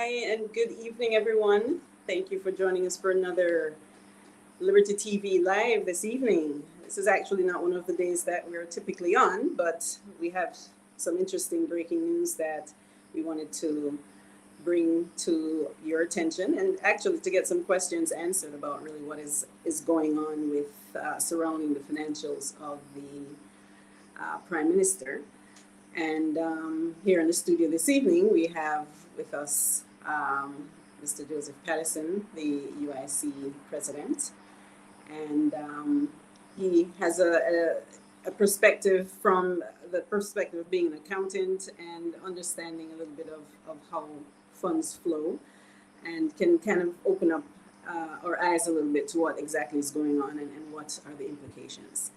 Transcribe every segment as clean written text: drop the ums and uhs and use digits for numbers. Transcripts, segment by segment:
Hi, and good evening, everyone. Thank you for joining us for another Liberty TV Live this evening. This is actually not one of the days that we're typically on, but we have some interesting breaking news that we wanted to bring to your attention and actually to get some questions answered about really what is going on with surrounding the financials of the Prime Minister. And here in the studio this evening, we have with us Mr. Joseph Patterson, the UIC president. And he has a perspective from the perspective of being an accountant and understanding a little bit of how funds flow, and can kind of open up our eyes a little bit to what exactly is going on and what are the implications.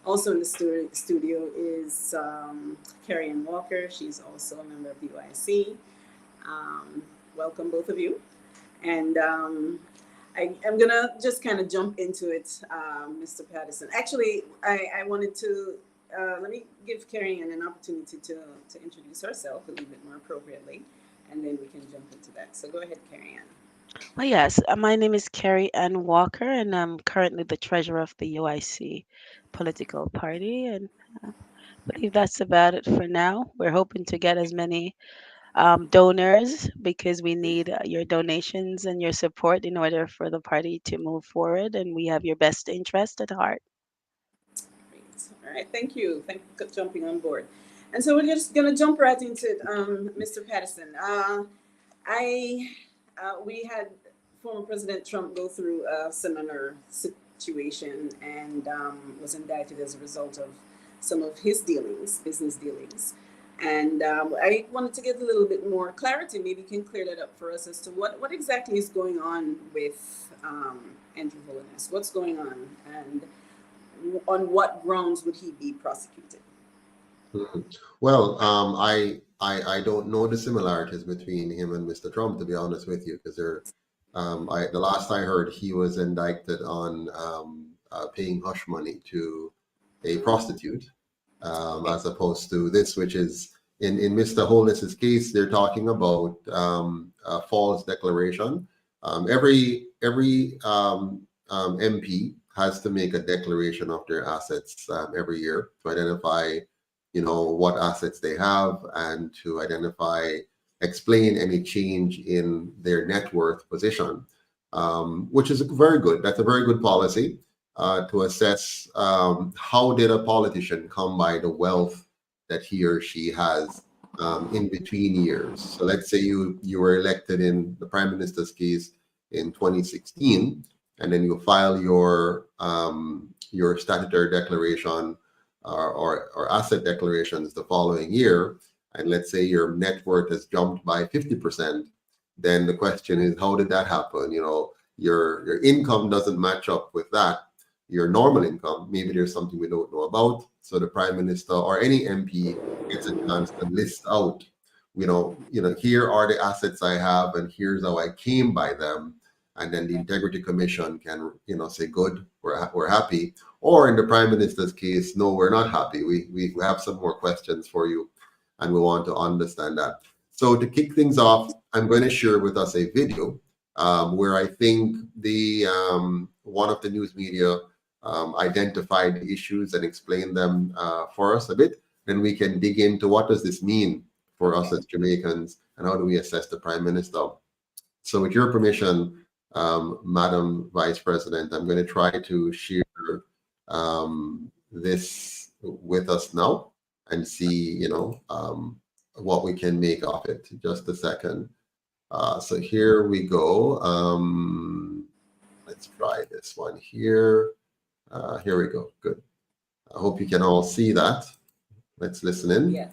Also in the studio is Carrie Walker. She's also a member of the UIC. Welcome, both of you. And I'm going to just kind of jump into it, Mr. Patterson. Actually, I wanted to, let me give Carrie an opportunity to introduce herself a little bit more appropriately, and then we can jump into that. So go ahead, Carrie Ann. Well, yes, my name is Carrie Walker, and I'm currently the treasurer of the UIC political party. And I believe that's about it for now. We're hoping to get as many donors because we need your donations and your support in order for the party to move forward. And we have your best interest at heart. Great. All right. Thank you. Thank you for jumping on board. And so we're just going to jump right into it, Mr. Patterson. We had former President Trump go through a similar situation and was indicted as a result of some of his dealings, business dealings. And I wanted to get a little bit more clarity. Maybe you can clear that up for us as to what exactly is going on with Andrew Holness. What's going on, and on what grounds would he be prosecuted? Mm-hmm. Well, I don't know the similarities between him and Mr. Trump, to be honest with you, because the last I heard, he was indicted on paying hush money to a prostitute, as opposed to this, which is in Mr. Holness's case, they're talking about a false declaration. Every MP has to make a declaration of their assets every year to identify, what assets they have, and to explain any change in their net worth position, which is very good. That's a very good policy to assess how did a politician come by the wealth that he or she has in between years. So let's say you were elected in the Prime Minister's case in 2016, and then you file your statutory declaration or asset declarations the following year, and let's say your net worth has jumped by 50%, then the question is, how did that happen? Your income doesn't match up with that, your normal income. Maybe there's something we don't know about. So the Prime Minister or any MP gets a chance to list out, here are the assets I have, and here's how I came by them. And then the Integrity Commission can, say, good, we're happy. Or in the Prime Minister's case, no, we're not happy. We have some more questions for you, and we want to understand that. So to kick things off, I'm going to share with us a video where I think the one of the news media identified the issues and explained them for us a bit. Then we can dig into what does this mean for us as Jamaicans, and how do we assess the Prime Minister. So with your permission, Madam Vice President, I'm going to try to share this with us now and see, what we can make of it. Just a second. So here we go. Let's try this one here. Here we go. Good. I hope you can all see that. Let's listen in. Yeah.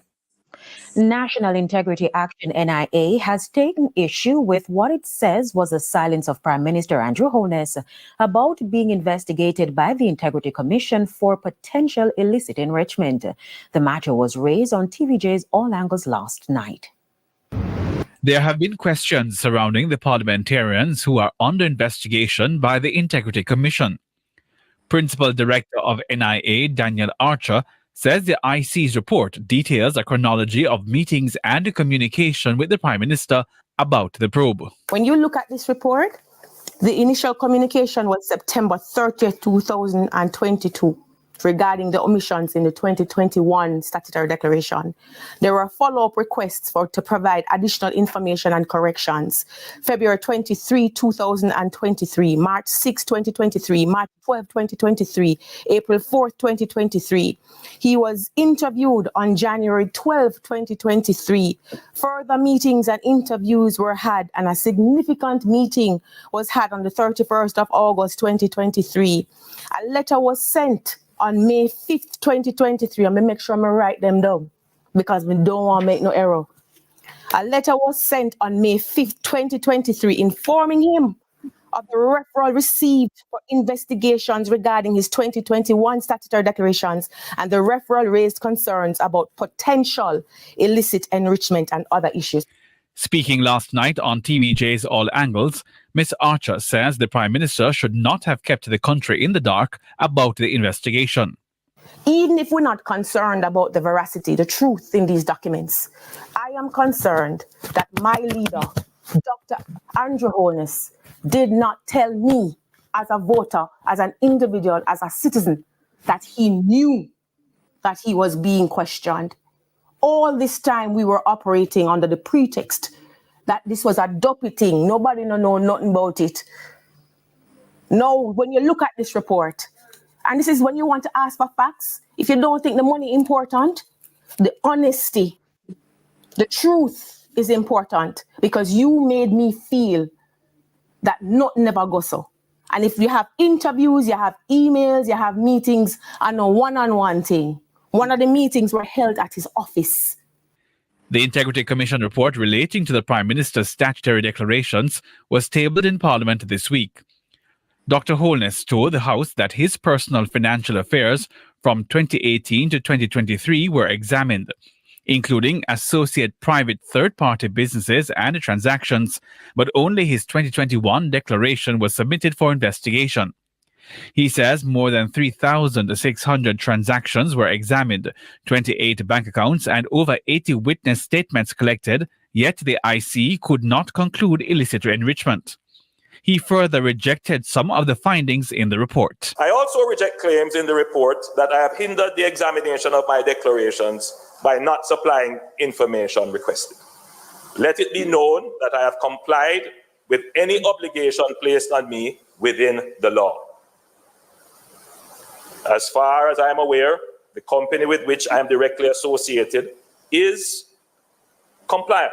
National Integrity Action NIA has taken issue with what it says was the silence of Prime Minister Andrew Holness about being investigated by the Integrity Commission for potential illicit enrichment. The matter was raised on TVJ's All Angles last night. There have been questions surrounding the parliamentarians who are under investigation by the Integrity Commission. Principal Director of NIA, Daniel Archer, says the IC's report details a chronology of meetings and communication with the Prime Minister about the probe. When you look at this report, the initial communication was September 30th, 2022, regarding the omissions in the 2021 statutory declaration. There were follow-up requests to provide additional information and corrections. February 23, 2023, March 6, 2023, March 12, 2023, April 4, 2023. He was interviewed on January 12, 2023. Further meetings and interviews were had, and a significant meeting was had on the 31st of August, 2023. A letter was sent on May 5th, 2023. I'm going to make sure I write them down because we don't want to make no error. A letter was sent on May 5th, 2023, informing him of the referral received for investigations regarding his 2021 statutory declarations, and the referral raised concerns about potential illicit enrichment and other issues. Speaking last night on TVJ's All Angles, Ms. Archer says the Prime Minister should not have kept the country in the dark about the investigation. Even if we're not concerned about the veracity, the truth in these documents, I am concerned that my leader, Dr. Andrew Holness, did not tell me as a voter, as an individual, as a citizen, that he knew that he was being questioned. All this time we were operating under the pretext that this was a dopey thing. Nobody know nothing about it. No, when you look at this report, and this is when you want to ask for facts, if you don't think the money important, the honesty, the truth is important, because you made me feel that nothing ever goes so. And if you have interviews, you have emails, you have meetings, and a one-on-one thing. One of the meetings were held at his office. The Integrity Commission report relating to the Prime Minister's statutory declarations was tabled in Parliament this week. Dr. Holness told the House that his personal financial affairs from 2018 to 2023 were examined, including associate private third-party businesses and transactions, but only his 2021 declaration was submitted for investigation. He says more than 3,600 transactions were examined, 28 bank accounts and over 80 witness statements collected, yet the IC could not conclude illicit enrichment. He further rejected some of the findings in the report. I also reject claims in the report that I have hindered the examination of my declarations by not supplying information requested. Let it be known that I have complied with any obligation placed on me within the law. As far as I am aware, the company with which I am directly associated is compliant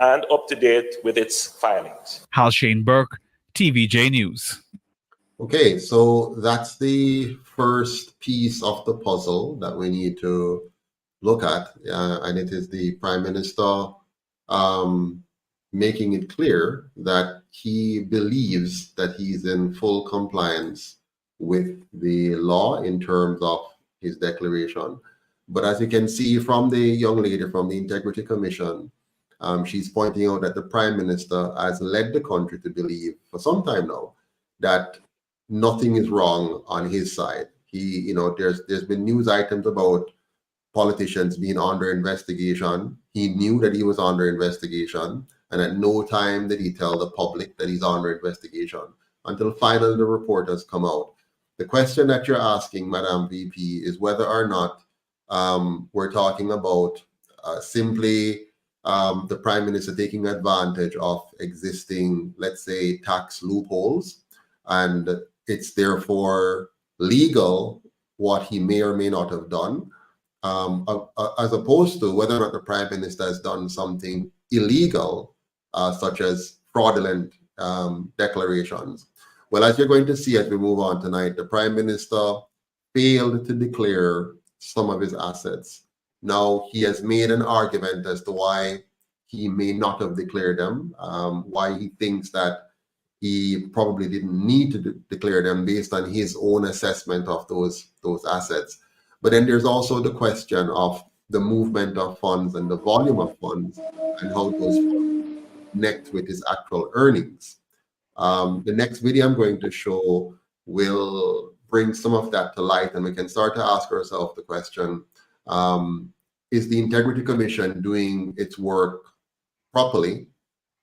and up to date with its filings. Hal Shane Burke, TVJ News. Okay, so that's the first piece of the puzzle that we need to look at, and it is the Prime Minister making it clear that he believes that he's in full compliance with the law in terms of his declaration. But as you can see from the young lady from the Integrity Commission, she's pointing out that the Prime Minister has led the country to believe for some time now that nothing is wrong on his side. There's been news items about politicians being under investigation. He knew that he was under investigation, and at no time did he tell the public that he's under investigation until finally the report has come out. The question that you're asking, Madam VP, is whether or not we're talking about simply the Prime Minister taking advantage of existing, let's say, tax loopholes, and it's therefore legal what he may or may not have done, as opposed to whether or not the Prime Minister has done something illegal, such as fraudulent declarations. Well, as you're going to see as we move on tonight, the Prime Minister failed to declare some of his assets. Now, he has made an argument as to why he may not have declared them, why he thinks that he probably didn't need to declare them based on his own assessment of those assets. But then there's also the question of the movement of funds and the volume of funds and how those funds connect with his actual earnings. The next video I'm going to show will bring some of that to light, and we can start to ask ourselves the question, is the Integrity Commission doing its work properly?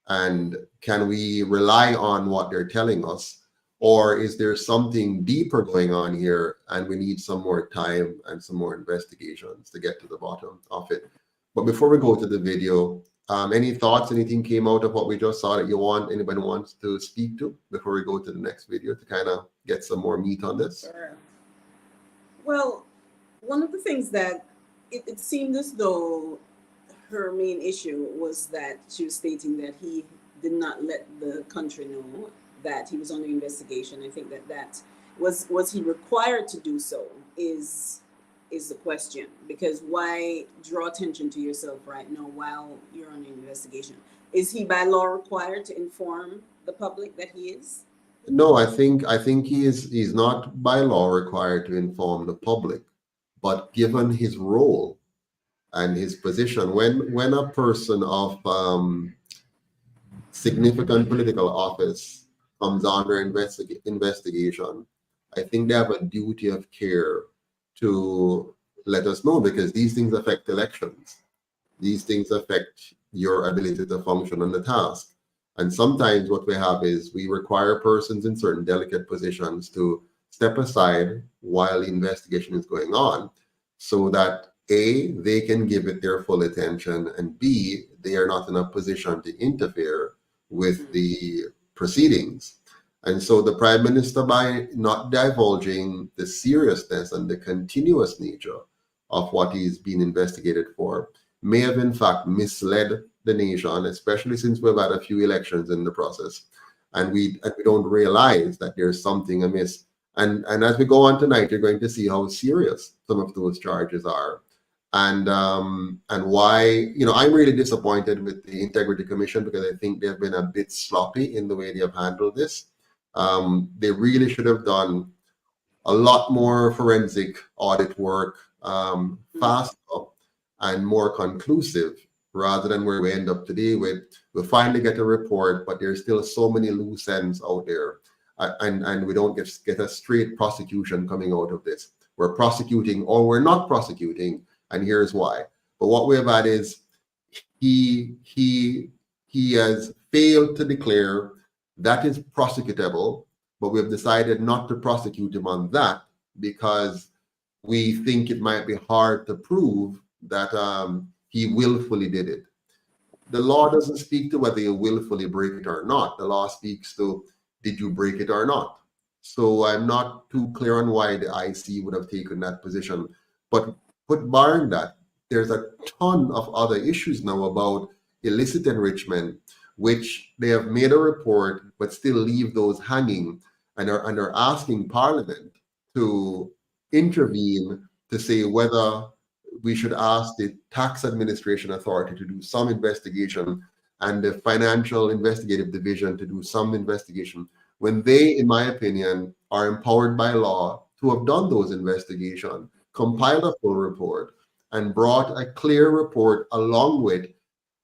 And can we rely on what they're telling us? Or is there something deeper going on here and we need some more time and some more investigations to get to the bottom of it? But before we go to the video, any thoughts, anything came out of what we just saw that anybody wants to speak to before we go to the next video to kind of get some more meat on this? Sure. Well, one of the things that it seemed as though her main issue was that she was stating that he did not let the country know that he was under investigation. I think that was he required to do so is the question, because why draw attention to yourself right now while you're under investigation? Is he by law required to inform the public that he is? No, I think he's not by law required to inform the public, but given his role and his position, when a person of significant political office comes under investigation, I think they have a duty of care to let us know, because these things affect elections. These things affect your ability to function on the task. And sometimes what we have is we require persons in certain delicate positions to step aside while the investigation is going on, so that A, they can give it their full attention, and B, they are not in a position to interfere with the proceedings. And so the Prime Minister, by not divulging the seriousness and the continuous nature of what he's being investigated for, may have in fact misled the nation, especially since we've had a few elections in the process, and we don't realize that there's something amiss. And as we go on tonight, you're going to see how serious some of those charges are, and why, I'm really disappointed with the Integrity Commission, because I think they've been a bit sloppy in the way they have handled this. They really should have done a lot more forensic audit work, faster and more conclusive, rather than where we end up today with we'll finally get a report, but there's still so many loose ends out there, and we don't get a straight prosecution coming out of this. We're prosecuting or we're not prosecuting, and here's why. But what we have had is he has failed to declare that is prosecutable, but we have decided not to prosecute him on that because we think it might be hard to prove that he willfully did it. The law doesn't speak to whether you willfully break it or not. The law speaks to, did you break it or not? So I'm not too clear on why the IC would have taken that position. But barring that, there's a ton of other issues now about illicit enrichment, which they have made a report but still leave those hanging, and are asking Parliament to intervene to say whether we should ask the Tax Administration Authority to do some investigation and the Financial Investigative Division to do some investigation, when they, in my opinion, are empowered by law to have done those investigations, compiled a full report, and brought a clear report along with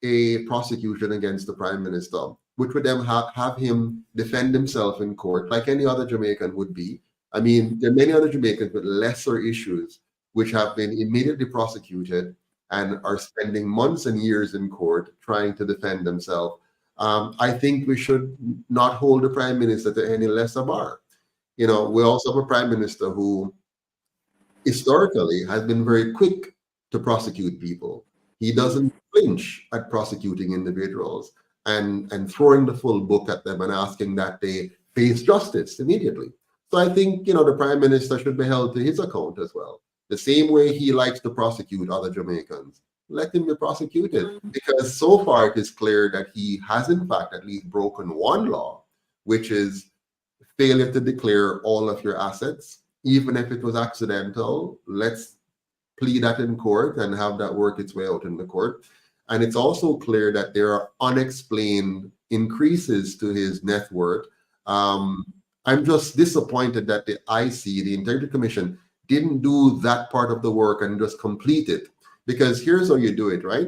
a prosecution against the Prime Minister, which would then have him defend himself in court like any other Jamaican would be. I mean, there are many other Jamaicans with lesser issues which have been immediately prosecuted and are spending months and years in court trying to defend themselves. I think we should not hold the Prime Minister to any less a bar. We also have a Prime Minister who historically has been very quick to prosecute people. He doesn't flinch at prosecuting individuals and throwing the full book at them and asking that they face justice immediately. So I think, the Prime Minister should be held to his account as well. The same way he likes to prosecute other Jamaicans, let him be prosecuted, because so far it is clear that he has in fact at least broken one law, which is failure to declare all of your assets, even if it was accidental. Let's plead that in court and have that work its way out in the court. And it's also clear that there are unexplained increases to his net worth. I'm just disappointed that the IC, the Integrity Commission, didn't do that part of the work and just complete it. Because here's how you do it, right?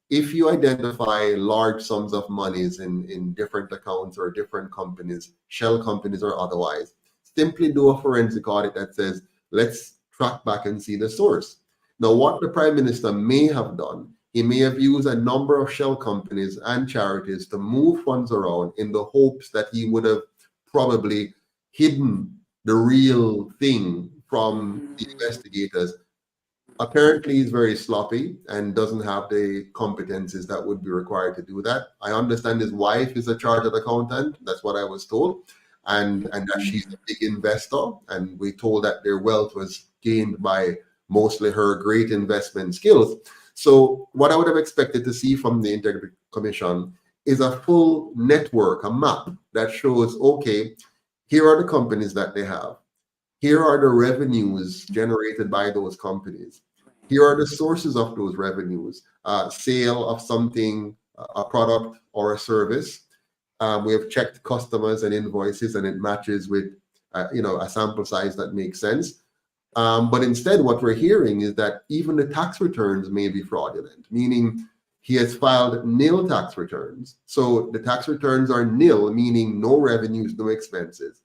If you identify large sums of monies in different accounts or different companies, shell companies or otherwise, simply do a forensic audit that says, let's track back and see the source. Now, what the Prime Minister may have done he may have used a number of shell companies and charities to move funds around in the hopes that he would have probably hidden the real thing from the investigators. Apparently, he's very sloppy and doesn't have the competencies that would be required to do that. I understand his wife is a chartered accountant. That's what I was told. And that she's a big investor. And we told that their wealth was gained by mostly her great investment skills. So what I would have expected to see from the Integrity Commission is a full network, a map that shows, okay, here are the companies that they have. Here are the revenues generated by those companies. Here are the sources of those revenues, sale of something, a product or a service. We have checked customers and invoices, and it matches with, a sample size that makes sense. But instead, what we're hearing is that even the tax returns may be fraudulent, meaning he has filed nil tax returns. So the tax returns are nil, meaning no revenues, no expenses.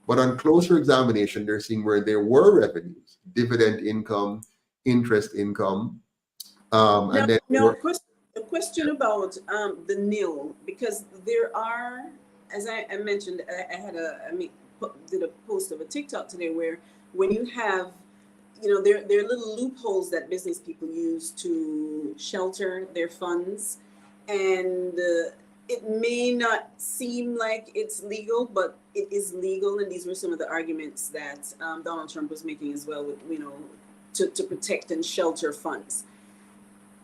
But on closer examination, they're seeing where there were revenues, dividend income, interest income. And then a question about the nil, because there are, as I mentioned, I had did a post of a TikTok today where when you have, there are little loopholes that business people use to shelter their funds, and it may not seem like it's legal, but it is legal, and these were some of the arguments that Donald Trump was making as well, with to protect and shelter funds.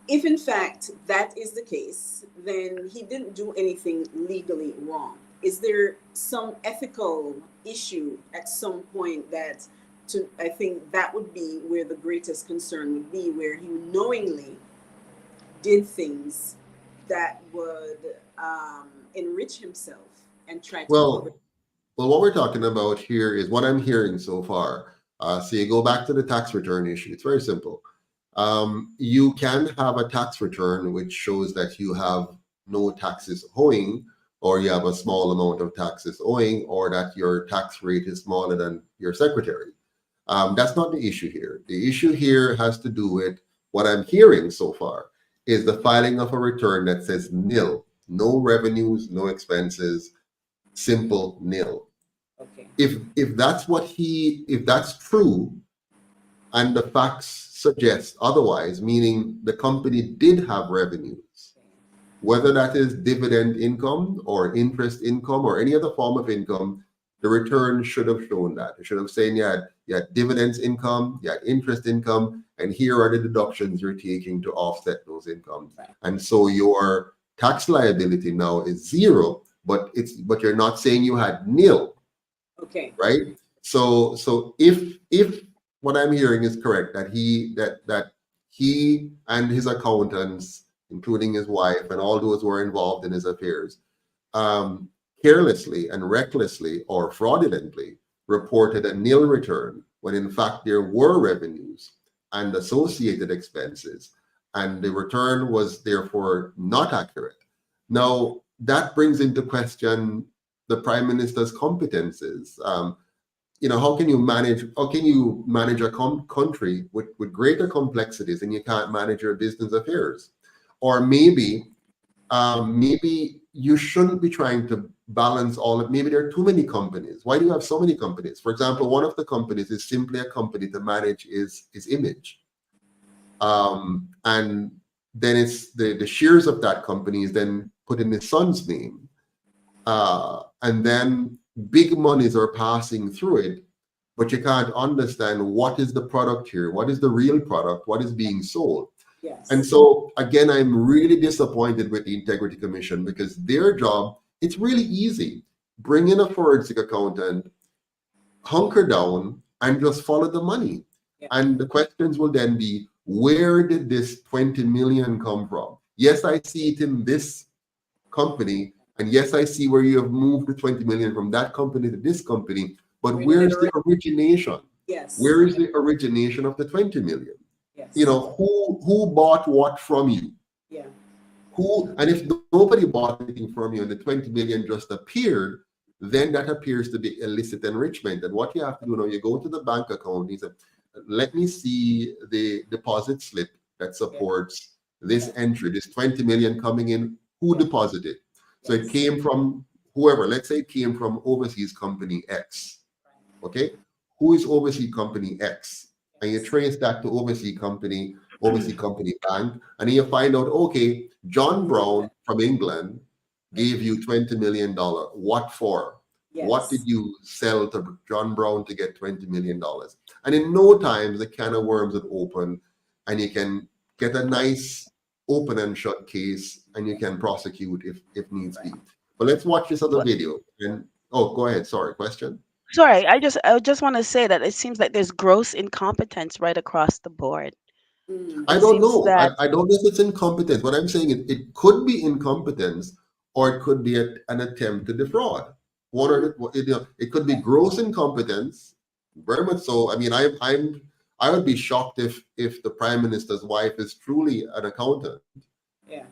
If in fact that is the case, then he didn't do anything legally wrong. Is there some ethical issue at some point that, I think that would be where the greatest concern would be, where he knowingly did things that would enrich himself and try to cover. Well, what we're talking about here is what I'm hearing so far. So you go back to the tax return issue. It's very simple. You can have a tax return which shows that you have no taxes owing, or you have a small amount of taxes owing, or that your tax rate is smaller than your secretary. That's not the issue here. The issue here has to do with what I'm hearing so far is the filing of a return that says nil, no revenues, no expenses, simple nil. Okay. If that's if that's true, and the facts suggest otherwise, meaning the company did have revenues, whether that is dividend income or interest income or any other form of income, the return should have shown that. It should have said you had dividends income, you had interest income, and here are the deductions you're taking to offset those incomes. Right. And so your tax liability now is zero, but you're not saying you had nil. Okay. Right. So if what I'm hearing is correct, that he and his accountants, including his wife and all those who were involved in his affairs, carelessly and recklessly or fraudulently reported a nil return when in fact there were revenues and associated expenses, and the return was therefore not accurate. Now that brings into question the Prime Minister's competences. How can you manage a country with greater complexities and you can't manage your business affairs? Or maybe you shouldn't be trying to balance all of, maybe there are too many companies. Why do you have so many companies? For example, one of the companies is simply a company to manage his image. And then it's the shares of that company is then put in his son's name. And then big monies are passing through it, but you can't understand what is the product here, what is the real product, what is being sold. Yes. And so again, I'm really disappointed with the Integrity Commission, because their job, it's really easy. Bring in a forensic accountant, hunker down, and just follow the money. Yeah. And the questions will then be, where did this 20 million come from? Yes, I see it in this company. And yes, I see where you have moved the 20 million from that company to this company, but where's the origination? Yes. Where is the origination of the 20 million? Yes. Who bought what from you? Yeah. And if nobody bought anything from you and the 20 million just appeared, then that appears to be illicit enrichment. And what you have to do now, you go to the bank account and you say, let me see the deposit slip that supports this entry, this 20 million coming in, who deposited? So it came from whoever, let's say it came from overseas company X. Okay, who is overseas company X? And you trace that to overseas company bank, and then you find out, okay, John Brown from England gave you $20 million. What for? What did you sell to John Brown to get $20 million? And in no time, the can of worms would open, and you can get a nice open and shut case, and you can prosecute if needs be. But let's watch this other video. And go ahead. Sorry, question. Sorry, I just want to say that it seems like there's gross incompetence right across the board. I don't know. I don't know if it's incompetence. What I'm saying is it could be incompetence, or it could be an attempt to defraud. It could be gross incompetence, very much so. I mean, I would be shocked if the Prime Minister's wife is truly an accountant,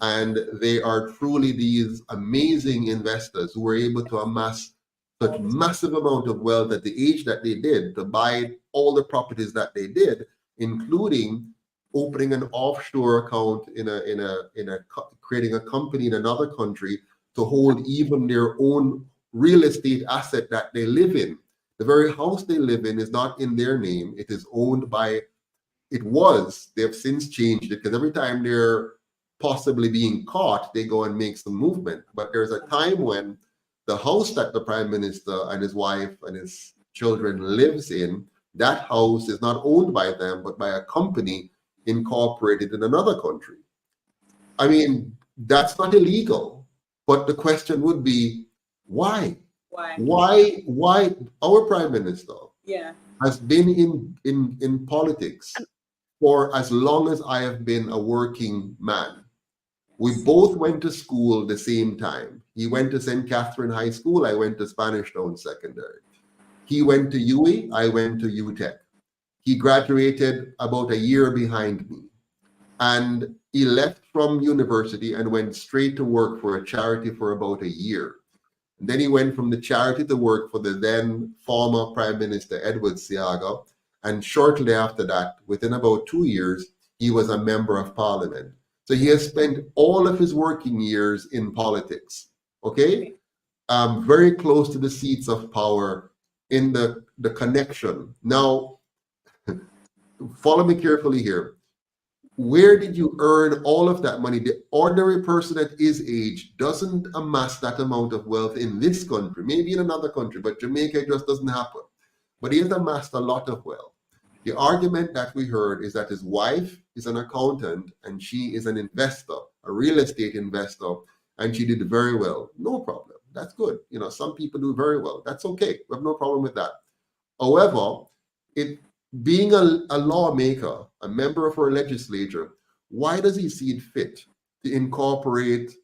and they are truly these amazing investors who were able to amass such massive amount of wealth at the age that they did to buy all the properties that they did, including opening an offshore account creating a company in another country to hold even their own real estate asset that they live in. The very house they live in is not in their name. It is owned by, they have since changed it, because every time they're possibly being caught, they go and make some movement. But there's a time when the house that the Prime Minister and his wife and his children lives in, that house is not owned by them, but by a company incorporated in another country. I mean, that's not illegal. But the question would be, why? Why our Prime Minister has been in politics for as long as I have been a working man. We both went to school the same time. He went to St. Catherine High School. I went to Spanish Town Secondary. He went to UE. I went to UTEC. He graduated about a year behind me. And he left from university and went straight to work for a charity for about a year. And then he went from the charity to work for the then former Prime Minister Edward Seaga. And shortly after that, within about 2 years, he was a member of parliament. So he has spent all of his working years in politics, okay? Very close to the seats of power in the connection. Now, follow me carefully here. Where did you earn all of that money? The ordinary person at his age doesn't amass that amount of wealth in this country, maybe in another country, but Jamaica just doesn't happen. But he has amassed a lot of wealth. The argument that we heard is that his wife is an accountant and she is an investor, a real estate investor, and she did very well. No problem. That's good. You know, some people do very well. That's okay. We have no problem with that. However, being a lawmaker, a member of our legislature, why does he see it fit to incorporate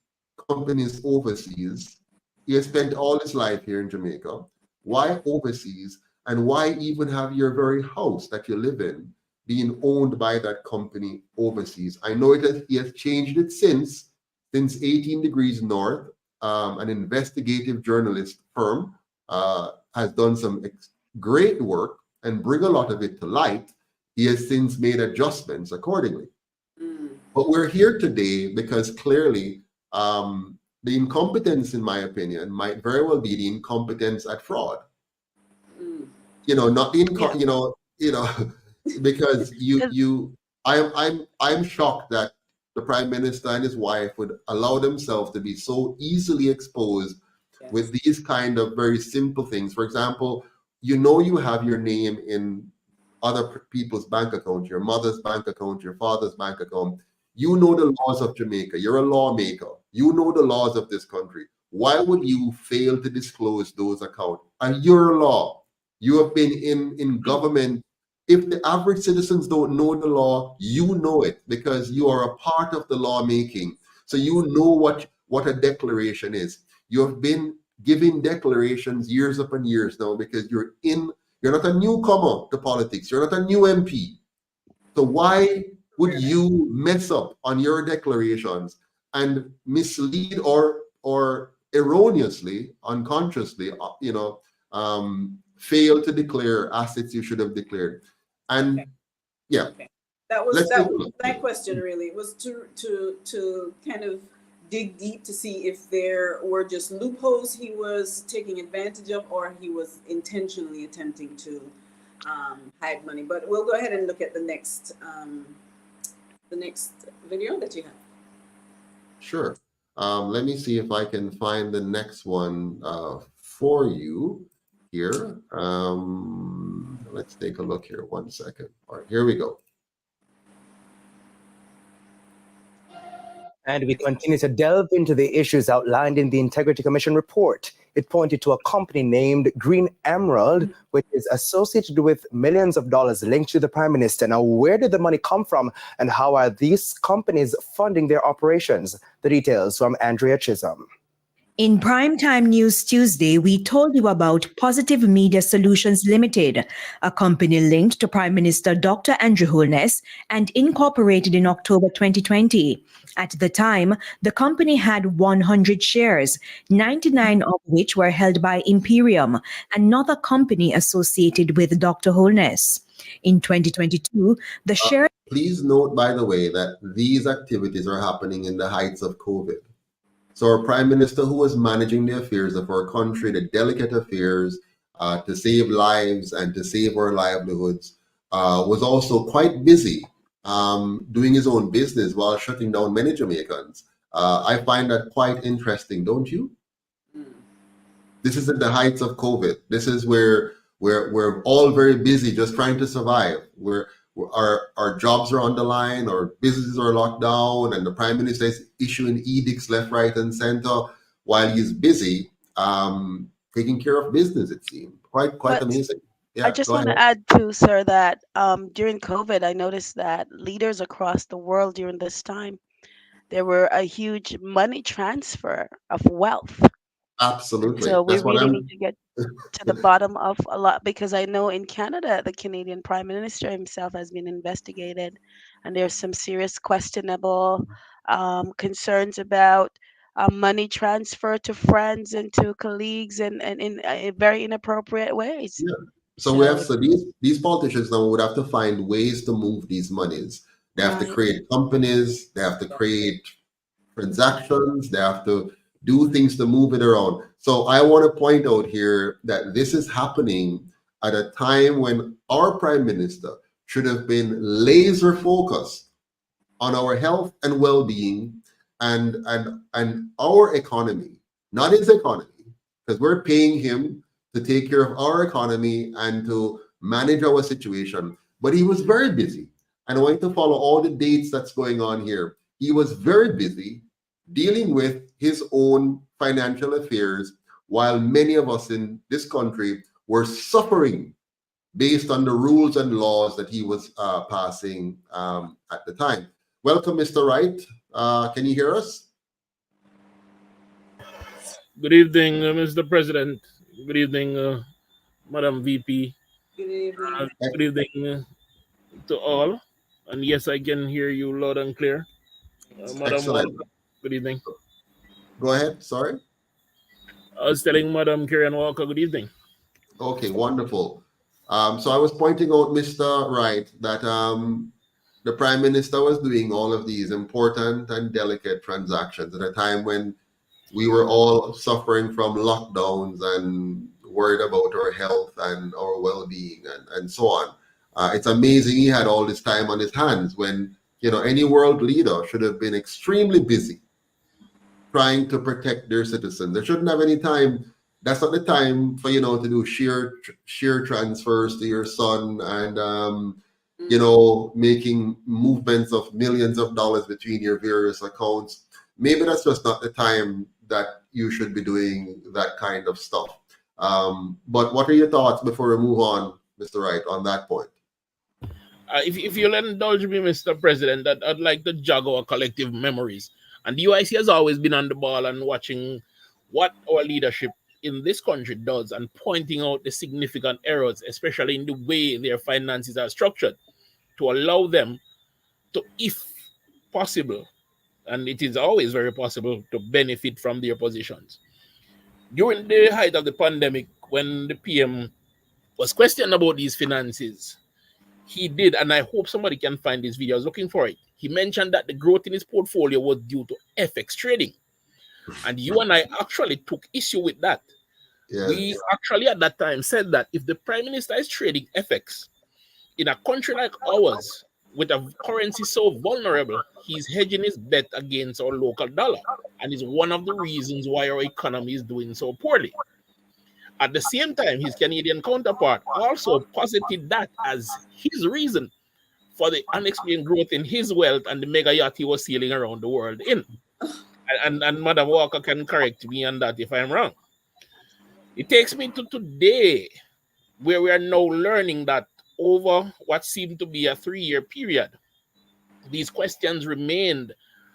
companies overseas? He has spent all his life here in Jamaica. Why overseas? And why even have your very house that you live in being owned by that company overseas? I know he has changed it since 18 Degrees North, an investigative journalist firm, has done some great work and bring a lot of it to light. He has since made adjustments accordingly. But we're here today because clearly the incompetence, in my opinion, might very well be the incompetence at fraud. You know, not because I'm shocked that the Prime Minister and his wife would allow themselves to be so easily exposed with these kind of very simple things. For example, you have your name in other people's bank accounts, your mother's bank account, your father's bank account. You know the laws of Jamaica. You're a lawmaker. You know the laws of this country. Why would you fail to disclose those accounts? And your law. You have been in government. If the average citizens don't know the law, you know it because you are a part of the lawmaking. So you know what a declaration is. You have been giving declarations years upon years now because you're not a newcomer to politics. You're not a new MP. So why would you mess up on your declarations and mislead or erroneously, unconsciously, fail to declare assets you should have declared? And That was Let's that take a was look. my question really. It was to kind of dig deep to see if there were just loopholes he was taking advantage of, or he was intentionally attempting to hide money. But we'll go ahead and look at the next video that you have. Sure. Let me see if I can find the next one for you here. Let's take a look here. 1 second. All right, here we go. And we continue to delve into the issues outlined in the Integrity Commission report. It pointed to a company named Green Emerald, which is associated with millions of dollars linked to the Prime Minister. Now, where did the money come from, and how are these companies funding their operations? The details from Andrea Chisholm. In Primetime News Tuesday, we told you about Positive Media Solutions Limited, a company linked to Prime Minister Dr. Andrew Holness and incorporated in October 2020. At the time, the company had 100 shares, 99 of which were held by Imperium, another company associated with Dr. Holness. In 2022, the share... Please note, by the way, that these activities are happening in the heights of COVID. So our Prime Minister, who was managing the affairs of our country, the delicate affairs to save lives and to save our livelihoods, was also quite busy doing his own business while shutting down many Jamaicans. I find that quite interesting, don't you? This is at the heights of COVID. This is where we're all very busy just trying to survive. Our jobs are on the line, our businesses are locked down, and the Prime Minister is issuing edicts left, right, and center while he's busy taking care of business. It seems quite amazing. Yeah, I just want to add too, sir, that during COVID, I noticed that leaders across the world during this time, there were a huge money transfer of wealth. Absolutely. So we really need to get to the bottom of a lot, because I know in Canada, the Canadian Prime Minister himself has been investigated, and there's some serious questionable concerns about money transfer to friends and to colleagues and in very inappropriate ways. Yeah. So these politicians now would have to find ways to move these monies. They have to create companies, they have to create transactions, they have to do things to move it around. So I want to point out here that this is happening at a time when our Prime Minister should have been laser focused on our health and well-being and our economy, not his economy, because we're paying him to take care of our economy and to manage our situation. But he was very busy. And I want to follow all the dates that's going on here. He was very busy dealing with his own financial affairs, while many of us in this country were suffering based on the rules and laws that he was passing at the time. Welcome, Mr. Wright. Can you hear us? Good evening, Mr. President. Good evening, Madam VP. Good evening. Good evening to all. And yes, I can hear you loud and clear. Madam Excellent. Walker, good evening. Go ahead. Sorry. I was telling Madam Carrie Walker, good evening. Okay, wonderful. So I was pointing out, Mr. Wright, that the Prime Minister was doing all of these important and delicate transactions at a time when we were all suffering from lockdowns and worried about our health and our well-being and so on. It's amazing he had all this time on his hands when, any world leader should have been extremely busy trying to protect their citizens. They shouldn't have any time. That's not the time for, to do sheer transfers to your son and, making movements of millions of dollars between your various accounts. Maybe that's just not the time that you should be doing that kind of stuff. But what are your thoughts before we move on, Mr. Wright, on that point? If you'll indulge me, Mr. President, that I'd like to jog our collective memories. And the UIC has always been on the ball and watching what our leadership in this country does and pointing out the significant errors, especially in the way their finances are structured, to allow them to, if possible, and it is always very possible, to benefit from their positions. During the height of the pandemic, when the PM was questioned about these finances, he did, and I hope somebody can find this video. I was looking for it. He mentioned that the growth in his portfolio was due to FX trading. And you and I actually took issue with that. Yes. We actually at that time said that if the Prime Minister is trading FX in a country like ours, with a currency so vulnerable, he's hedging his bet against our local dollar. And is one of the reasons why our economy is doing so poorly. At the same time, his Canadian counterpart also posited that as his reason for the unexplained growth in his wealth and the mega yacht he was sailing around the world in. And Madam Walker can correct me on that if I'm wrong. It takes me to today, where we are now learning that over what seemed to be a 3-year period, these questions remained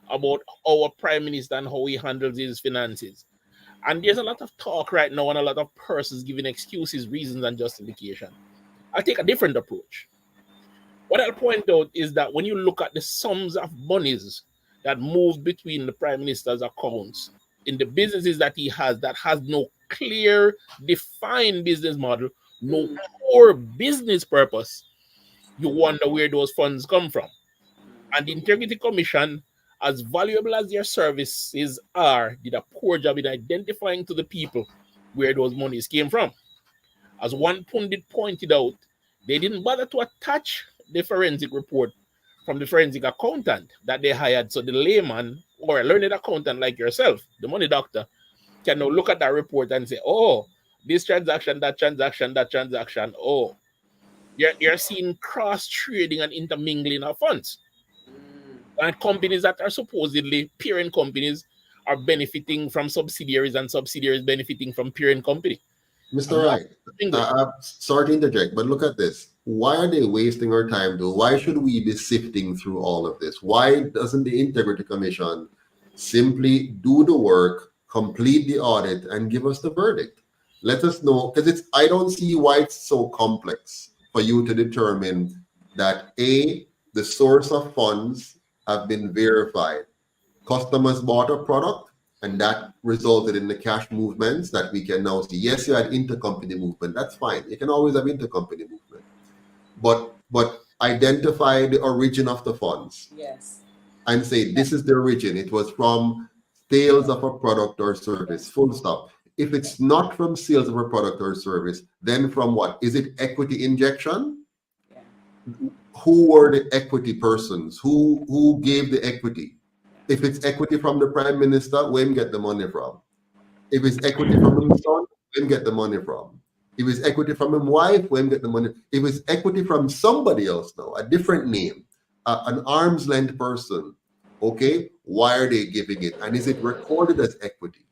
about our Prime Minister and how he handles his finances. And there's a lot of talk right now and a lot of persons giving excuses, reasons, and justification. I'll take a different approach. What I'll point out is that when you look at the sums of monies that move between the Prime Minister's accounts in the businesses that he has that has no clear, defined business model, no core business purpose, you wonder where those funds come from. And the Integrity Commission, as valuable as their services are, did a poor job in identifying to the people where those monies came from. As one pundit pointed out, they didn't bother to attach the forensic report from the forensic accountant that they hired, so the layman or a learned accountant like yourself, the money doctor, can now look at that report and say, oh, this transaction, that transaction, that transaction, oh, you're seeing cross-trading and intermingling of funds. And companies that are supposedly parent companies are benefiting from subsidiaries and subsidiaries benefiting from parent company. Mr. Wright, sorry to interject, but look at this. Why are they wasting our time, though? Why should we be sifting through all of this? Why doesn't the Integrity Commission simply do the work, complete the audit, and give us the verdict? Let us know, because I don't see why it's so complex for you to determine that A, the source of funds have been verified. Customers bought a product, and that resulted in the cash movements that we can now see. Yes, you had intercompany movement. That's fine. You can always have intercompany movement. But identify the origin of the funds. Yes. And say, this is the origin. It was from sales of a product or service, full stop. If it's not from sales of a product or service, then from what? Is it equity injection? Yeah. Who were the equity persons? Who gave the equity? If it's equity from the Prime Minister, where him get the money from? If it's equity from his son, where him get the money from? If it's equity from his wife, where him get the money? If it's equity from somebody else now, a different name, an arm's length person, okay, why are they giving it? And is it recorded as equity?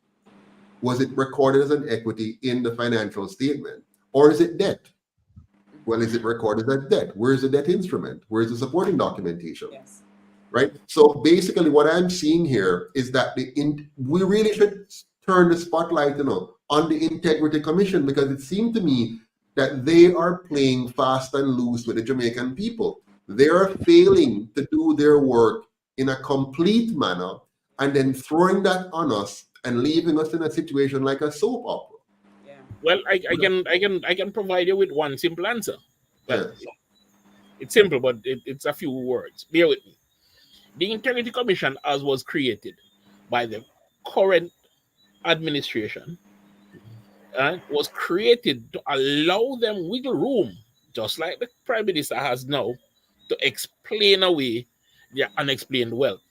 Was it recorded as an equity in the financial statement? Or is it debt? Well, is it recorded as debt? Where's the debt instrument? Where's the supporting documentation? Yes. Right? So basically what I'm seeing here is that we really should turn the spotlight, on the Integrity Commission, because it seemed to me that they are playing fast and loose with the Jamaican people. They are failing to do their work in a complete manner and then throwing that on us and leaving us in a situation like a soap opera. Yeah. Well, I can provide you with one simple answer. Well, Yes. it's simple, but it's a few words. Bear with me. The Integrity Commission, as was created by the current administration, was created to allow them wiggle room, just like the Prime Minister has now, to explain away their unexplained wealth.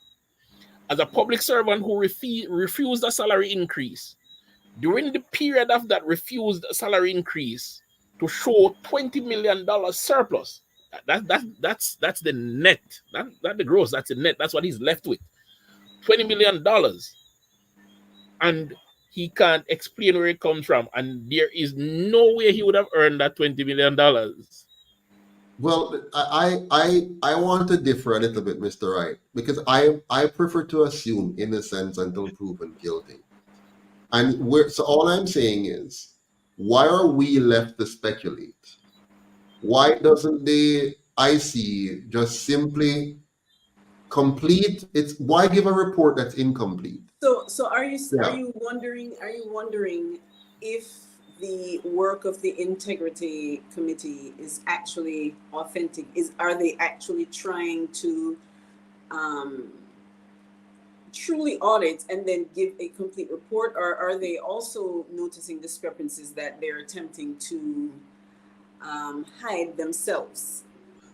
As a public servant who refused a salary increase, during the period of that refused salary increase, to show $20 million surplus, that's the net, not the gross, that's the net, that's what he's left with, $20 million. And he can't explain where it comes from, and there is no way he would have earned that $20 million. Well, I want to differ a little bit, Mr. Wright, because I prefer to assume innocence until proven guilty. And so all I'm saying is, why are we left to speculate? Why doesn't the IC just simply complete it's why give a report that's incomplete? So are you Yeah. are you wondering if the work of the Integrity Committee is actually authentic? Are they actually trying to truly audit and then give a complete report, or are they also noticing discrepancies that they're attempting to hide themselves?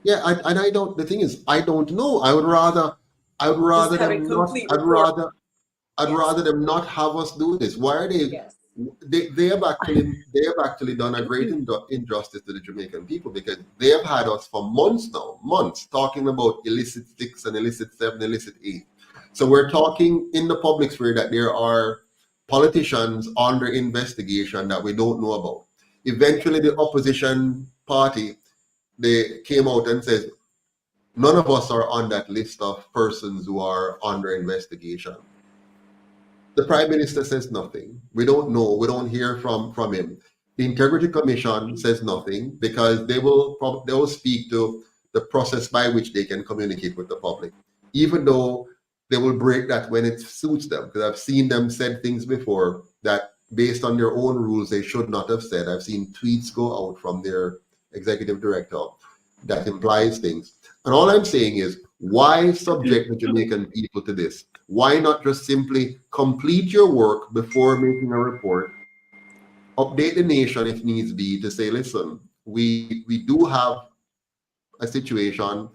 Yeah, and I don't. The thing is, I don't know. I would rather Just have a them not. complete report. I'd Yes. rather them not have us do this. Why are they? Yes. They have actually done a great injustice to the Jamaican people, because they have had us for months talking about illicit 6 and illicit 7, illicit 8. So we're talking in the public sphere that there are politicians under investigation that we don't know about. Eventually, the opposition party, they came out and said, none of us are on that list of persons who are under investigation. The Prime Minister says nothing. We don't know. We don't hear from him. The Integrity Commission says nothing, because they will speak to the process by which they can communicate with the public, even though they will break that when it suits them. Because I've seen them said things before that, based on their own rules, they should not have said. I've seen tweets go out from their executive director that implies things. And all I'm saying is, why subject the Jamaican people to this? Why not just simply complete your work before making a report, update the nation if needs be, to say, listen, we do have a situation,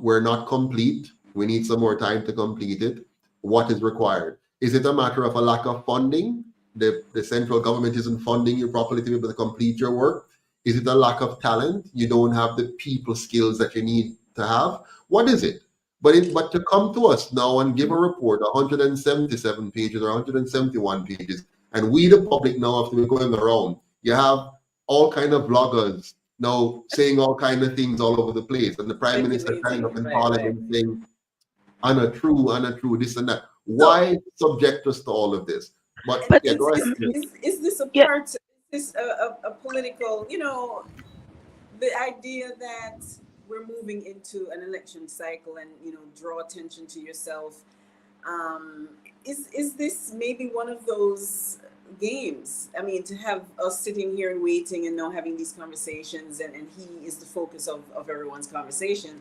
we're not complete, we need some more time to complete it. What is required? Is it a matter of a lack of funding? The central government isn't funding you properly to be able to complete your work? Is it a lack of talent? You don't have the people skills that you need to have? What is it? But to come to us now and give a report, 177 pages or 171 pages, and we, the public, now have to be going around. You have all kind of bloggers now saying all kind of things all over the place, and the Prime Minister standing up in Parliament saying, untrue, this and that. Why subject us to all of this? But yeah, go ahead. Is this a part? Is this a political? The idea that we're moving into an election cycle and draw attention to yourself. Is this maybe one of those games? I mean, to have us sitting here and waiting and now having these conversations, and he is the focus of everyone's conversation.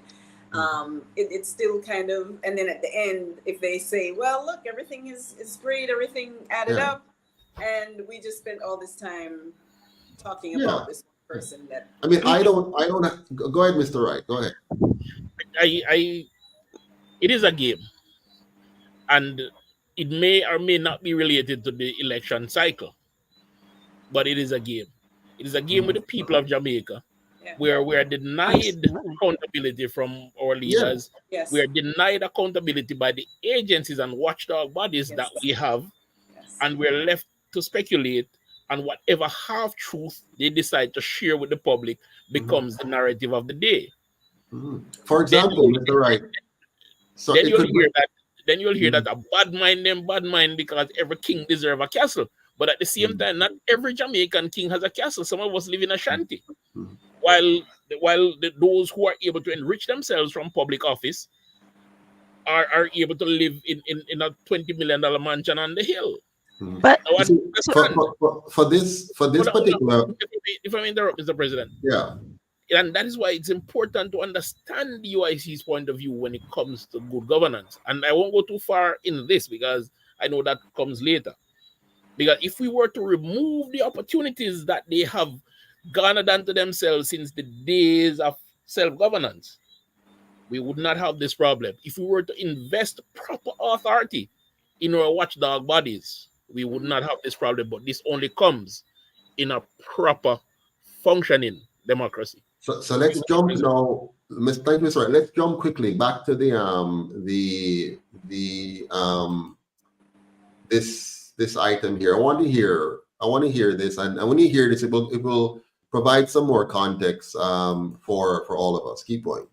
It's still kind of, and then at the end, if they say, well, look, everything is great, everything added up, and we just spent all this time talking about this person that. I mean, I don't go ahead, Mr. Wright, go ahead. It is a game, and it may or may not be related to the election cycle, but it is a game. It is a game with the people of Jamaica, where we are denied accountability from our leaders. Yes. We are denied accountability by the agencies and watchdog bodies that we have, and we're left to speculate, and whatever half-truth they decide to share with the public becomes the narrative of the day. For example, Mr. Wright, so then you'll hear that a bad mind named bad mind because every king deserves a castle. But at the same time, not every Jamaican king has a castle. Some of us live in a shanty. While those who are able to enrich themselves from public office are able to live in a $20 million mansion on the hill. But for this particular, if I may interrupt, Mr. President. Yeah. And that is why it's important to understand the UIC's point of view when it comes to good governance. And I won't go too far in this because I know that comes later. Because if we were to remove the opportunities that they have garnered unto themselves since the days of self-governance, we would not have this problem. If we were to invest proper authority in our watchdog bodies, we would not have this problem. But this only comes in a proper functioning democracy. So let's jump now. Thank you, sir. Let's jump quickly back to this item here. I want to hear this, and when you hear this, it will provide some more context for all of us. Keep going.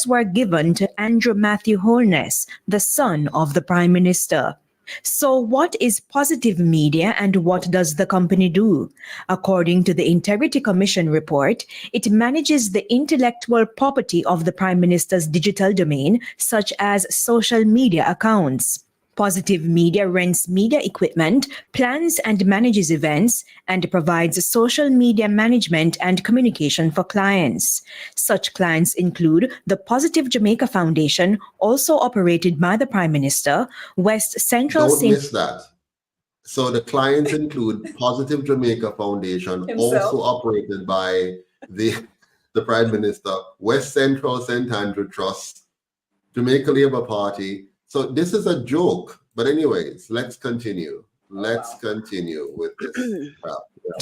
Were given to Andrew Matthew Holness, the son of the Prime Minister. So what is Positive Media and what does the company do? According to the Integrity Commission report, it manages the intellectual property of the Prime Minister's digital domain, such as social media accounts. Positive Media rents media equipment, plans and manages events, and provides social media management and communication for clients. Such clients include the Positive Jamaica Foundation, also operated by the Prime Minister, West Central Don't St. miss that. So the clients include Positive Jamaica Foundation, also operated by the Prime Minister, West Central St. Andrew Trust, Jamaica Labour Party. So this is a joke. But anyways, let's continue. Let's continue with this.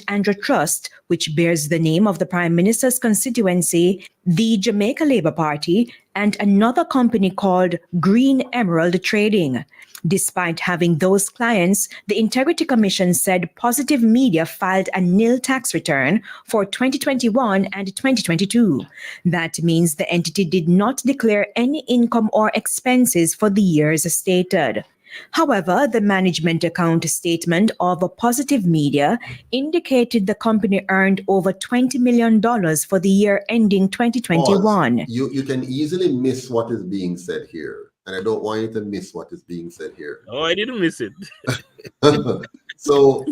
Andrew Trust, which bears the name of the Prime Minister's constituency, the Jamaica Labour Party, and another company called Green Emerald Trading. Despite having those clients, the Integrity Commission said Positive Media filed a nil tax return for 2021 and 2022. That means the entity did not declare any income or expenses for the years stated. However, the management account statement of Positive Media indicated the company earned over $20 million for the year ending 2021. Pause. You can easily miss what is being said here. And I don't want you to miss what is being said here. Oh, I didn't miss it. So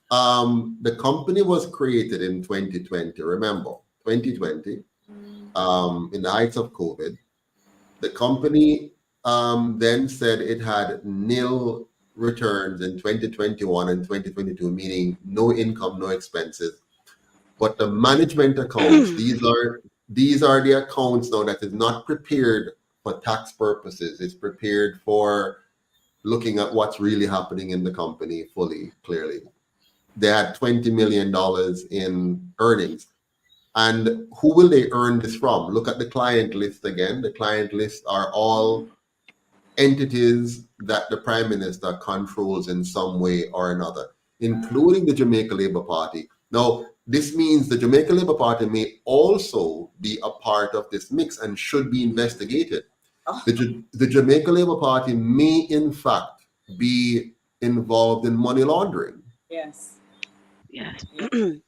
the company was created in 2020. Remember, 2020, in the height of COVID. The company then said it had nil returns in 2021 and 2022, meaning no income, no expenses. But the management accounts, these are the accounts now that is not prepared for tax purposes. It's prepared for looking at what's really happening in the company fully, clearly. They had $20 million in earnings. And who will they earn this from? Look at the client list again. The client list are all entities that the Prime Minister controls in some way or another, including the Jamaica Labour Party. Now, this means the Jamaica Labour Party may also be a part of this mix and should be investigated. The Jamaica Labour Party may, in fact, be involved in money laundering. Yes. Yes.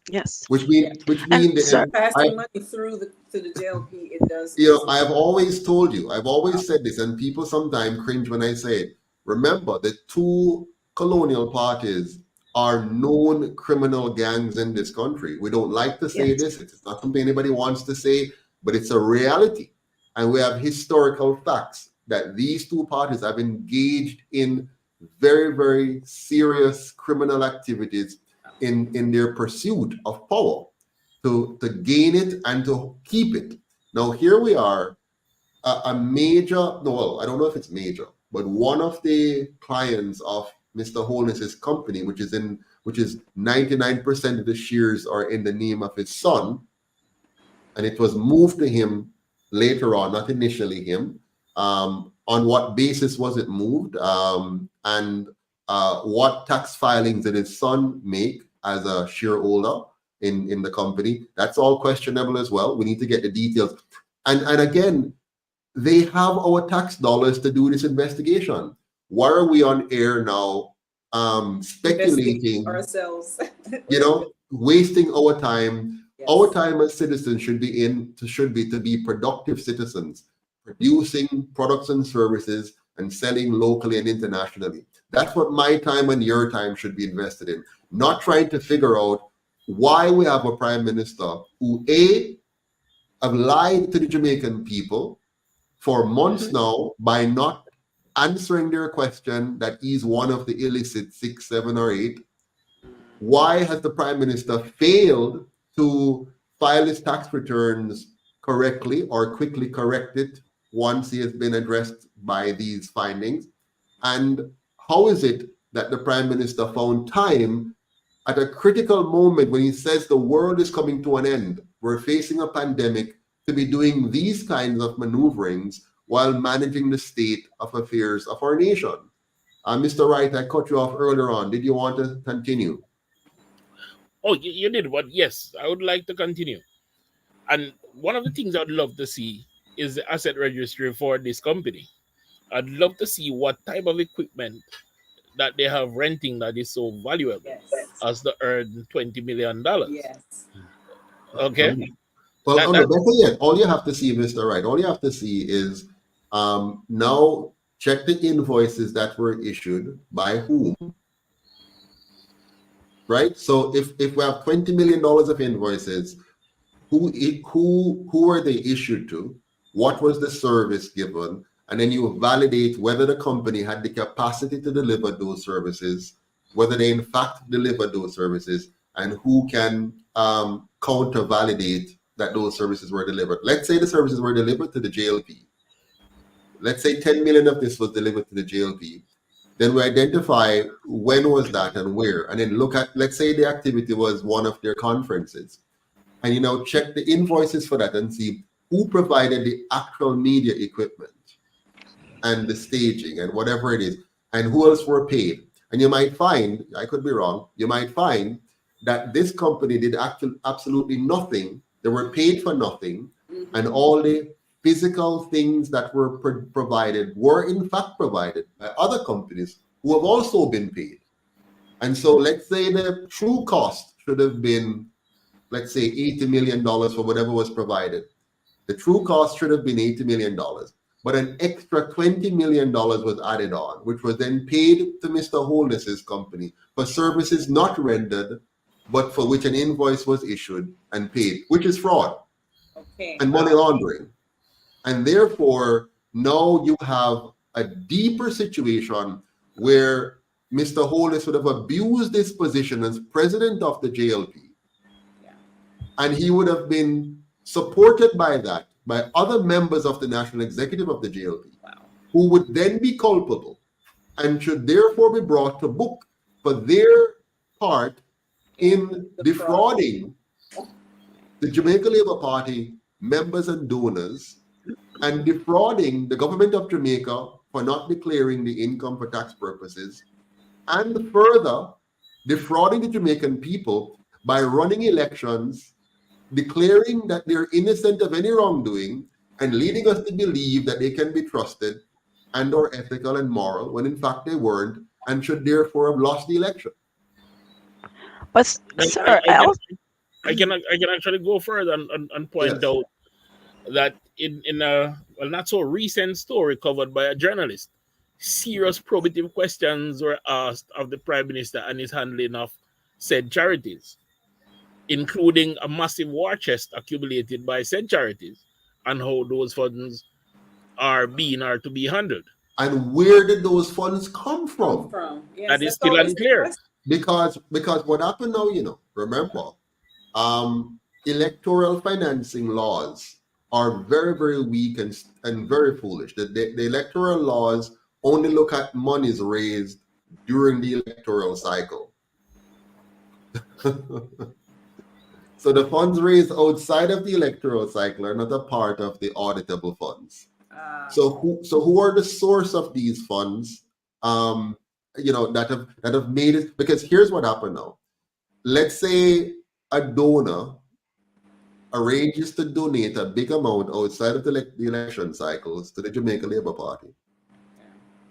Yes. Which means passing money through to the JLP, it does. You know, I've always told you, I've always said this, and people sometimes cringe when I say it. Remember, the two colonial parties are known criminal gangs in this country. We don't like to say this. It's not something anybody wants to say, but it's a reality. And we have historical facts that these two parties have engaged in very, very serious criminal activities in their pursuit of power to gain it and to keep it. Now, here we are, a major, well, I don't know if it's major, but one of the clients of Mr. Holness's company, which is 99% of the shares are in the name of his son, and it was moved to him later on, not initially him. On what basis was it moved? And what tax filings did his son make as a shareholder in the company? That's all questionable as well. We need to get the details. And again, they have our tax dollars to do this investigation. Why are we on air now speculating ourselves? Wasting our time. Yes. Our time as citizens should be to be productive citizens, producing products and services and selling locally and internationally. That's what my time and your time should be invested in, not trying to figure out why we have a prime minister who have lied to the Jamaican people for months now by not answering their question that he's one of the illicit 6, 7, or 8. Why has the prime minister failed to file his tax returns correctly or quickly correct it once he has been addressed by these findings? And how is it that the prime minister found time at a critical moment when he says the world is coming to an end, we're facing a pandemic, to be doing these kinds of maneuverings while managing the state of affairs of our nation? Mr. Wright, I cut you off earlier on. Did you want to continue? Oh, you did, but yes, I would like to continue. And one of the things I'd love to see is the asset registry for this company. I'd love to see what type of equipment that they have renting that is so valuable as to earn $20 million. Yes. Okay. Well, better yet, all you have to see, Mr. Wright, all you have to see is now check the invoices that were issued by whom, right? So if we have $20 million of invoices, who are they issued to? What was the service given? And then you validate whether the company had the capacity to deliver those services, whether they in fact delivered those services, and who can counter-validate that those services were delivered. Let's say the services were delivered to the JLP. Let's say 10 million of this was delivered to the JLP. Then we identify when was that and where, and then look at, let's say the activity was one of their conferences. And, check the invoices for that and see who provided the actual media equipment and the staging and whatever it is, and who else were paid. And you might find, I could be wrong, you might find that this company did absolutely nothing. They were paid for nothing, and all the physical things that were provided were in fact provided by other companies who have also been paid. And so let's say the true cost should have been, let's say, $80 million for whatever was provided. The true cost should have been $80 million, but an extra $20 million was added on, which was then paid to Mr. Holness's company for services not rendered, but for which an invoice was issued and paid, which is fraud and money laundering. And therefore, now you have a deeper situation where Mr. Holness would have abused his position as president of the JLP. And he would have been supported by that, by other members of the national executive of the JLP, who would then be culpable and should therefore be brought to book for their part in defrauding the Jamaica Labour Party members and donors, and defrauding the government of Jamaica for not declaring the income for tax purposes, and further defrauding the Jamaican people by running elections, declaring that they're innocent of any wrongdoing, and leading us to believe that they can be trusted and or ethical and moral, when in fact they weren't, and should therefore have lost the election. But sir, I can actually go further and point out that in a not so recent story covered by a journalist, serious probative questions were asked of the Prime Minister and his handling of said charities, including a massive war chest accumulated by said charities and how those funds are to be handled. And where did those funds come from? Yes, that is still unclear. Because what happened now, remember, electoral financing laws are very, very weak and very foolish. The electoral laws only look at monies raised during the electoral cycle. So the funds raised outside of the electoral cycle are not a part of the auditable funds. So who are the source of these funds? That have made it, because here's what happened now. Let's say a donor arranges to donate a big amount outside of the election cycles to the Jamaica Labour Party.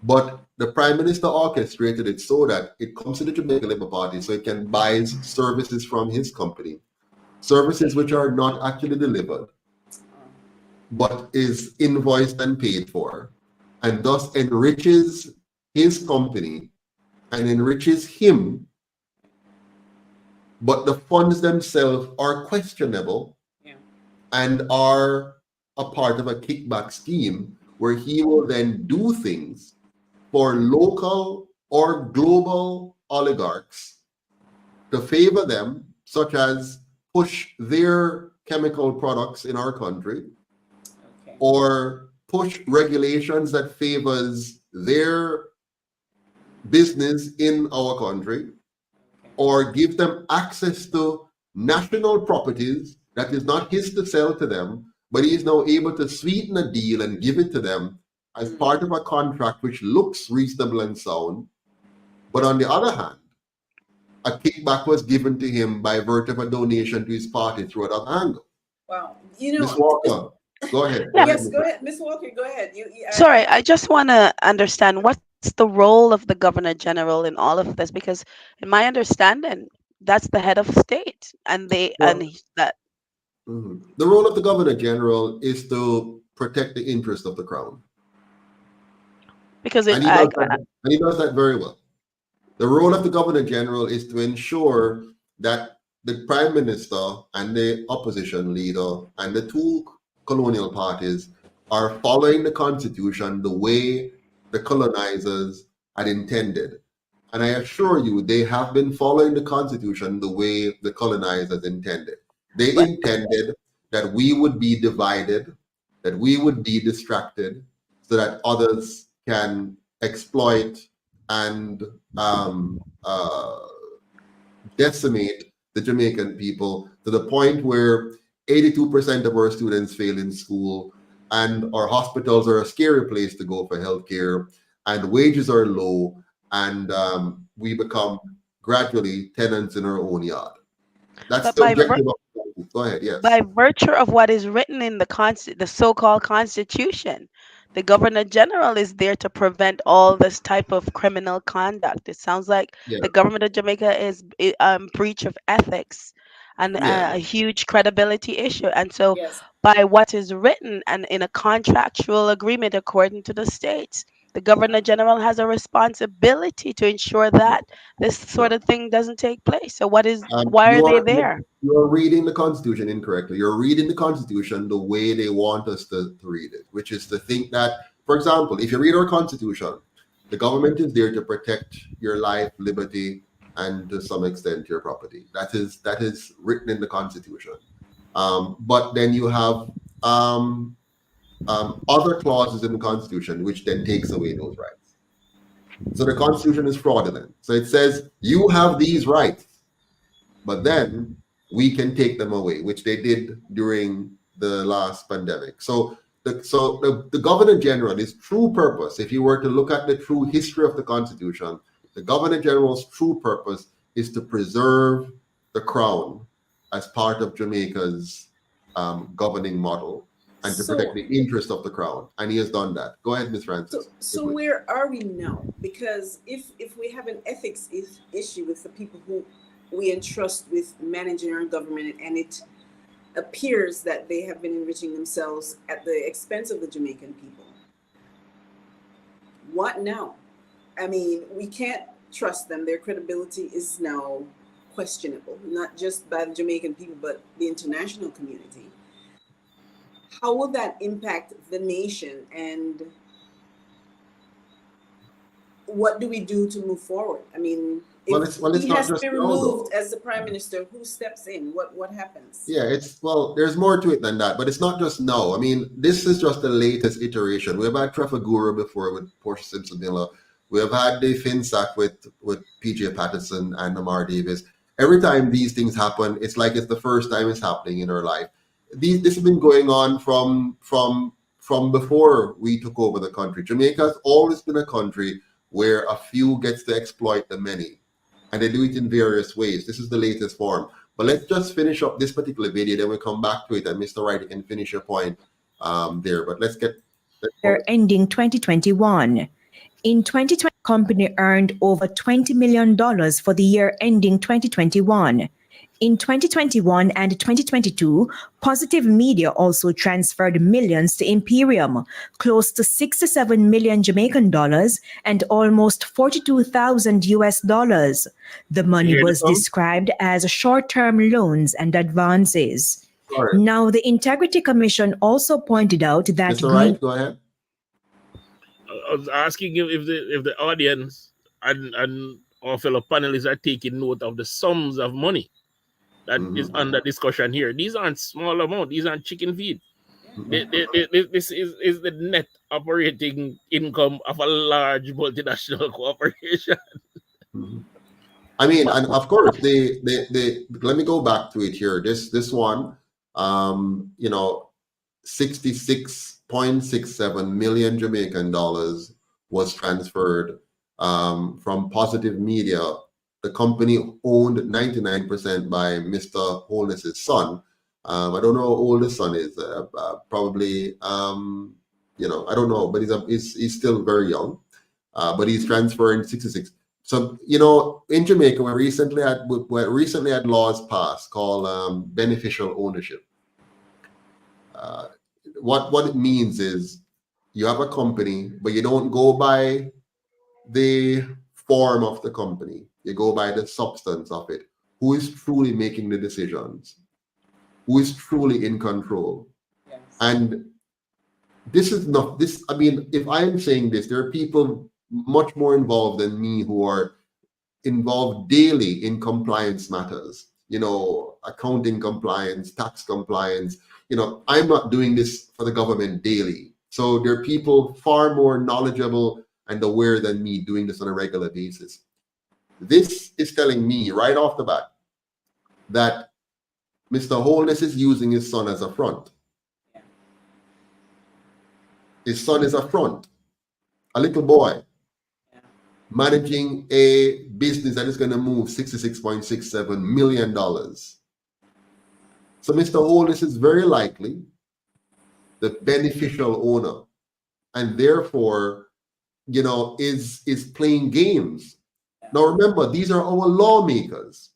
But the Prime Minister orchestrated it so that it comes to the Jamaica Labour Party so it can buy services from his company, services which are not actually delivered, but is invoiced and paid for, and thus enriches his company and enriches him, but the funds themselves are questionable and are a part of a kickback scheme where he will then do things for local or global oligarchs to favor them, such as push their chemical products in our country, or push regulations that favors their business in our country, or give them access to national properties that is not his to sell to them, but he is now able to sweeten a deal and give it to them as part of a contract which looks reasonable and sound. But on the other hand, a kickback was given to him by virtue of a donation to his party through another angle. Wow. Ms. Walker, go ahead. Yes, go ahead. Ms. Walker, go ahead. Sorry, I just want to understand what's the role of the Governor General in all of this, because in my understanding, that's the head of state, and the role of the Governor General is to protect the interest of the Crown. Because And he does that very well. The role of the Governor General is to ensure that the Prime Minister and the opposition leader and the two colonial parties are following the Constitution the way the colonizers had intended. And I assure you, they have been following the Constitution the way the colonizers intended. They intended that we would be divided, that we would be distracted, so that others can exploit and decimate the Jamaican people to the point where 82% of our students fail in school, and our hospitals are a scary place to go for healthcare, and wages are low, and we become gradually tenants in our own yard. That's but the objective of the. Go ahead, yes. by virtue of what is written in the so-called Constitution, the Governor General is there to prevent all this type of criminal conduct. It sounds like Yeah. the government of Jamaica is breach of ethics and Yeah. a huge credibility issue. And so, Yes. by what is written and in a contractual agreement according to the states, the Governor General has a responsibility to ensure that this sort of thing doesn't take place. So, why are they there? You're reading the Constitution incorrectly. You're reading the Constitution the way they want us to read it, which is to think that, for example, if you read our Constitution, the government is there to protect your life, liberty, and to some extent your property. That is written in the Constitution. But then you have other clauses in the Constitution which then takes away those rights. So the Constitution is fraudulent. So it says you have these rights, but then we can take them away, which they did during the last pandemic. So the Governor General, his true purpose, if you were to look at the true history of the Constitution, the Governor General's true purpose is to preserve the crown as part of Jamaica's governing model and to protect the interest of the crown. And he has done that. Go ahead, Ms. Francis. So where are we now? Because if we have an ethics issue with the people who we entrust with managing our government, and it appears that they have been enriching themselves at the expense of the Jamaican people, what now? I mean, we can't trust them. Their credibility is now questionable, not just by the Jamaican people, but the international community. How will that impact the nation, and what do we do to move forward? I mean, if he has to be removed as the Prime Minister, who steps in? What happens? Yeah, there's more to it than that, but it's not just now. I mean, this is just the latest iteration. We've had Trafalgar before with Portia Simpson Miller. We have had the FinSAC with PJ Patterson and Lamar Davis. Every time these things happen, it's like it's the first time it's happening in our life. This has been going on from before we took over the country. Jamaica has always been a country where a few gets to exploit the many, and they do it in various ways. This is the latest form. But let's just finish up this particular video, then we'll come back to it, and Mr. Wright, you can finish your point there. But let's ending 2021. In 2020, the company earned over $20 million for the year ending 2021. In 2021 and 2022, Positive Media also transferred millions to Imperium, close to 67 million Jamaican dollars and almost 42,000 US dollars. The money was described as short-term loans and advances. Now, the Integrity Commission also pointed out that Mr. Wright, go ahead. I was asking if the audience and our fellow panelists are taking note of the sums of money that is under discussion here. These aren't small amounts. These aren't chicken feed. This is the net operating income of a large multinational corporation. I mean, and of course, let me go back to it here. This one, 66.67 million Jamaican dollars was transferred from Positive Media. The company owned 99% by Mr. Holness's son. I don't know how old his son is. Probably, I don't know, but he's still very young. But he's transferring 66. So, in Jamaica, we recently had laws passed called beneficial ownership. What it means is you have a company, but you don't go by the form of the company. You go by the substance of it. Who is truly making the decisions? Who is truly in control? Yes. And this is not this. I mean, if I am saying this, there are people much more involved than me who are involved daily in compliance matters. You know, accounting compliance, tax compliance. You know, I'm not doing this for the government daily. So there are people far more knowledgeable and aware than me doing this on a regular basis. This is telling me right off the bat that Mr. Holness is using his son as a front. His son is a front, a little boy managing a business that is going to move $66.67 million. So Mr. Holness is very likely the beneficial owner, and therefore, you know, is playing games. Now remember, these are our lawmakers,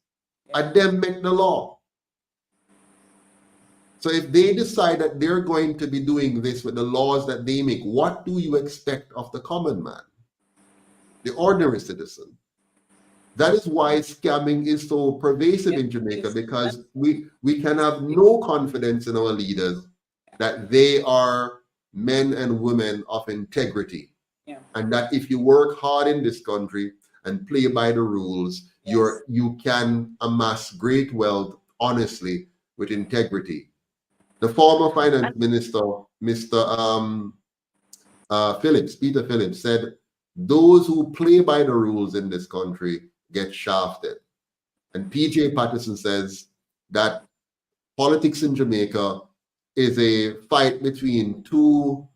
and them make the law. So if they decide that they're going to be doing this with the laws that they make, what do you expect of the common man, the ordinary citizen? That is why scamming is so pervasive in Jamaica, because we can have no confidence in our leaders that they are men and women of integrity. Yeah. And that if you work hard in this country and play by the rules, you can amass great wealth honestly with integrity. The former finance minister, Mr. Peter Phillips, said, those who play by the rules in this country get shafted. And PJ Patterson says that politics in Jamaica is a fight between two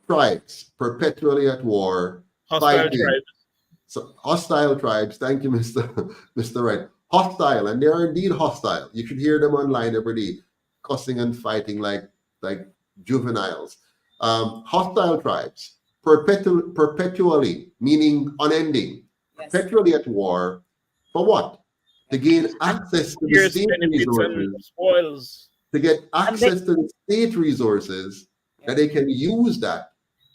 tribes perpetually at war, Hostile fighting. tribes. So hostile tribes. Thank you, Mr. Wright. Hostile, and they are indeed hostile. You should hear them online every day, cussing and fighting like juveniles. Hostile tribes, perpetually, meaning unending, perpetually at war. For what? To gain access to the state resources. Spoils. To get access to the state resources, that they can use that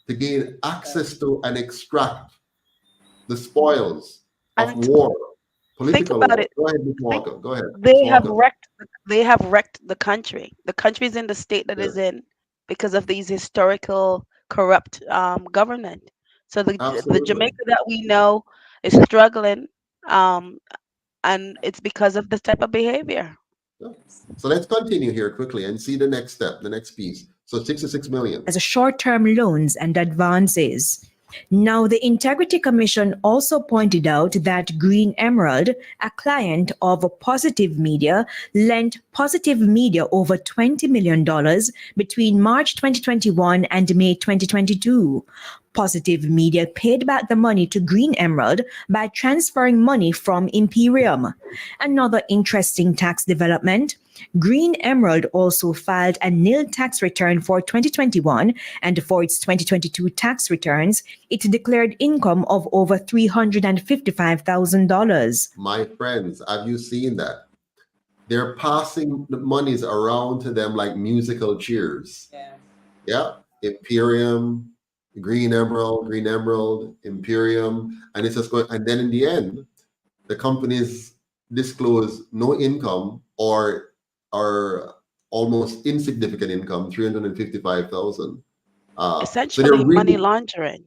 to gain access to and extract the spoils of war. Think about it. Go ahead, Ms. Walker. Go ahead. They have wrecked the country. The country's in the state that is in because of these historical corrupt government. So the Jamaica that we know is struggling, and it's because of this type of behavior. So let's continue here quickly and see the next step, the next piece. So 66 million. As a short-term loans and advances. Now, the Integrity Commission also pointed out that Green Emerald, a client of Positive Media, lent Positive Media over $20 million between March 2021 and May 2022. Positive Media paid back the money to Green Emerald by transferring money from Imperium. Another interesting tax development, Green Emerald also filed a nil tax return for 2021, and for its 2022 tax returns, it declared income of over $355,000. My friends, have you seen that? They're passing the monies around to them like musical chairs. Yeah. Imperium, Green Emerald, Imperium, and it's just going. And then in the end, the companies disclose no income or almost insignificant income, 355,000. Essentially, so money laundering.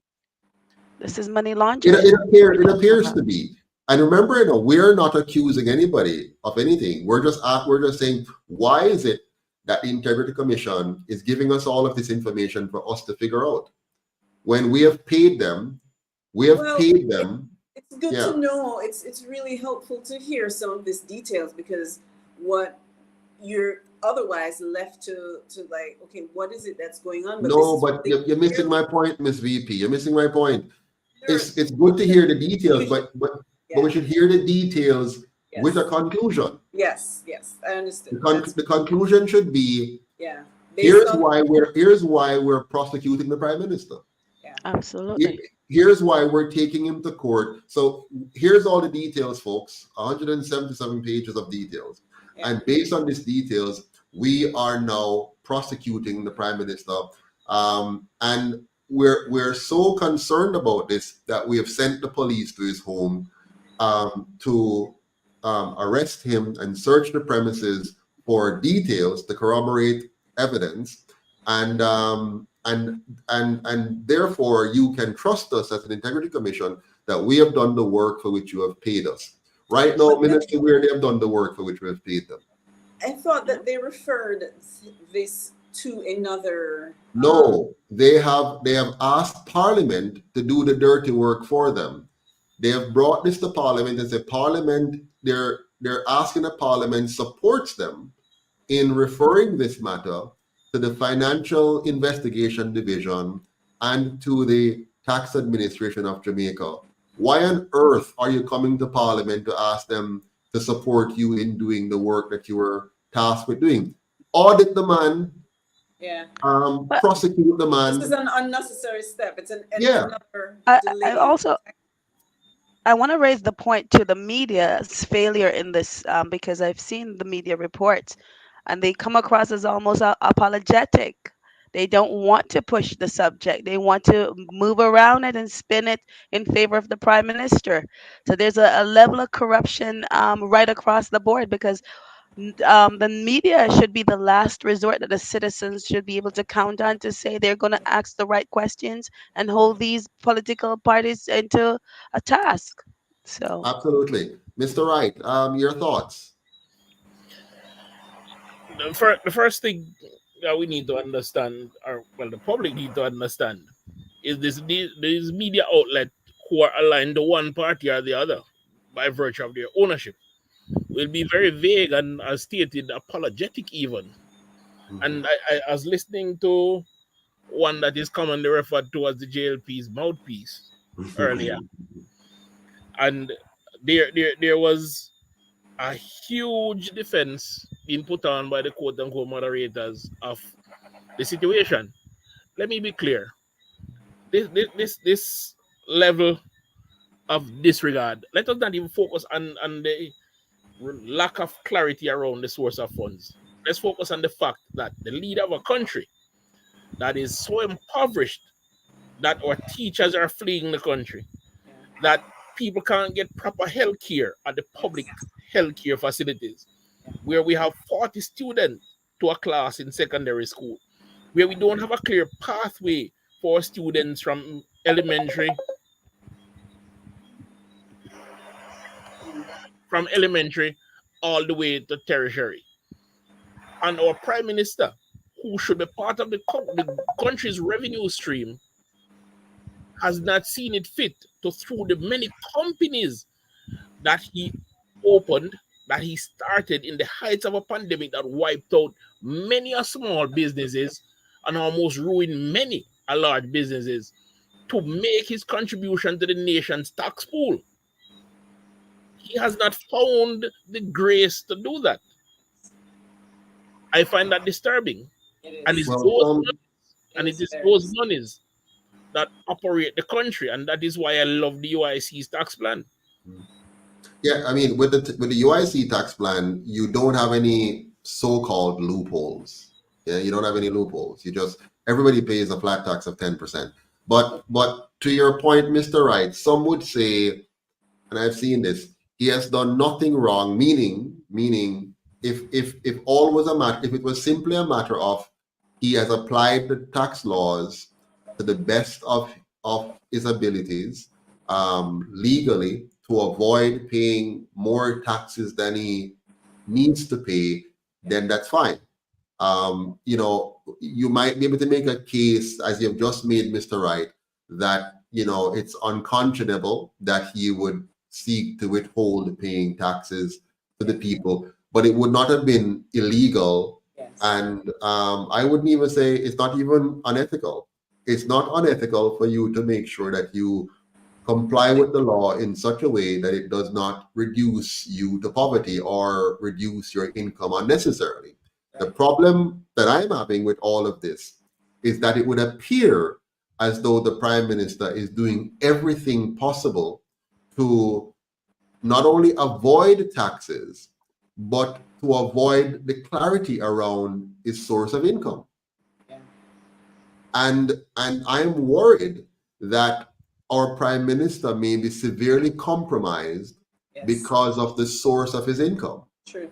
This is money laundering. It appears to be. And remember, we're not accusing anybody of anything. We're just saying, why is it that the Integrity Commission is giving us all of this information for us to figure out? When we have paid them, It's good to know. It's really helpful to hear some of these details, because what you're otherwise left to like, okay, what is it that's going on? But you're missing my point, Ms. VP. You're missing my point. Sure. It's good to hear the details, but we should hear the details with a conclusion. Yes, I understand. The conclusion should be, here's why we're prosecuting the Prime Minister. Absolutely. Here's why we're taking him to court. So here's all the details, folks. 177 pages of details. And based on these details, we are now prosecuting the Prime Minister. And we're so concerned about this that we have sent the police to his home to arrest him and search the premises for details to corroborate evidence, and therefore you can trust us as an integrity commission that we have done the work for which you have paid us. Right now, Minister Weir, they have done the work for which we have paid them. I thought that they referred this to another. No, they have asked Parliament to do the dirty work for them. They have brought this to Parliament and said Parliament, they're asking that Parliament supports them in referring this matter to the Financial Investigation Division and to the Tax Administration of Jamaica. Why on earth are you coming to Parliament to ask them to support you in doing the work that you were tasked with doing? Audit the man. Yeah. Prosecute the man. This is an unnecessary step. It's another delay. I want to raise the point to the media's failure in this because I've seen the media reports and they come across as almost apologetic. They don't want to push the subject. They want to move around it and spin it in favor of the prime minister. So there's a level of corruption right across the board because the media should be the last resort that the citizens should be able to count on to say they're going to ask the right questions and hold these political parties into a task. So absolutely, Mr. Wright, your thoughts? The first thing that we need to understand, or well, the public need to understand, is these media outlets who are aligned to one party or the other by virtue of their ownership will be very vague and, as stated, apologetic even. Mm-hmm. And I was listening to one that is commonly referred to as the JLP's mouthpiece earlier. And there was a huge defense being put on by the quote-unquote moderators of the situation. Let me be clear. This level of disregard, let us not even focus on the lack of clarity around the source of funds. Let's focus on the fact that the leader of a country that is so impoverished that our teachers are fleeing the country, that people can't get proper health care at the public health care facilities, where we have 40 students to a class in secondary school, where we don't have a clear pathway for students from elementary all the way to tertiary. And our prime minister, who should be part of the country's revenue stream, has not seen it fit to, through the many companies that he opened, that he started in the heights of a pandemic that wiped out many small businesses and almost ruined many large businesses, to make his contribution to the nation's tax pool. He has not found the grace to do that. I find that disturbing. And it is those monies that operate the country, and that is why I love the UIC's tax plan. Yeah, I mean, with the UIC tax plan, you don't have any so-called loopholes. Yeah, you don't have any loopholes. Everybody pays a flat tax of 10%. But to your point, Mr. Wright, some would say, and I've seen this, he has done nothing wrong. Meaning, if it was simply a matter of he has applied the tax laws to the best of his abilities legally to avoid paying more taxes than he needs to pay, then that's fine. You might be able to make a case, as you've just made, Mr. Wright, that it's unconscionable that he would seek to withhold paying taxes to the people, but it would not have been illegal. Yes. And I wouldn't even say it's not even unethical. It's not unethical for you to make sure that you comply with the law in such a way that it does not reduce you to poverty or reduce your income unnecessarily. The problem that I'm having with all of this is that it would appear as though the Prime Minister is doing everything possible to not only avoid taxes, but to avoid the clarity around his source of income. And I'm worried that our prime minister may be severely compromised Yes. because of the source of his income. True.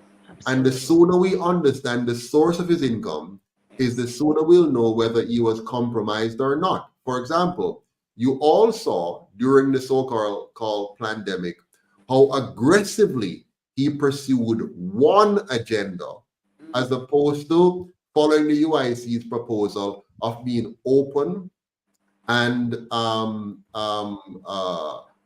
And the Absolutely. sooner we understand the source of his income, is the sooner we'll know whether he was compromised or not. For example, you all saw during the so-called pandemic how aggressively he pursued one agenda as opposed to following the UIC's proposal of being open and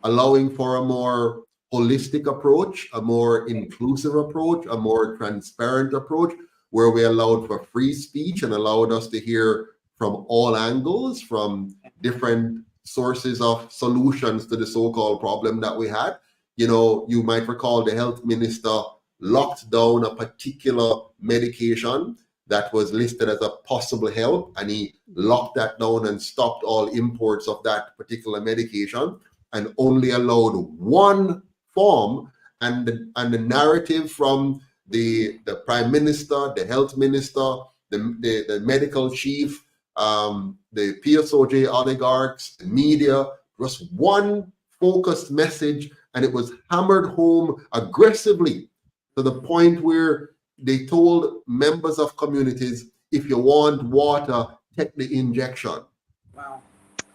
allowing for a more holistic approach, a more inclusive approach, a more transparent approach, where we allowed for free speech and allowed us to hear from all angles, from different sources of solutions to the so-called problem that we had. You know, you might recall the health minister locked down a particular medication that was listed as a possible help, and he locked that down and stopped all imports of that particular medication and only allowed one form. And the narrative from the prime minister, the health minister, the medical chief, the PSOJ oligarchs, the media, was one focused message, and it was hammered home aggressively to the point where they told members of communities, if you want water, take the injection. Wow.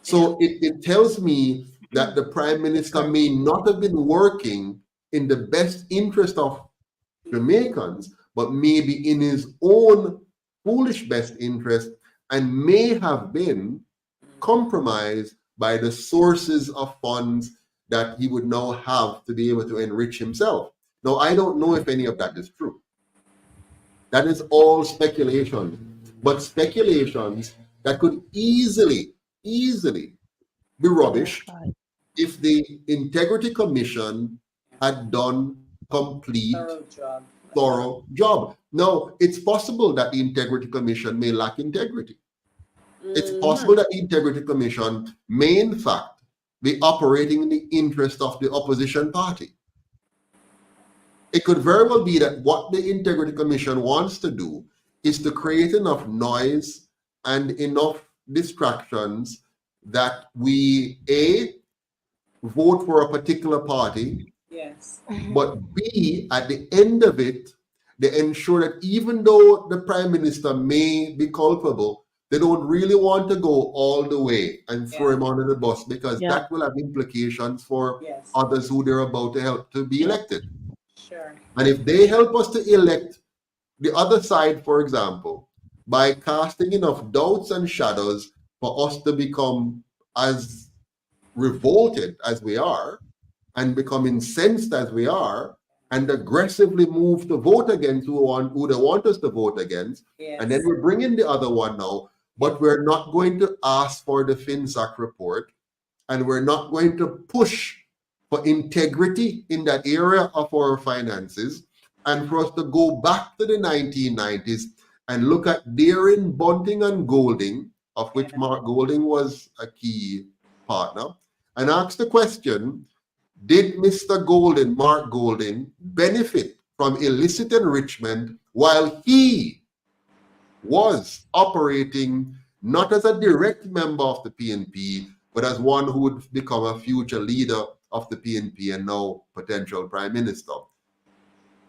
So it tells me that the prime minister may not have been working in the best interest of Jamaicans, but maybe in his own foolish best interest, and may have been compromised by the sources of funds that he would now have to be able to enrich himself. Now, I don't know if any of that is true. That is all speculation, but speculations that could easily be rubbish if the Integrity Commission had done a complete, thorough job. Now, it's possible that the Integrity Commission may lack integrity. It's possible that the Integrity Commission may, in fact, be operating in the interest of the opposition party. It could very well be that what the Integrity Commission wants to do is to create enough noise and enough distractions that we, A, vote for a particular party, Yes. but B, at the end of it, they ensure that even though the Prime Minister may be culpable, they don't really want to go all the way and throw him under the bus, because that will have implications for others who they're about to help to be elected. Sure. And if they help us to elect the other side, for example, by casting enough doubts and shadows for us to become as revolted as we are and become incensed as we are and aggressively move to vote against who they want us to vote against, and then we bring in the other one now, but we're not going to ask for the FinSAC report, and we're not going to push for integrity in that area of our finances, and for us to go back to the 1990s and look at Darren, Bunting, and Golding, of which Mark Golding was a key partner, and ask the question, did Mr. Golding, Mark Golding, benefit from illicit enrichment while he was operating not as a direct member of the PNP, but as one who would become a future leader of the PNP and now potential prime minister?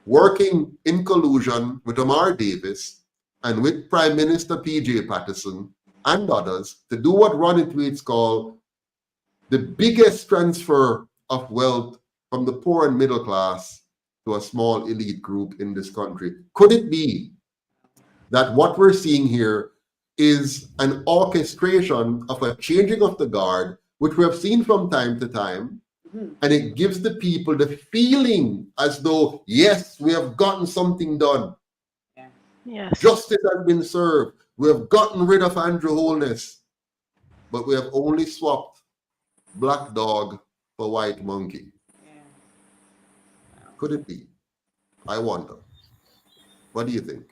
Working in collusion with Omar Davis and with Prime Minister PJ Patterson and others to do what Ronnie Tweets called the biggest transfer of wealth from the poor and middle class to a small elite group in this country. Could it be that what we're seeing here is an orchestration of a changing of the guard, which we have seen from time to time, and it gives the people the feeling as though, yes, we have gotten something done. Yes. Justice has been served. We have gotten rid of Andrew Holness, but we have only swapped black dog for white monkey. Could it be? I wonder. What do you think?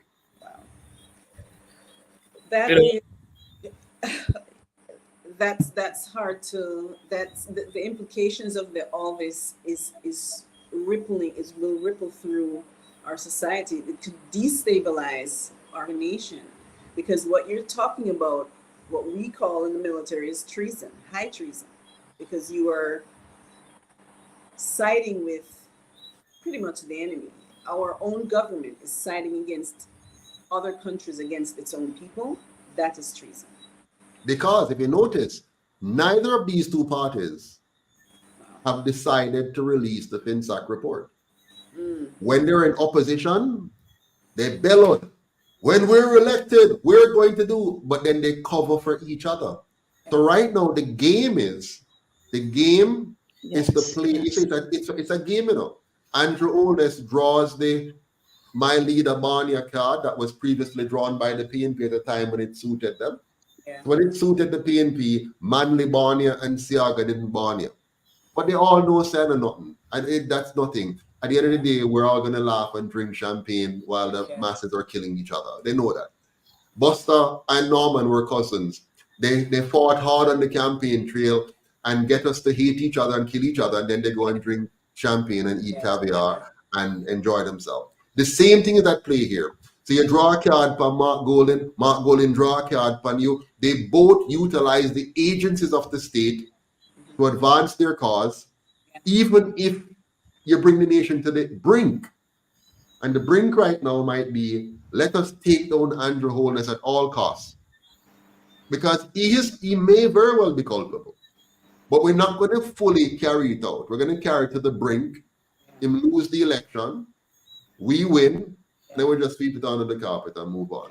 That is, that's hard to, that's the implications of all this is rippling, will ripple through our society. It could destabilize our nation, because what you're talking about what we call in the military is treason, high treason, because you are siding with pretty much the enemy. Our own government is siding against other countries, against its own people. That is treason. Because if you notice, neither of these two parties have decided to release the FinSAC report. When they're in opposition, they bellowed. When we're elected, we're going to do, but then they cover for each other. So right now, the game is to play. It's a game, you know. Andrew Holness draws the My Leader Barnia card that was previously drawn by the PNP at the time when it suited them. Yeah. When it suited the PNP, Manley Barnia and Siaga didn't Barnia. But they all know saying or nothing. And that's nothing. At the end of the day, we're all going to laugh and drink champagne while the masses are killing each other. They know that. Buster and Norman were cousins. They fought hard on the campaign trail and get us to hate each other and kill each other. And then they go and drink champagne and eat caviar and enjoy themselves. The same thing is at play here. So you draw a card for Mark Golden draw a card for you. They both utilize the agencies of the state to advance their cause, even if you bring the nation to the brink. And the brink right now might be, let us take down Andrew Holness at all costs. Because he may very well be culpable. But we're not going to fully carry it out. We're going to carry it to the brink, him lose the election, we win, then we just sweep it under the carpet and move on.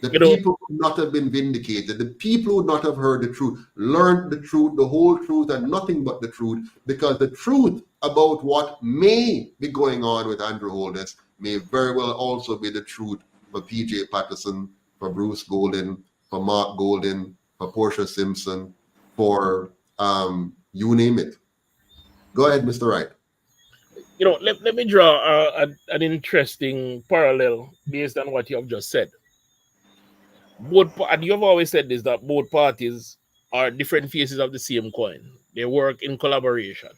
The people would not have been vindicated. The people would not have heard the truth, learned the truth, the whole truth, and nothing but the truth, because the truth about what may be going on with Andrew Holness may very well also be the truth for PJ Patterson, for Bruce Golden, for Mark Golden, for Portia Simpson, for you name it. Go ahead, Mr. Wright. You know, let me draw an interesting parallel based on what you have just said. And you have always said this, that both parties are different faces of the same coin. They work in collaboration.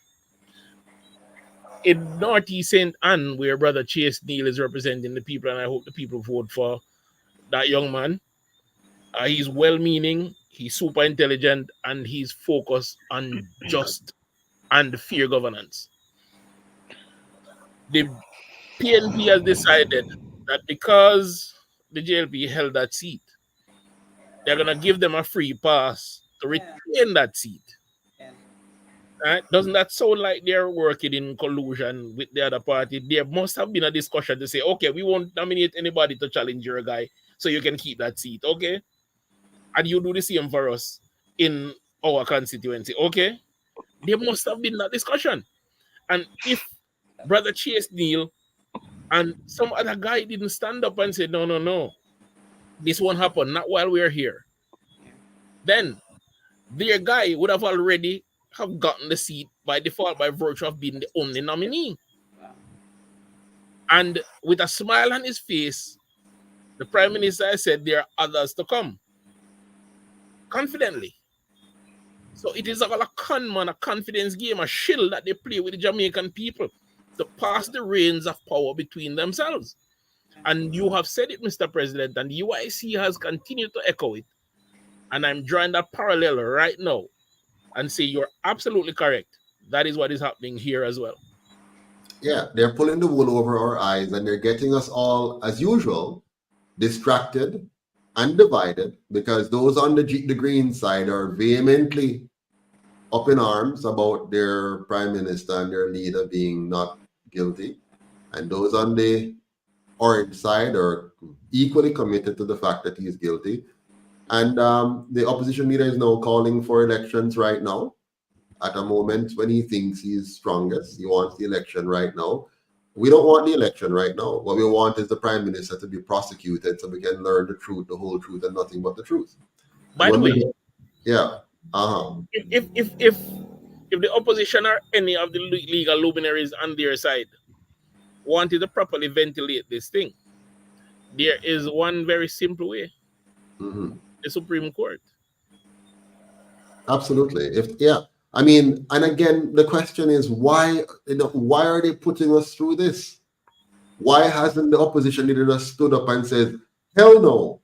In Northeast St. Anne, where Brother Chase Neal is representing the people, and I hope the people vote for that young man. He's well-meaning, he's super intelligent, and he's focused on just and fair governance. The PNP has decided that because the JLP held that seat, they're going to give them a free pass to retain that seat. Right? Doesn't that sound like they're working in collusion with the other party? There must have been a discussion to say, okay, we won't nominate anybody to challenge your guy, so you can keep that seat, okay? And you do the same for us in our constituency, okay? There must have been that discussion. And if Brother Chase Neal and some other guy didn't stand up and say, no, this won't happen, not while we're here, then their guy would have already have gotten the seat by default by virtue of being the only nominee. And with a smile on his face, the Prime Minister said there are others to come. Confidently. So it is all a con man, a confidence game, a shill that they play with the Jamaican people to pass the reins of power between themselves. And you have said it, Mr. President, and the UIC has continued to echo it. And I'm drawing that parallel right now and say you're absolutely correct. That is what is happening here as well. Yeah, they're pulling the wool over our eyes, and they're getting us all, as usual, distracted and divided, because those on the Green side are vehemently up in arms about their Prime Minister and their leader being not guilty. And those on the Orange side are equally committed to the fact that he is guilty. And the opposition leader is now calling for elections right now, at a moment when he thinks he's strongest. He wants the election right now. We don't want the election right now. What we want is the Prime Minister to be prosecuted so we can learn the truth, the whole truth, and nothing but the truth. By the way, if the opposition or any of the legal luminaries on their side wanted to properly ventilate this thing, there is one very simple way. The Supreme Court. Absolutely. I mean, and again, the question is why are they putting us through this? Why hasn't the opposition leader just stood up and said, hell no,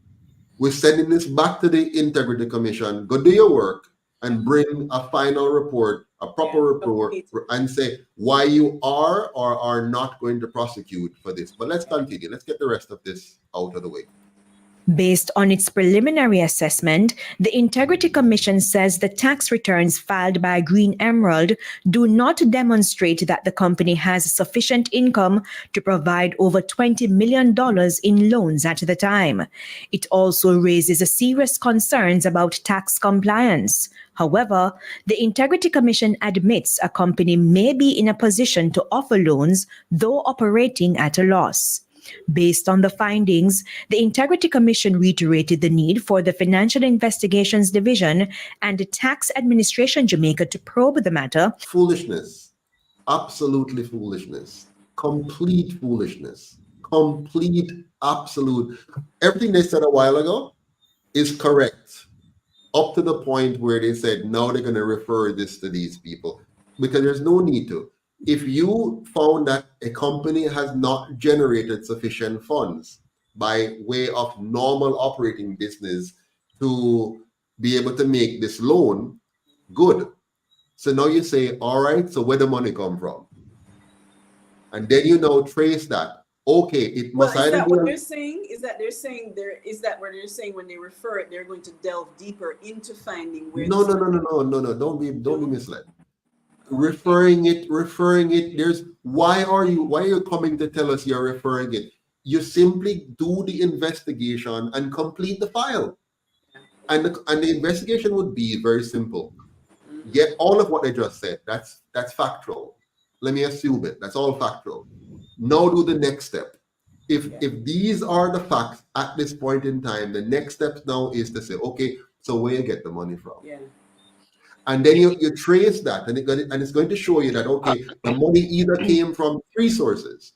We're sending this back to the Integrity Commission. Go do your work and bring a final report, a proper report, and say why you are or are not going to prosecute for this. But let's continue. Let's get the rest of this out of the way. Based on its preliminary assessment, the Integrity Commission says the tax returns filed by Green Emerald do not demonstrate that the company has sufficient income to provide over $20 million in loans at the time. It also raises serious concerns about tax compliance. However, the Integrity Commission admits a company may be in a position to offer loans, though operating at a loss. Based on the findings, the Integrity Commission reiterated the need for the Financial Investigations Division and the Tax Administration Jamaica to probe the matter. Foolishness. Absolutely foolishness. Complete foolishness. Complete, absolute. Everything they said a while ago is correct. Up to the point where they said, now they're going to refer this to these people. Because there's no need to. If you found that a company has not generated sufficient funds by way of normal operating business to be able to make this loan, good. So now you say, all right, so where the money come from? And then you now trace that. Okay, it must Well, is either that be what a- they're saying? Is that they're saying there? Is that what they're saying when they refer it? They're going to delve deeper into finding where. No. Don't be misled. Referring it. There's why are you coming to tell us you're referring it? You simply do the investigation and complete the file, and the investigation would be very simple. Get all of what they just said. That's factual. Let me assume it. That's all factual. Now do the next step. If these are the facts at this point in time, the next step now is to say, okay, so where you get the money from? Yeah. And then you trace that, and it's going to show you that, okay, the money either came from three sources,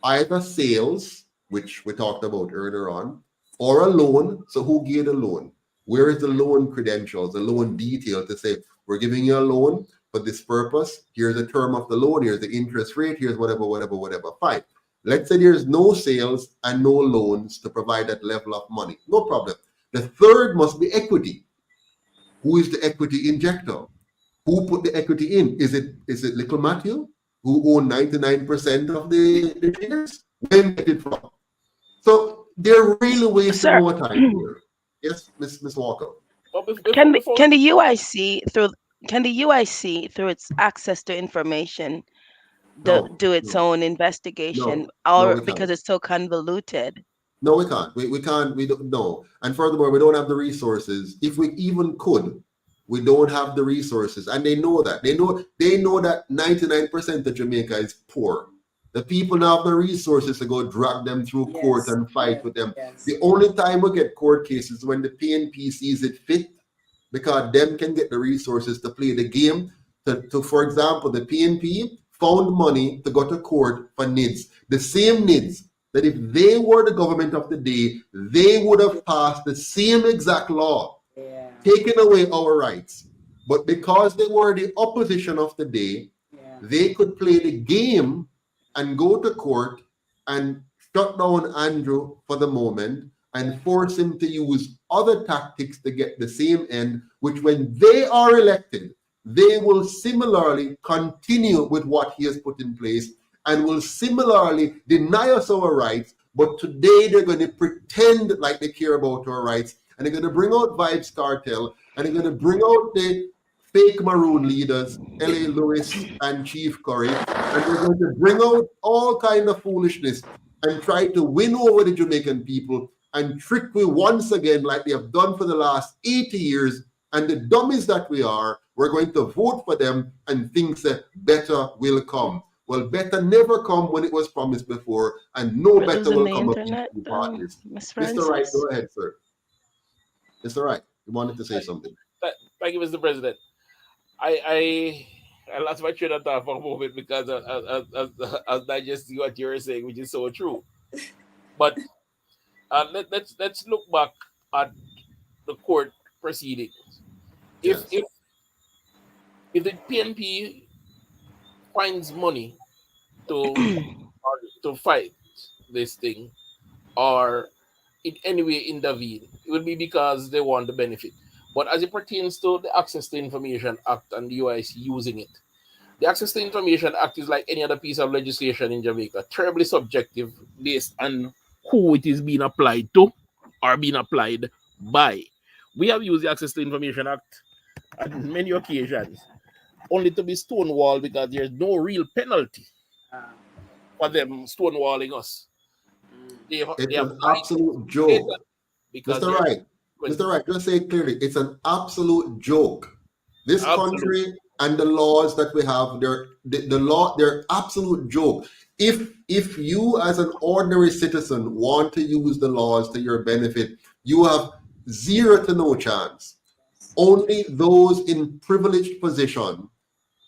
either sales, which we talked about earlier on, or a loan. So who gave the loan? Where is the loan credentials, the loan detail to say, we're giving you a loan for this purpose. Here's the term of the loan. Here's the interest rate. Here's whatever. Fine. Let's say there's no sales and no loans to provide that level of money. No problem. The third must be equity. Who is the equity injector? Who put the equity in? Is it Little Matthew, who owned 99% of the shares? Where did it get it from? So they're really wasting more time here. Yes, Miss Walker. Can the UIC through its access to information do its own investigation, or because it's so convoluted? No, we can't. We can't. We don't know. And furthermore, we don't have the resources. If we even could, we don't have the resources, and they know that. They know that 99% of Jamaica is poor. The people now have the resources to go drag them through court and fight with them. The only time we get court cases when the PNP sees it fit, because them can get the resources to play the game. To for example, the PNP found money to go to court for NIDS. The same NIDS that if they were the government of the day, they would have passed the same exact law, taking away our rights. But because they were the opposition of the day, they could play the game and go to court and shut down Andrew for the moment and force him to use other tactics to get the same end, which when they are elected, they will similarly continue with what he has put in place and will similarly deny us our rights. But today they're going to pretend like they care about our rights, and they're going to bring out Vibes Cartel, and they're going to bring out the fake Maroon leaders, L.A. Lewis and Chief Curry, and they're going to bring out all kind of foolishness and try to win over the Jamaican people and trick we once again like they have done for the last 80 years. And the dummies that we are, we're going to vote for them and think that better will come. Well, better never come when it was promised before, and no better will come of these parties. Mr. Wright, go ahead, sir. Mr. Wright, you wanted to say something. Thank you, Mr. President. I lost my train of thought for a moment because I was digesting what you were saying, which is so true. But let's look back at the court proceedings. If the PNP finds money to fight this thing or in any way intervene, it will be because they want the benefit. But as it pertains to the Access to Information Act and the UIC using it, the Access to Information Act is like any other piece of legislation in Jamaica, terribly subjective based on who it is being applied to or being applied by. We have used the Access to Information Act on many occasions, only to be stonewalled because there's no real penalty for them stonewalling us. They It's have an absolute joke. because Mr. Wright, Mr. Wright, just say it clearly, it's an absolute joke. This country and the laws that we have, they're absolute joke. If you as an ordinary citizen want to use the laws to your benefit, you have zero to no chance. Only those in privileged position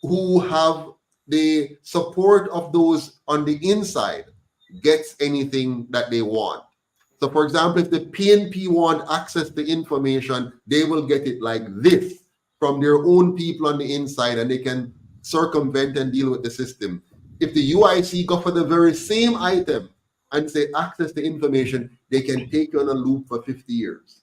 who have the support of those on the inside gets anything that they want. So for example, if the PNP want access to information, they will get it like this from their own people on the inside, and they can circumvent and deal with the system. If the UIC go for the very same item and say access to information, they can take you on a loop for 50 years.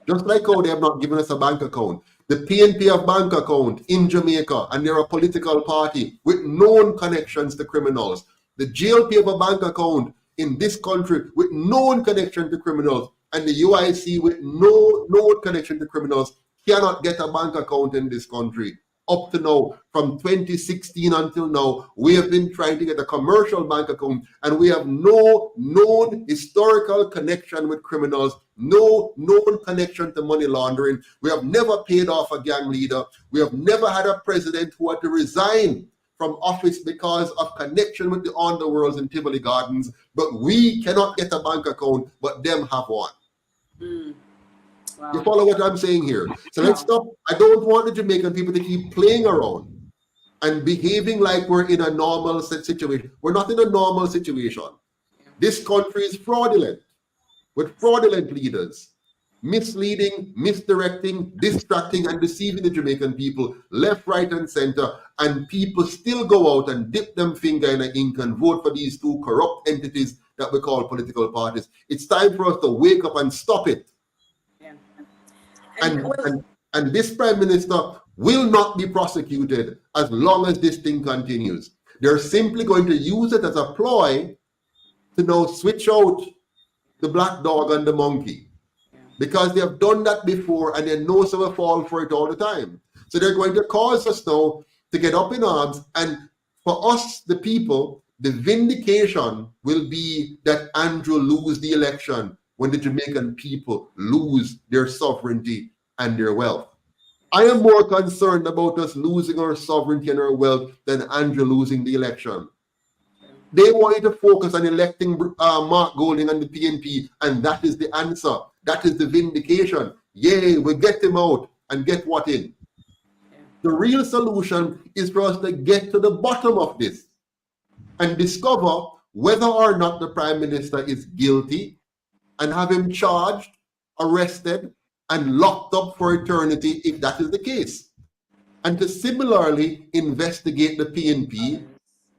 Just like how they have not given us a bank account. The PNP have bank account in Jamaica, and they're a political party with known connections to criminals. The GLP have a bank account in this country with known connection to criminals, and the UIC with no known connection to criminals cannot get a bank account in this country. Up to now, from 2016 until now, we have been trying to get a commercial bank account, and we have no known historical connection with criminals, no known connection to money laundering. We have never paid off a gang leader. We have never had a president who had to resign from office because of connection with the underworlds in Tivoli Gardens, but we cannot get a bank account, but them have one. Wow. You follow what I'm saying here? So let's stop. I don't want the Jamaican people to keep playing around and behaving like we're in a normal situation. We're not in a normal situation. This country is fraudulent, with fraudulent leaders, misleading, misdirecting, distracting, and deceiving the Jamaican people left, right, and center. And people still go out and dip them finger in the ink and vote for these two corrupt entities that we call political parties. It's time for us to wake up and stop it. And this Prime Minister will not be prosecuted as long as this thing continues. They're simply going to use it as a ploy to now switch out the black dog and the monkey, because they have done that before and they know so we fall for it all the time. So they're going to cause us now to get up in arms, and for us, the people, the vindication will be that Andrew lose the election when the Jamaican people lose their sovereignty and their wealth. I am more concerned about us losing our sovereignty and our wealth than Andrew losing the election. They want you to focus on electing Mark Golding and the PNP, and that is the answer. That is the vindication. Yay, we get him out and get what in. The real solution is for us to get to the bottom of this and discover whether or not the Prime Minister is guilty and have him charged, arrested, and locked up for eternity if that is the case. And to similarly investigate the PNP,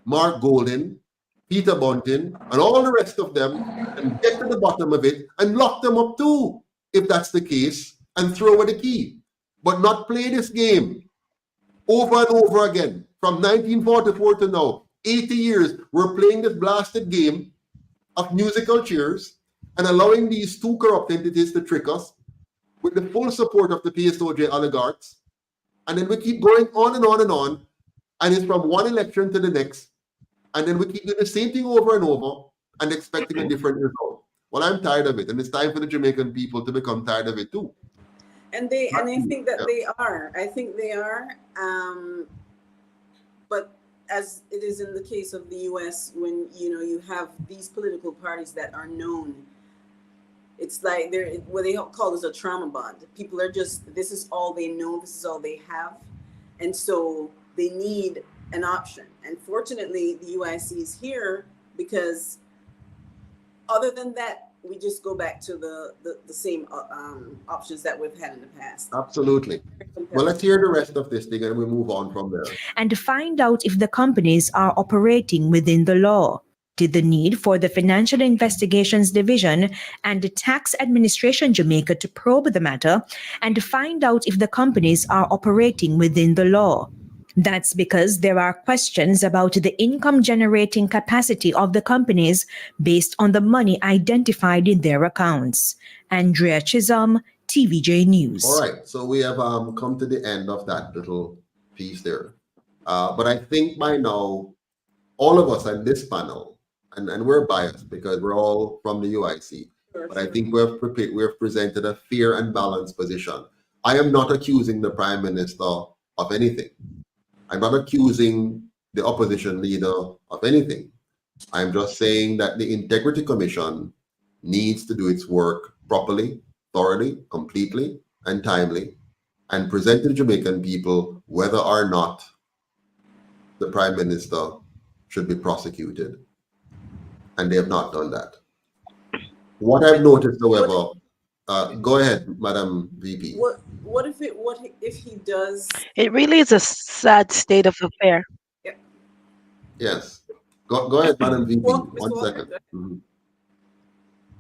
Mark Golding, Peter Bunting, and all the rest of them, and get to the bottom of it and lock them up too, if that's the case, and throw away the key. But not play this game over and over again. From 1944 to now, 80 years, we're playing this blasted game of musical chairs and allowing these two corrupt entities to trick us with the full support of the PSOJ oligarchs. And then we keep going on and on and on, and it's from one election to the next. And then we keep doing the same thing over and over and expecting a different result. Well, I'm tired of it, and it's time for the Jamaican people to become tired of it too. And I think that they are. I think they are. But as it is in the case of the U.S., when you have these political parties that are known, it's like what they call is a trauma bond. People are just, this is all they know, this is all they have, and so they need an option. And fortunately, the UIC is here because, other than that, we just go back to the same options that we've had in the past. Absolutely. Well, let's hear the rest of this thing and we move on from there. And to find out if the companies are operating within the law. highlighted the need for the Financial Investigations Division and the Tax Administration Jamaica to probe the matter and find out if the companies are operating within the law. That's because there are questions about the income-generating capacity of the companies based on the money identified in their accounts. Andrea Chisholm, TVJ News. All right, so we have come to the end of that little piece there. But I think by now, all of us on this panel, and we're biased because we're all from the UIC, but I think we have presented a fair and balanced position. I am not accusing the Prime Minister of anything. I'm not accusing the opposition leader of anything. I'm just saying that the Integrity Commission needs to do its work properly, thoroughly, completely, and timely, and present to the Jamaican people whether or not the Prime Minister should be prosecuted. And they have not done that. What I've noticed, however, go ahead, Madam VP. What if he does? It really is a sad state of affair. Yes. Go ahead, Madam VP. Mr. 1 Walker, second. Mhm.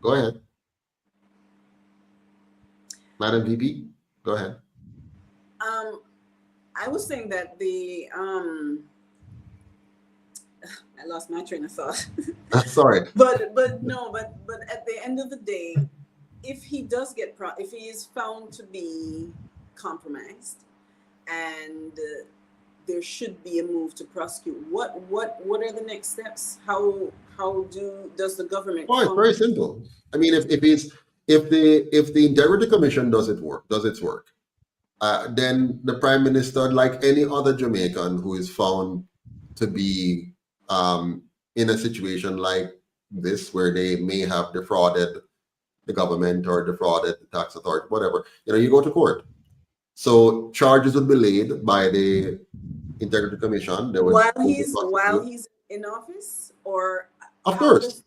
Go ahead. Madam VP, go ahead. I was saying that I lost my train of thought. Sorry. But at the end of the day, if he does get if he is found to be compromised, and there should be a move to prosecute, what are the next steps? How does the government? Oh, it's very simple. I mean, if the Integrity Commission does its work, then the Prime Minister, like any other Jamaican who is found to be in a situation like this, where they may have defrauded the government or defrauded the tax authority, whatever, you go to court. So charges would be laid by the Integrity Commission. While he's in office, or of course,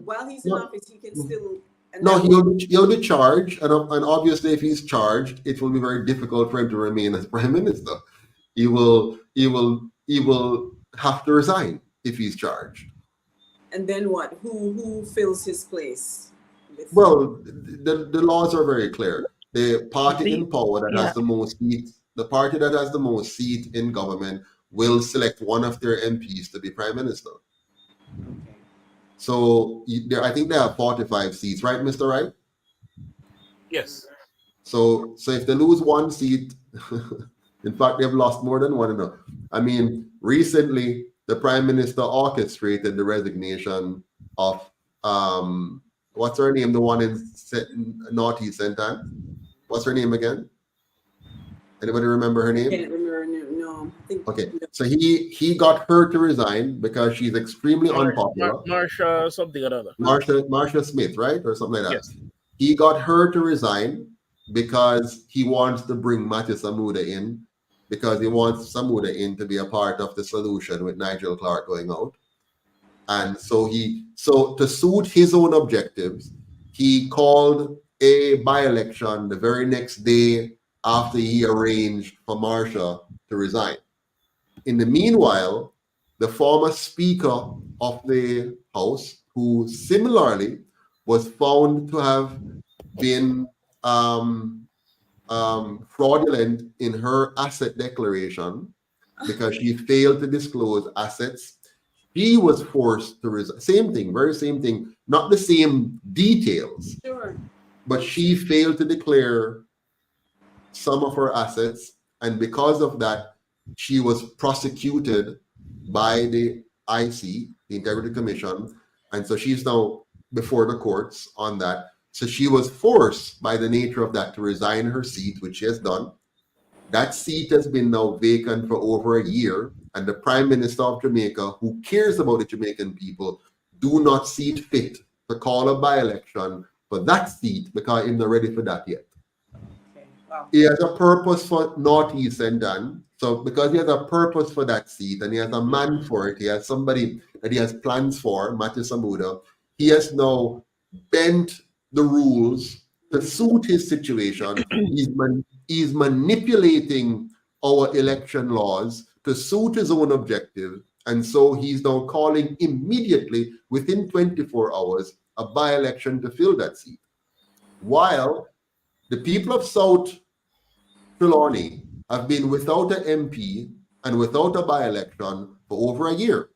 while he's in office, he can still. No, he'll be charged, and obviously, if he's charged, it will be very difficult for him to remain as Prime Minister. He will have to resign if he's charged. And then what? Who fills his place? Well, the laws are very clear. The party in power that has the most seats, the party that has the most seat in government, will select one of their MPs to be Prime Minister. Okay. So I think they have 45 seats, right, Mr. Wright? Yes. So if they lose one seat, in fact, they've lost more than one. I mean, recently the Prime Minister orchestrated the resignation of what's her name? The one in Northeast Sentan. What's her name again? Anybody remember her name? I can't remember her name. No. Okay, so he got her to resign because she's extremely unpopular. Marsha something or other. Marsha Smith, right, or something like that. Yes. He got her to resign because he wants to bring Matthew Samuda in, because he wants Samuda in to be a part of the solution with Nigel Clark going out. And so to suit his own objectives, he called a by-election the very next day after he arranged for Marsha to resign. In the meanwhile, the former Speaker of the House, who similarly was found to have been fraudulent in her asset declaration because she failed to disclose assets, he was forced to resign. Very same thing, not the same details. Sure. But she failed to declare some of her assets, and because of that, she was prosecuted by the IC, the Integrity Commission, and so she's now before the courts on that. So she was forced by the nature of that to resign her seat, which she has done. That seat has been now vacant for over a year, and the Prime Minister of Jamaica, who cares about the Jamaican people, do not see it fit to call a by-election for that seat because he's not ready for that yet. Okay. Wow. He has a purpose for Northeast Sentan. So because he has a purpose for that seat and he has a man for it, he has somebody that he has plans for, Matthew Samuda, he has now bent the rules to suit his situation. He's manipulating our election laws to suit his own objective, and so he's now calling immediately, within 24 hours, a by-election to fill that seat. While the people of South Trelawney have been without an MP and without a by-election for over a year.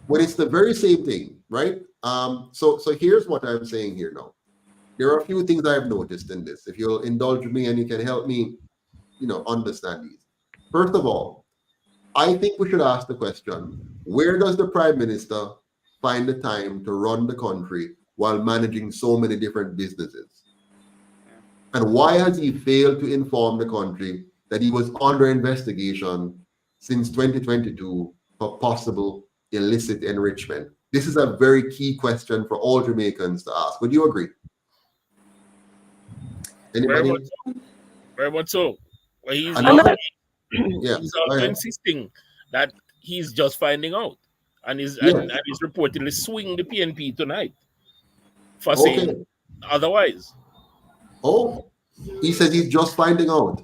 When it's the very same thing, right? So here's what I'm saying here now. There are a few things I've noticed in this. If you'll indulge me and you can help me, understand these. First of all, I think we should ask the question, where does the Prime Minister find the time to run the country while managing so many different businesses? And why has he failed to inform the country that he was under investigation since 2022 for possible illicit enrichment? This is a very key question for all Jamaicans to ask. Would you agree? Anybody? Very much so. Well, he's also insisting that he's just finding out, and he's reportedly suing the PNP tonight for saying otherwise. Oh, he says he's just finding out.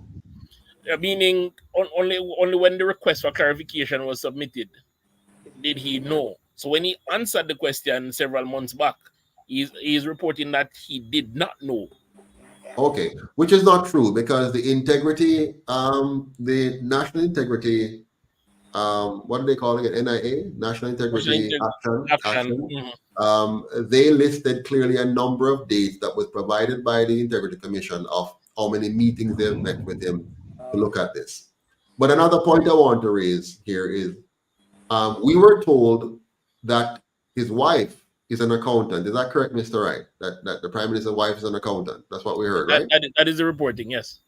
Meaning, only when the request for clarification was submitted did he know. So when he answered the question several months back, he's reporting that he did not know. Okay, which is not true, because the integrity, the National Integrity, what are they calling it? NIA, National Integrity Action. Mm-hmm. They listed clearly a number of dates that was provided by the Integrity Commission of how many meetings they've met with him to look at this. But another point I want to raise here is, we were told that his wife is an accountant. Is that correct, Mr. Wright? That the Prime Minister's wife is an accountant. That's what we heard, right? That is the reporting, yes.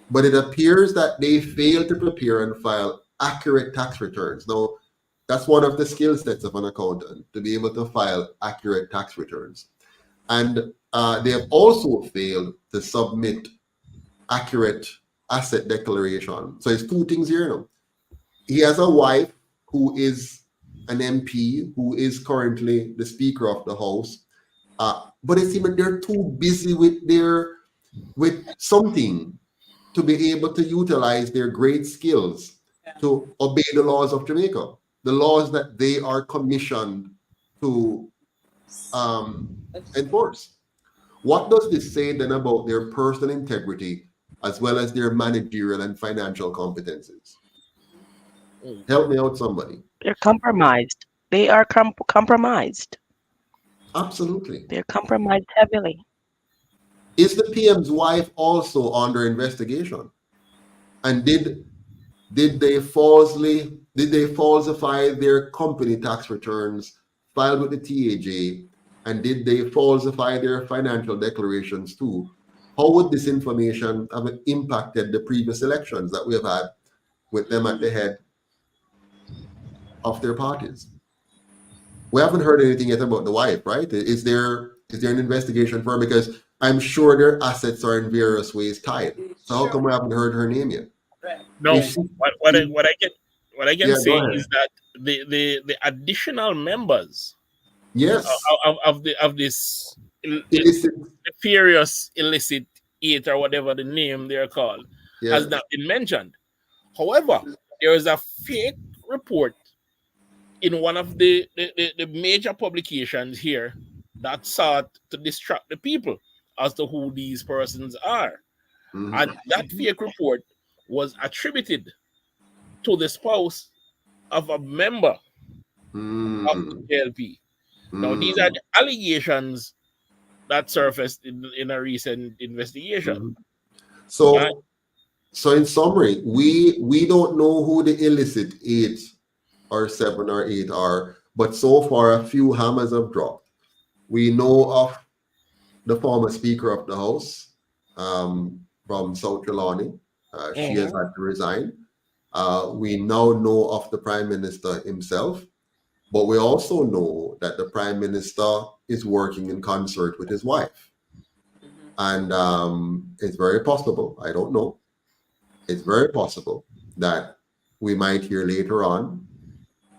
But it appears that they failed to prepare and file accurate tax returns. Now, that's one of the skill sets of an accountant, to be able to file accurate tax returns. And they have also failed to submit accurate asset declaration. So it's two things here now. He has a wife who is an MP, who is currently the Speaker of the House, but it seems like they're too busy with something to be able to utilize their great skills to obey the laws of Jamaica, the laws that they are commissioned to enforce. What does this say then about their personal integrity as well as their managerial and financial competences? Help me out, somebody. They're compromised. They are compromised. Absolutely. They're compromised heavily. Is the PM's wife also under investigation? And did they falsify their company tax returns filed with the TAJ? And did they falsify their financial declarations too? How would this information have impacted the previous elections that we have had with them at the head of their parties? We haven't heard anything yet about the wife, right? Is there an investigation for her? Because I'm sure their assets are in various ways tied. So how come we haven't heard her name yet? No, what I can say is that the additional members, of this nefarious illicit 8 or whatever the name they're called has not been mentioned. However, there is a fake report in one of the major publications here that sought to distract the people as to who these persons are. Mm-hmm. And that fake report was attributed to the spouse of a member of the JLP. Now, these are the allegations that surfaced in a recent investigation. So in summary, we don't know who the illicit 8 or 7 or 8 are, but so far a few hammers have dropped. We know of the former Speaker of the House from South Trelawney. She has had to resign. We now know of the Prime Minister himself, but we also know that the Prime Minister is working in concert with his wife. And it's very possible, I don't know, it's very possible that we might hear later on,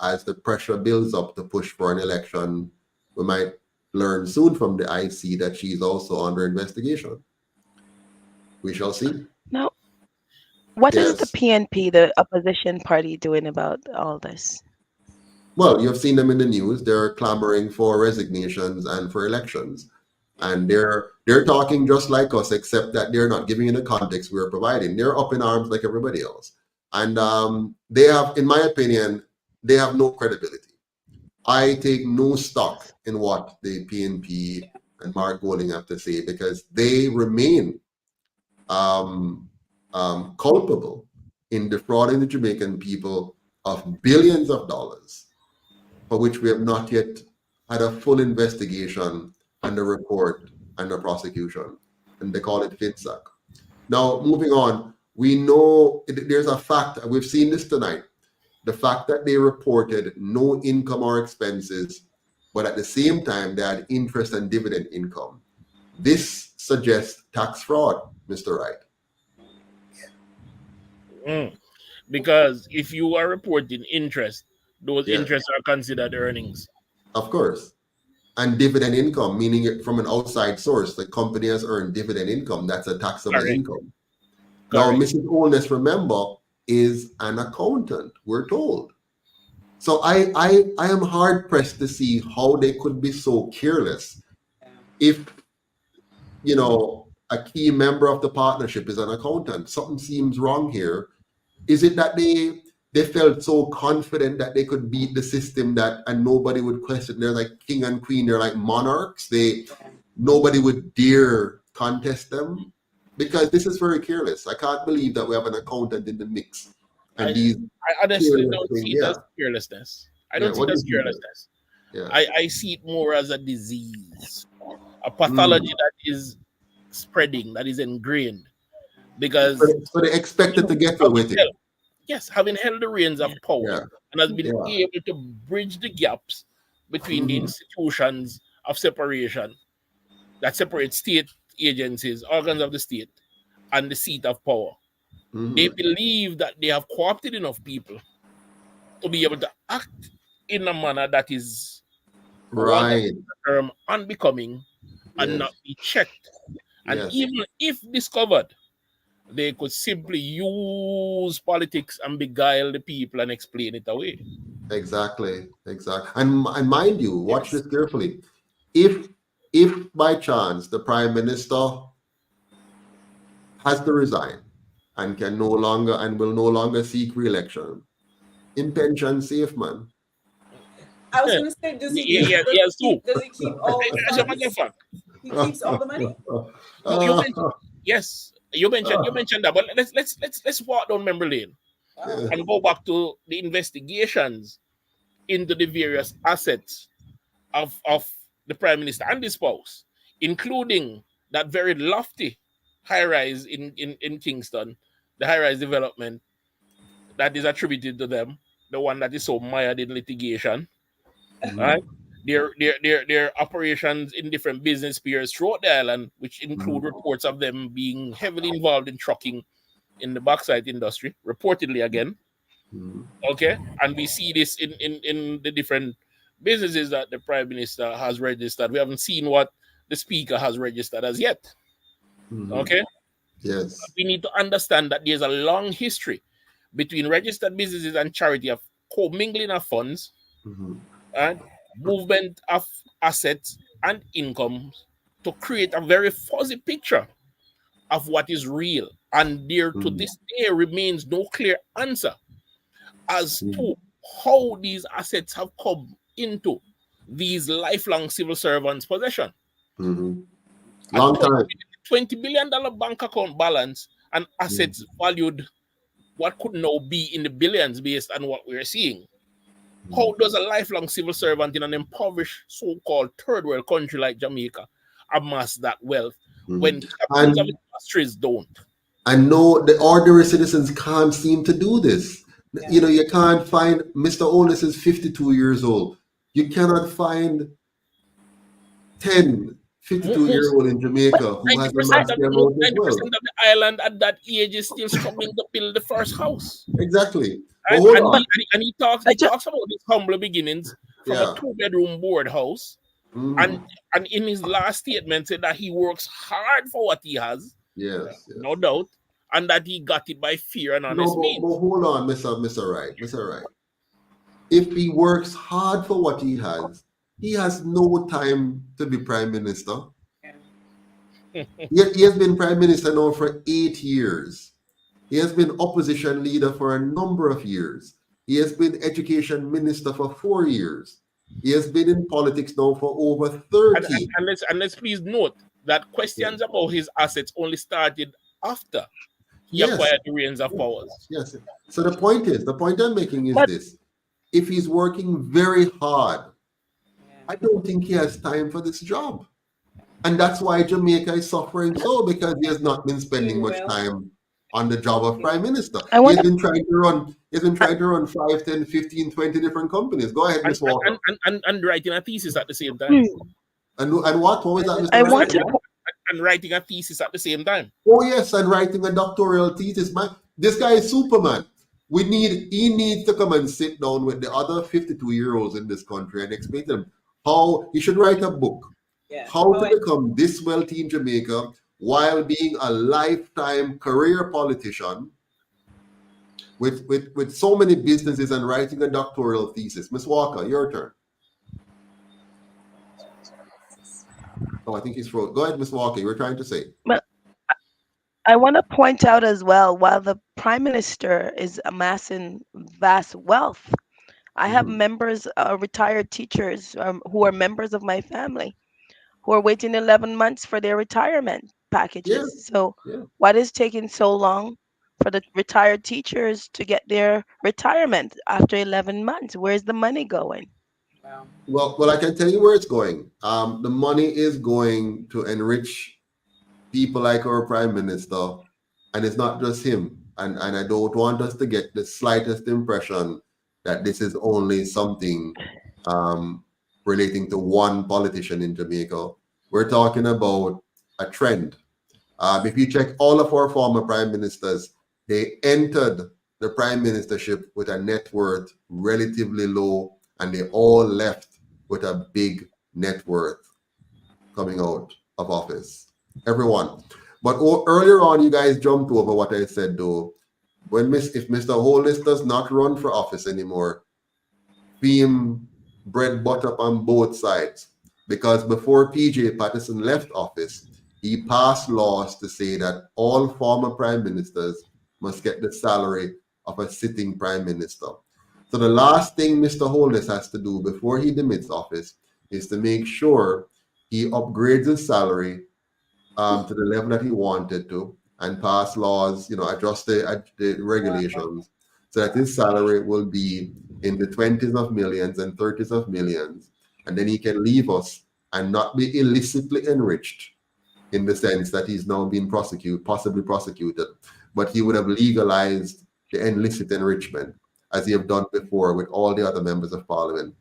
as the pressure builds up to push for an election, we might learn soon from the IC that she's also under investigation. We shall see. No. What is the Yes. PNP, the opposition party, doing about all this? Well, you've seen them in the news. They're clamoring for resignations and for elections. And they're talking just like us, except that they're not giving you the context we're providing. They're up in arms like everybody else. And they have, in my opinion, they have no credibility. I take no stock in what the PNP and Mark Golding have to say, because they remain culpable in defrauding the Jamaican people of billions of dollars, for which we have not yet had a full investigation and a report and a prosecution. And they call it FINSAC. Now, moving on, we know there's a fact, we've seen this tonight, the fact that they reported no income or expenses, but at the same time, they had interest and dividend income. This suggests tax fraud, Mr. Wright. Because if you are reporting interest, those Yeah. interests are considered earnings. Of course. And dividend income, meaning it from an outside source. The company has earned dividend income. That's a taxable Correct. income. Now, Correct. Mrs. Holness, remember, is an accountant, we're told. So I am hard pressed to see how they could be so careless if, you know, a key member of the partnership is an accountant. Something seems wrong here. Is it that they felt so confident that they could beat the system and nobody would question? They're like king and queen. They're like monarchs. Nobody would dare contest them, because this is very careless. I can't believe that we have an accountant in the mix. And I honestly don't see it as yeah. carelessness. I don't see what it as do you think? carelessness. Yeah. I see it more as a disease, a pathology that is spreading, that is ingrained. Because So they expected to get away with it. Yes, having held the reins of power and has been able to bridge the gaps between the institutions of separation that separate state agencies, organs of the state, and the seat of power. They believe that they have co-opted enough people to be able to act in a manner that is right, unbecoming and not be checked. And even if discovered, they could simply use politics and beguile the people and explain it away. Exactly. And mind you, watch this carefully. If by chance the Prime Minister has to resign and will no longer seek re-election, intention safe, man. I was going to say, does he keep all the funds? He keeps all the money? You mentioned that, but let's walk down memory lane and go back to the investigations into the various assets of the Prime Minister and his spouse, including that very lofty high-rise in Kingston, the high-rise development that is attributed to them, the one that is so mired in litigation. Right? Their operations in different business spheres throughout the island, which include reports of them being heavily involved in trucking in the bauxite industry, reportedly again. Okay, and we see this in the different businesses that the Prime Minister has registered. We haven't seen what the Speaker has registered as yet. Okay, yes, we need to understand that there's a long history between registered businesses and charity of commingling of funds and movement of assets and incomes to create a very fuzzy picture of what is real. And there to this day remains no clear answer as to how these assets have come into these lifelong civil servants' possession. Long time. $20 billion bank account balance and assets valued what could now be in the billions based on what we're seeing. How does a lifelong civil servant in an impoverished so-called third world country like Jamaica amass that wealth when captains of industries don't? And no, the ordinary citizens can't seem to do this. You know, you can't find, Mr. Holness is 52 years old. You cannot find 10, 52-year-old in Jamaica who has a massive amount of wealth. 90% of the island at that age is still struggling to build the first house. Exactly. And he talks about his humble beginnings from a 2-bedroom board house. And in his last statement said that he works hard for what he has. Yes. No doubt. and that he got it by fear and No, honest but means. hold on, Mr. Wright. Mr. Wright. If he works hard for what he has no time to be prime minister. He has been prime minister now for 8 years. He has been opposition leader for a number of years. He has been education minister for 4 years. He has been in politics now for over 30. And let's please note that questions about his assets only started after he Yes. acquired the reins of powers. Yes. So the point I'm making is But- this. If he's working very hard, I don't think he has time for this job. And that's why Jamaica is suffering so, because he has not been spending much time on the job of prime minister. He's been trying to run 5, 10, 15, 20 different companies. Go ahead, Ms. Walker. And writing a thesis at the same time. And what was that, Mr. I Wright? want to And writing a thesis at the same time. Oh yes, and writing a doctoral thesis. This guy is Superman. He needs to come and sit down with the other 52-year-olds in this country and explain to them how he should write a book. How to become this wealthy in Jamaica while being a lifetime career politician with so many businesses and writing a doctoral thesis. Ms. Walker, your turn. Oh, I think he's frozen. Go ahead, Ms. Walker. You were trying to say. I want to point out as well, while the prime minister is amassing vast wealth, I have members, retired teachers who are members of my family who are waiting 11 months for their retirement packages. So what is taking so long for the retired teachers to get their retirement after 11 months? Where's the money going? Well, I can tell you where it's going. The money is going to enrich people like our prime minister, and it's not just him. And I don't want us to get the slightest impression that this is only something relating to one politician in Jamaica. We're talking about a trend. If you check all of our former prime ministers, they entered the prime ministership with a net worth relatively low, and they all left with a big net worth coming out of office. Everyone. But earlier on, you guys jumped over what I said, though. If Mr. Holness does not run for office anymore, him bread butter on both sides. Because before PJ Patterson left office, he passed laws to say that all former prime ministers must get the salary of a sitting prime minister. So the last thing Mr. Holness has to do before he demits office is to make sure he upgrades his salary to the level that he wanted to, and pass laws, adjust the regulations so that his salary will be in the 20s of millions and 30s of millions. And then he can leave us and not be illicitly enriched in the sense that he's now being possibly prosecuted. But he would have legalized the illicit enrichment as he have done before with all the other members of parliament.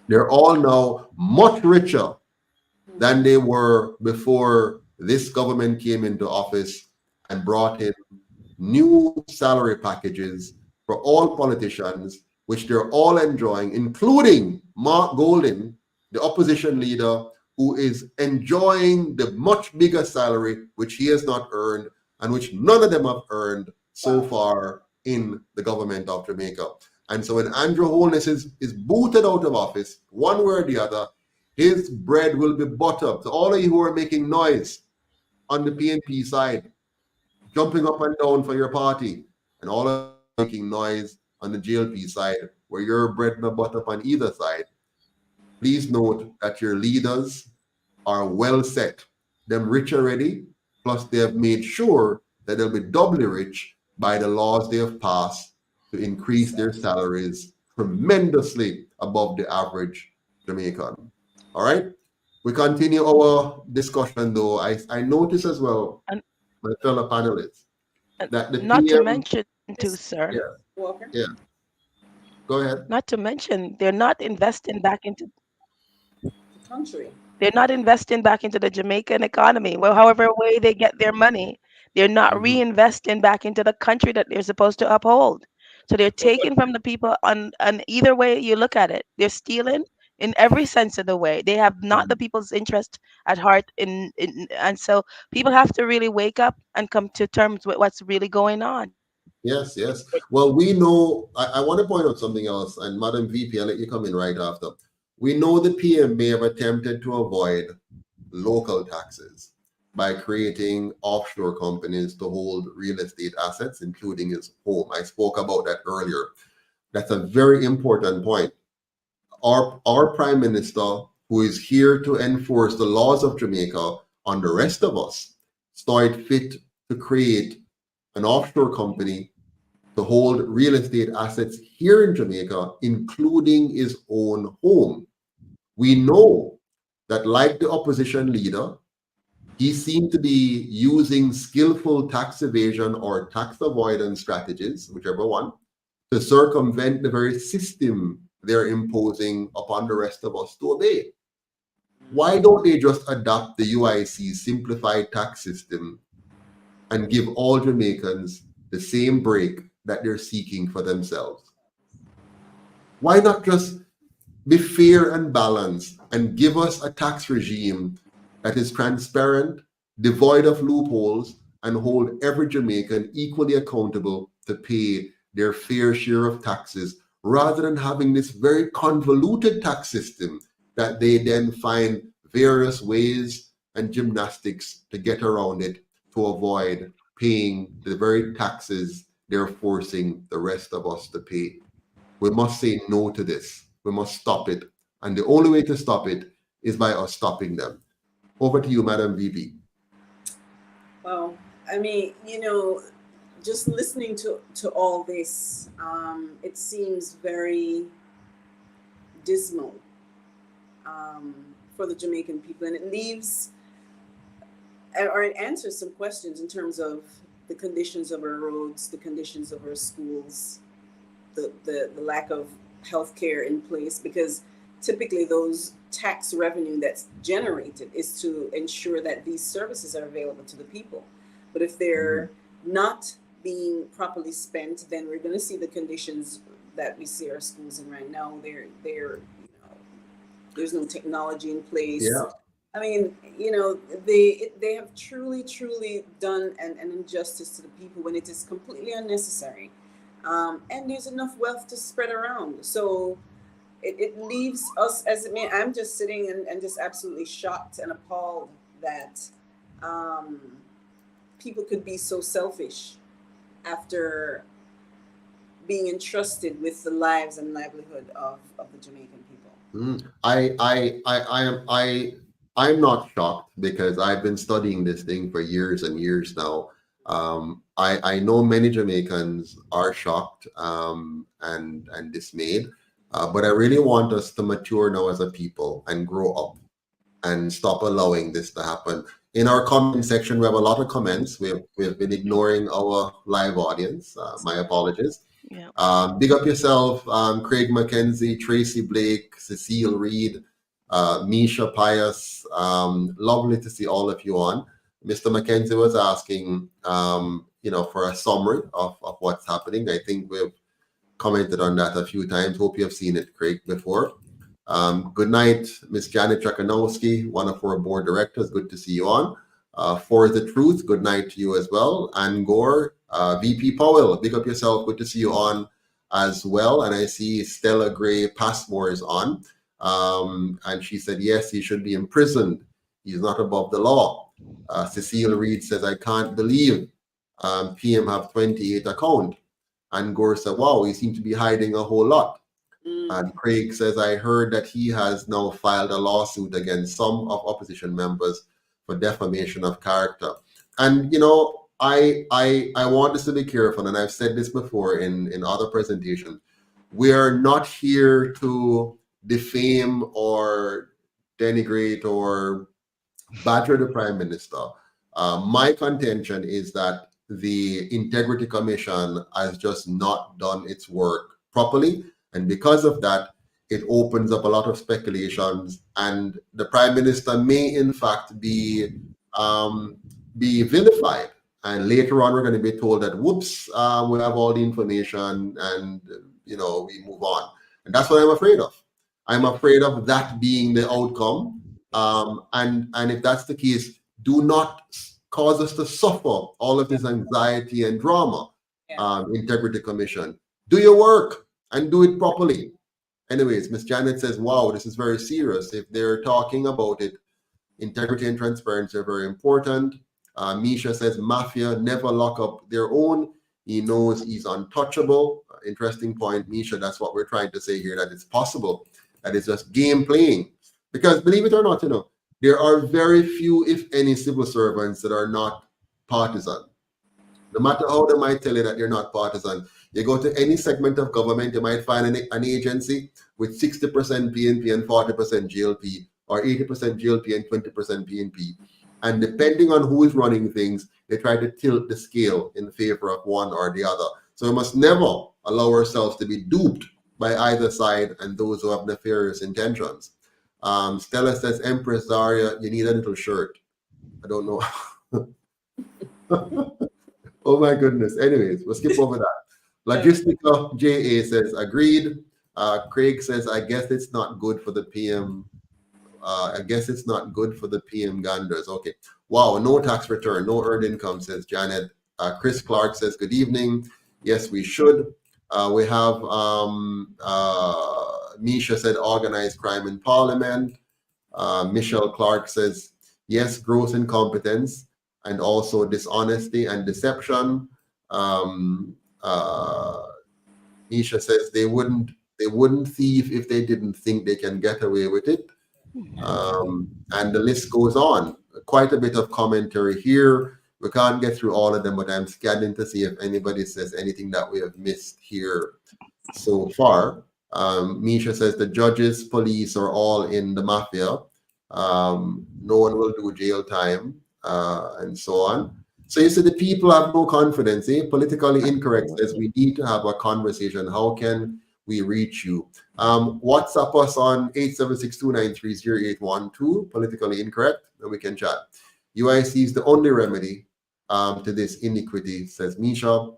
They're all now much richer than they were before this government came into office and brought in new salary packages for all politicians, which they're all enjoying, including Mark Golding, the opposition leader, who is enjoying the much bigger salary, which he has not earned and which none of them have earned so far in the government of Jamaica. And so when Andrew Holness is booted out of office, one way or the other, his bread will be buttered. So all of you who are making noise on the PNP side, jumping up and down for your party, and all of you making noise on the GLP side, where your bread and butter on either side, please note that your leaders are well set. Them rich already, plus they have made sure that they'll be doubly rich by the laws they have passed to increase their salaries tremendously above the average Jamaican. All right? We continue our discussion, though. I notice as well, my fellow panelists, that the not PM, to mention, too, sir. Walker? Yeah. Go ahead. Not to mention, they're not investing back into The country. They're not investing back into the Jamaican economy. Well, however way they get their money, they're not reinvesting back into the country that they're supposed to uphold. So they're taking from the people on either way you look at it. They're stealing in every sense of the way. They have not the people's interest at heart, and so people have to really wake up and come to terms with what's really going on. Yes, yes. Well, we know, I want to point out something else, and Madam VP, I'll let you come in right after. We know the PM may have attempted to avoid local taxes by creating offshore companies to hold real estate assets, including his home. I spoke about that earlier. That's a very important point. Our Prime Minister, who is here to enforce the laws of Jamaica on the rest of us, saw it fit to create an offshore company to hold real estate assets here in Jamaica, including his own home. We know that, like the opposition leader, he seemed to be using skillful tax evasion or tax avoidance strategies, whichever one, to circumvent the very system they're imposing upon the rest of us to obey. Why don't they just adopt the UIC's simplified tax system and give all Jamaicans the same break that they're seeking for themselves? Why not just be fair and balanced and give us a tax regime that is transparent, devoid of loopholes, and hold every Jamaican equally accountable to pay their fair share of taxes, rather than having this very convoluted tax system that they then find various ways and gymnastics to get around it to avoid paying the very taxes they're forcing the rest of us to pay. We must say no to this. We must stop it. And the only way to stop it is by us stopping them. Over to you, Madam VP. Well, I mean, just listening to all this, it seems very dismal for the Jamaican people. And it leaves, or it answers some questions in terms of the conditions of our roads, the conditions of our schools, the lack of healthcare in place, because typically those tax revenue that's generated is to ensure that these services are available to the people. But if they're not being properly spent, then we're going to see the conditions that we see our schools in right now. There's no technology in place. Yeah. I mean, they have truly done an injustice to the people when it is completely unnecessary. And there's enough wealth to spread around. So it leaves us I'm just sitting and just absolutely shocked and appalled that people could be so selfish after being entrusted with the lives and livelihood of the Jamaican people. I'm not shocked, because I've been studying this thing for years and years now. I know many Jamaicans are shocked and dismayed, but I really want us to mature now as a people and grow up and stop allowing this to happen. In our comment section, we have a lot of comments. We've been ignoring our live audience. My apologies. Yeah. Big up yourself, Craig McKenzie, Tracy Blake, Cecile Reed, Misha Pius. Lovely to see all of you on. Mr. McKenzie was asking, for a summary of what's happening. I think we've commented on that a few times. Hope you have seen it, Craig, before. Good night, Miss Janet Chakanowski, one of our board directors. Good to see you on. For the Truth, good night to you as well. And Gore, VP Powell, big up yourself. Good to see you on as well. And I see Stella Gray Passmore is on. And she said, yes, he should be imprisoned. He's not above the law. Cecile Reed says, I can't believe PM have 28 account. And Gore said, wow, he seemed to be hiding a whole lot. And Craig says, I heard that he has now filed a lawsuit against some of opposition members for defamation of character. And, I want us to be careful, and I've said this before in other presentations. We are not here to defame or denigrate or badger the Prime Minister. My contention is that the Integrity Commission has just not done its work properly. And because of that, it opens up a lot of speculations, and the Prime Minister may in fact be vilified. And later on, we're going to be told that, whoops, we have all the information and, we move on. And that's what I'm afraid of. I'm afraid of that being the outcome. And if that's the case, do not cause us to suffer all of this anxiety and drama. Integrity Commission, do your work and do it properly. Anyways, Miss Janet says, wow, this is very serious. If they're talking about it, integrity and transparency are very important. Misha says, mafia never lock up their own. He knows he's untouchable. Interesting point, Misha. That's what we're trying to say here, that it's possible. That it's just game playing. Because believe it or not, there are very few, if any, civil servants that are not partisan. No matter how they might tell you that they're not partisan, you go to any segment of government, you might find an agency with 60% PNP and 40% GLP, or 80% GLP and 20% PNP. And depending on who is running things, they try to tilt the scale in favor of one or the other. So we must never allow ourselves to be duped by either side and those who have nefarious intentions. Stella says, Empress Daria, you need a little shirt. I don't know. Oh my goodness. Anyways, we'll skip over that. Logistica JA says, agreed. Craig says, I guess it's not good for the PM. I guess it's not good for the PM Ganders. Okay. Wow, no tax return, no earned income, says Janet. Chris Clark says, good evening. Yes, we should. We have Misha said, organized crime in Parliament. Michelle Clark says, yes, gross incompetence and also dishonesty and deception. Misha says they wouldn't thieve if they didn't think they can get away with it. And the list goes on. Quite a bit of commentary here. We can't get through all of them, but I'm scanning to see if anybody says anything that we have missed here so far. Misha says the judges, police are all in the mafia. No one will do jail time, and so on. So you see, the people have no confidence. Politically incorrect says we need to have a conversation. How can we reach you? WhatsApp us on 87629308112, politically incorrect, and we can chat. UIC is the only remedy to this iniquity, says Misha.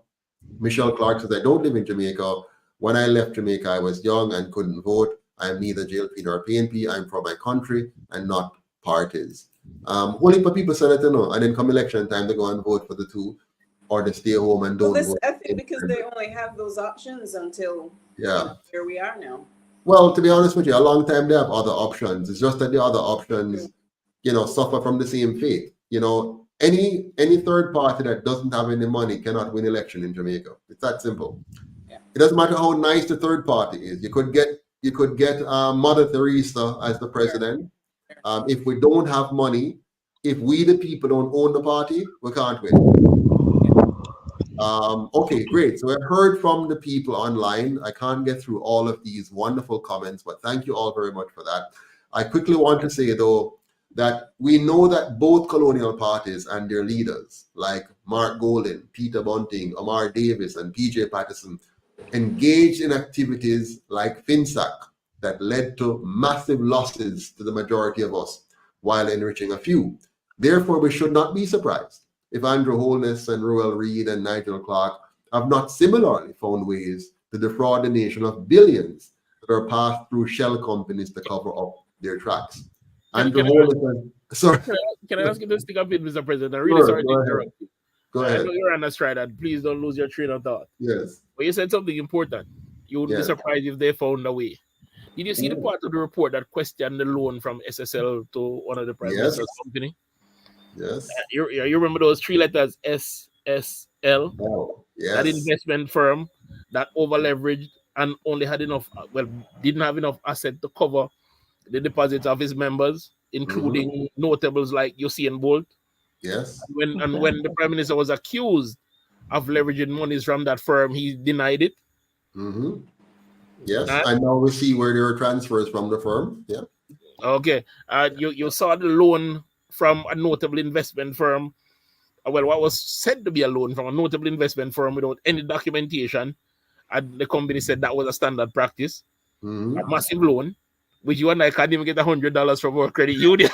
Michelle Clark says, I don't live in Jamaica. When I left Jamaica, I was young and couldn't vote. I am neither JLP nor PNP. I'm from my country and not parties. Whole heap of people say that, and then come election time, they go and vote for the two, or they stay home and don't vote. I think because they only have those options until here we are now. Well, to be honest with you, a long time they have other options. It's just that the other options, suffer from the same fate. Any third party that doesn't have any money cannot win election in Jamaica. It's that simple. Yeah. It doesn't matter how nice the third party is. You could get Mother Teresa as the president. If we don't have money, if we the people don't own the party, we can't win. Okay, great. So I've heard from the people online. I can't get through all of these wonderful comments, but thank you all very much for that. I quickly want to say, though, that we know that both colonial parties and their leaders, like Mark Golden, Peter Bunting, Omar Davis, and PJ Patterson, engaged in activities like FinSAC that led to massive losses to the majority of us while enriching a few. Therefore, we should not be surprised if Andrew Holness and Roel Reid and Nigel Clark have not similarly found ways to defraud the nation of billions that are passed through shell companies to cover up their tracks. Andrew Holness, sorry. Can I ask you to stick up with Mr. President? I'm really sorry to interrupt you. Go ahead. I know you're on a stride, and please don't lose your train of thought. Yes. But you said something important. You would be surprised if they found a way. Did you see the part of the report that questioned the loan from SSL to one of the prime minister's company? Yes. You remember those three letters, SSL? Oh, yes. That investment firm that over-leveraged and only had didn't have enough asset to cover the deposits of his members, including notables like Usain Bolt. Yes. When the prime minister was accused of leveraging monies from that firm, he denied it. Mm-hmm. Yes, and now we see where there are transfers from the firm. Yeah. Okay. You saw the loan from a notable investment firm. Well, what was said to be a loan from a notable investment firm without any documentation. And the company said that was a standard practice. A massive loan, which you and I can't even get $100 from our credit union.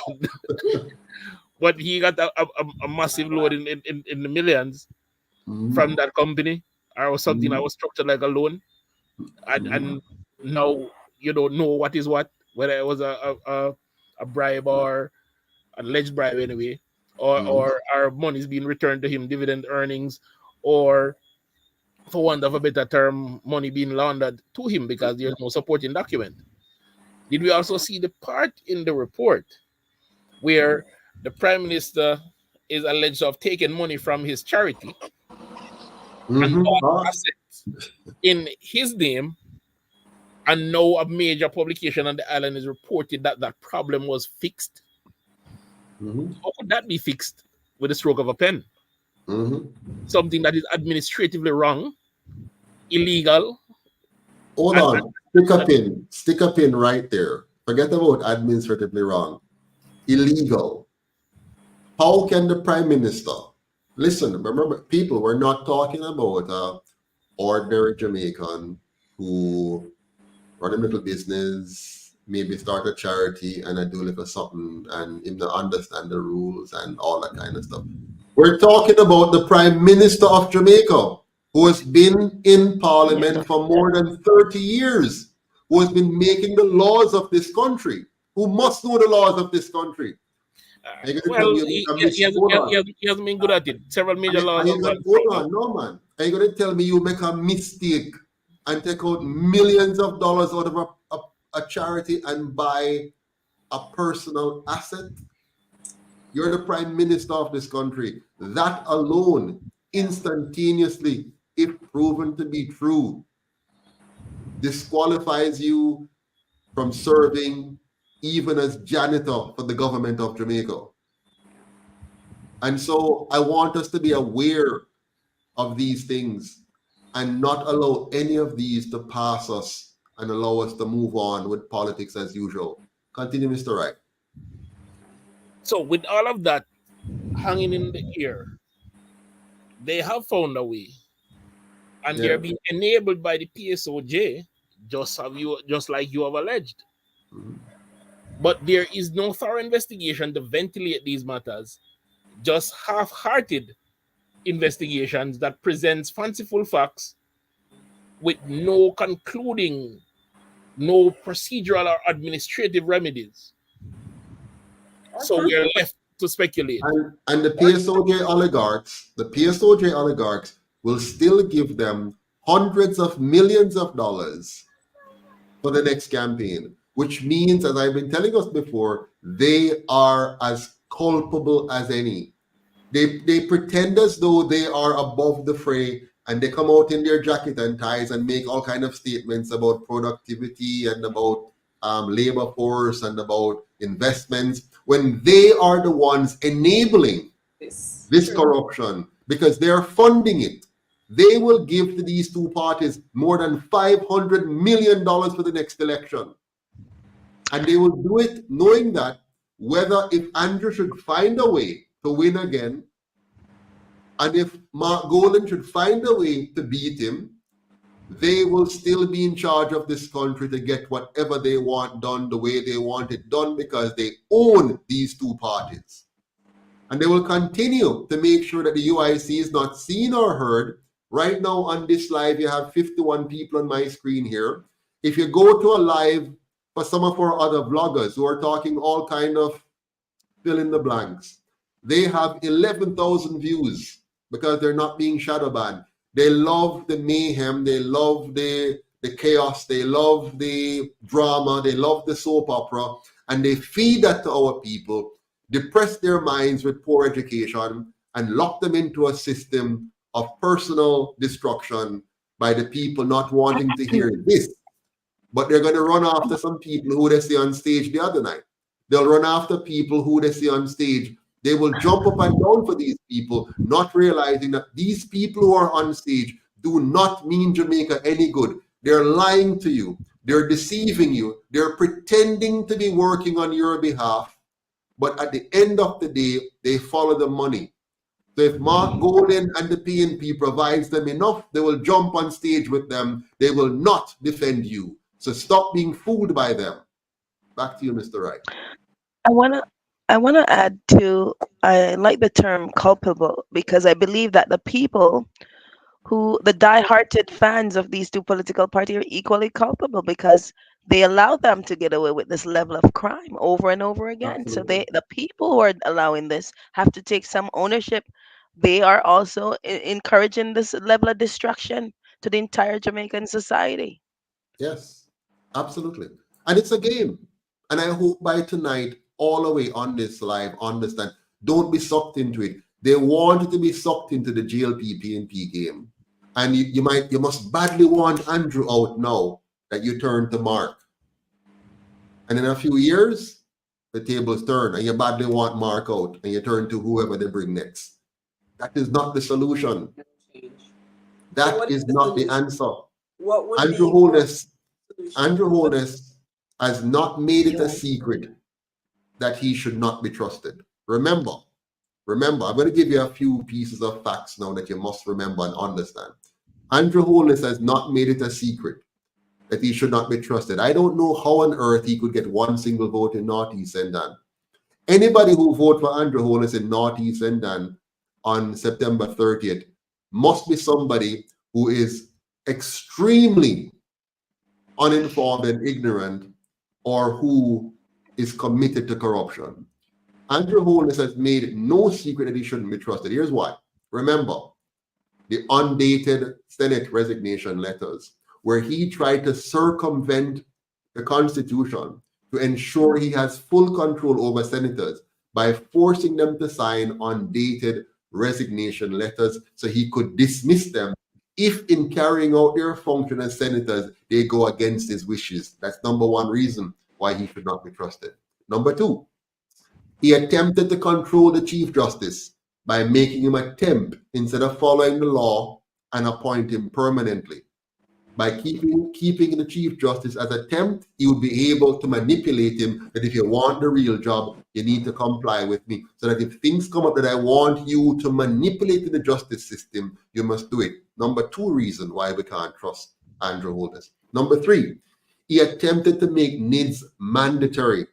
But he got a massive loan in the millions from that company, or something that was structured like a loan. And now you don't know what is what, whether it was a bribe or alleged bribe anyway, or our money is being returned to him, dividend earnings, or for want of a better term, money being laundered to him because there's no supporting document. Did we also see the part in the report where the Prime Minister is alleged to have taken money from his charity and bought assets in his name, and now a major publication on the island is reported that that problem was fixed? How could that be fixed with a stroke of a pen? Something that is administratively wrong, illegal. Hold on. Stick a pin right there. Forget about administratively wrong. Illegal. How can the Prime Minister, listen, remember, people, we're not talking about ordinary Jamaican who run a little business, maybe start a charity and I do a little something and him to understand the rules and all that kind of stuff. We're talking about the Prime Minister of Jamaica, who has been in Parliament for more than 30 years, who has been making the laws of this country, who must know the laws of this country. Well, he hasn't been good at it. Several major laws. Hold on, no man. Are you going to tell me you make a mistake and take out millions of dollars out of a charity and buy a personal asset? You're the Prime Minister of this country. That alone, instantaneously, if proven to be true, disqualifies you from serving even as janitor for the government of Jamaica. And so I want us to be aware of these things and not allow any of these to pass us and allow us to move on with politics as usual. Continue, Mr. Wright. So with all of that hanging in the air, they have found a way, and they're being enabled by the PSOJ, just like you have alleged. But there is no thorough investigation to ventilate these matters, just half-hearted investigations that presents fanciful facts with no concluding, no procedural or administrative remedies. So we are left to speculate. And the PSOJ oligarchs will still give them hundreds of millions of dollars for the next campaign, which means, as I've been telling us before, they are as culpable as any. They pretend as though they are above the fray, and they come out in their jacket and ties and make all kind of statements about productivity and about labor force and about investments, when they are the ones enabling this corruption because they're funding it. They will give to these two parties more than $500 million for the next election. And they will do it knowing that whether if Andrew should find a way to win again, and if Mark Golden should find a way to beat him, they will still be in charge of this country to get whatever they want done the way they want it done because they own these two parties. And they will continue to make sure that the UIC is not seen or heard. Right now on this live, you have 51 people on my screen here. If you go to a live for some of our other vloggers who are talking all kind of fill in the blanks, they have 11,000 views because they're not being shadow banned. They love the mayhem, they love the chaos, they love the drama, they love the soap opera, and they feed that to our people, depress their minds with poor education, and lock them into a system of personal destruction by the people not wanting to hear this. But they're going to run after some people who they see on stage the other night. They'll run after people who they see on stage. They will jump up and down for these people, not realizing that these people who are on stage do not mean Jamaica any good. They're lying to you. They're deceiving you. They're pretending to be working on your behalf. But at the end of the day, they follow the money. So if Mark Golden and the PNP provides them enough, they will jump on stage with them. They will not defend you. So stop being fooled by them. Back to you, Mr. Wright. I wanna add to, I like the term culpable because I believe that the people the die-hearted fans of these two political parties are equally culpable because they allow them to get away with this level of crime over and over again. So Absolutely. the people who are allowing this have to take some ownership. They are also encouraging this level of destruction to the entire Jamaican society. Yes, absolutely. And it's a game. And I hope by tonight, all the way on this live, understand, don't be sucked into it. They want you to be sucked into the GLP PNP game. And you must badly want Andrew out now that you turn to Mark. And in a few years, the tables turn and you badly want Mark out and you turn to whoever they bring next. That is not the solution. That is not the answer. What would Andrew be Holness solution? Andrew Holness has not made it a secret that he should not be trusted. Remember, I'm going to give you a few pieces of facts now that you must remember and understand. Andrew Holness has not made it a secret that he should not be trusted. I don't know how on earth he could get one single vote in Northeast Sendan. Anybody who voted for Andrew Holness in Northeast Sendan on September 30th must be somebody who is extremely uninformed and ignorant, or who is committed to corruption. Andrew Holness has made no secret that he shouldn't be trusted. Here's why. Remember the undated Senate resignation letters, where he tried to circumvent the Constitution to ensure he has full control over senators by forcing them to sign undated resignation letters so he could dismiss them if in carrying out their function as senators, they go against his wishes. That's number one reason why he should not be trusted. Number two, he attempted to control the Chief Justice by making him a temp instead of following the law and appoint him permanently. By keeping the Chief Justice as a temp, he would be able to manipulate him that if you want the real job, you need to comply with me. So that if things come up that I want you to manipulate the justice system, you must do it. Number two reason why we can't trust Andrew Holness. Number three, he attempted to make NIDS mandatory,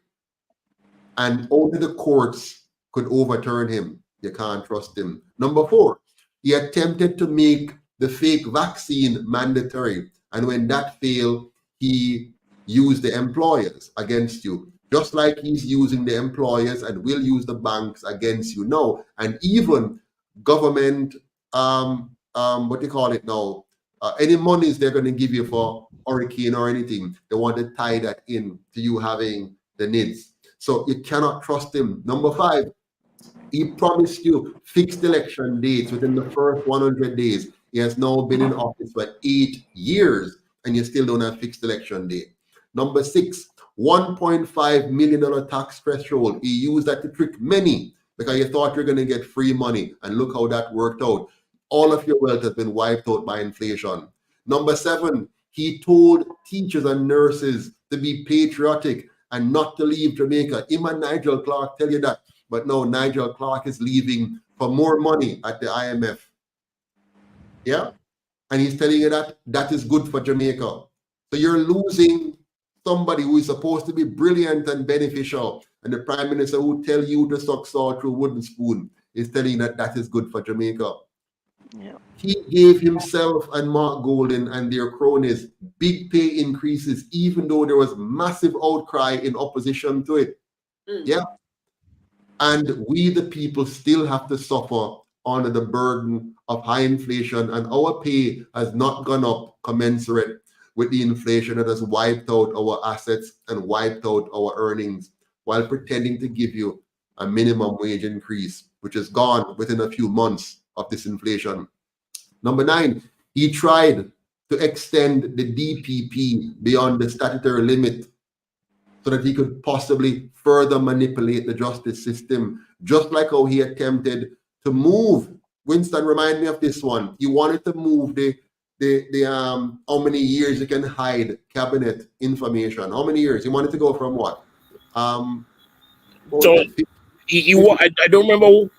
and only the courts could overturn him. You can't trust him. Number four, he attempted to make the fake vaccine mandatory, and when that failed, he used the employers against you, just like he's using the employers and will use the banks against you now, and even government what do you call it now, any monies they're going to give you for hurricane or anything, they want to tie that in to you having the NIDS. So you cannot trust him. Number five, he promised you fixed election dates within the first 100 days. He has now been in office for 8 years and you still don't have fixed election date. Number six, $1.5 million tax threshold. He used that to trick many because you thought you're going to get free money, and look how that worked out. All of your wealth has been wiped out by inflation. Number seven, he told teachers and nurses to be patriotic and not to leave Jamaica. Him and Nigel Clark tell you that. But no, Nigel Clark is leaving for more money at the IMF. Yeah? And he's telling you that that is good for Jamaica. So you're losing somebody who is supposed to be brilliant and beneficial. And the Prime Minister who tell you to suck salt through a wooden spoon is telling you that that is good for Jamaica. Yeah. He gave himself and Mark Golden and their cronies big pay increases, even though there was massive outcry in opposition to it. Yeah. And we, the people, still have to suffer under the burden of high inflation, and our pay has not gone up commensurate with the inflation that has wiped out our assets and wiped out our earnings, while pretending to give you a minimum wage increase, which is gone within a few months of this inflation. Number nine, he tried to extend the DPP beyond the statutory limit so that he could possibly further manipulate the justice system, just like how he attempted to move. Winston, remind me of this one. He wanted to move the how many years you can hide cabinet information. How many years? He wanted to go from what? So I don't remember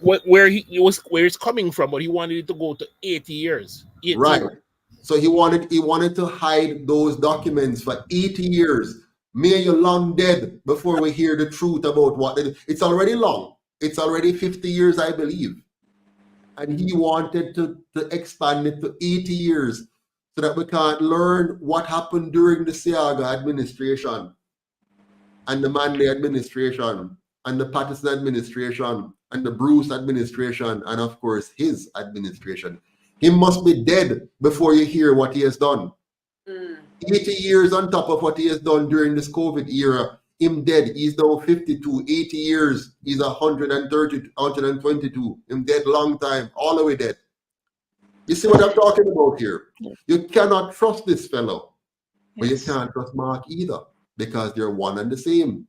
where it's coming from, but he wanted it to go to 80 years. 80. Right. So he wanted to hide those documents for 80 years. May you long dead before we hear the truth about what they did. It's already long. It's already 50 years, I believe. And he wanted to expand it to 80 years so that we can't learn what happened during the Seaga administration and the Manley administration and the Patterson administration and the Bruce administration and of course his administration. He must be dead before you hear what he has done. 80 years on top of what he has done during this COVID era. Him dead, he's now 52, 80 years, he's 130, 122. Him dead long time, all the way dead. You see what I'm talking about here? You cannot trust this fellow, but you can't trust Mark either, because they're one and the same.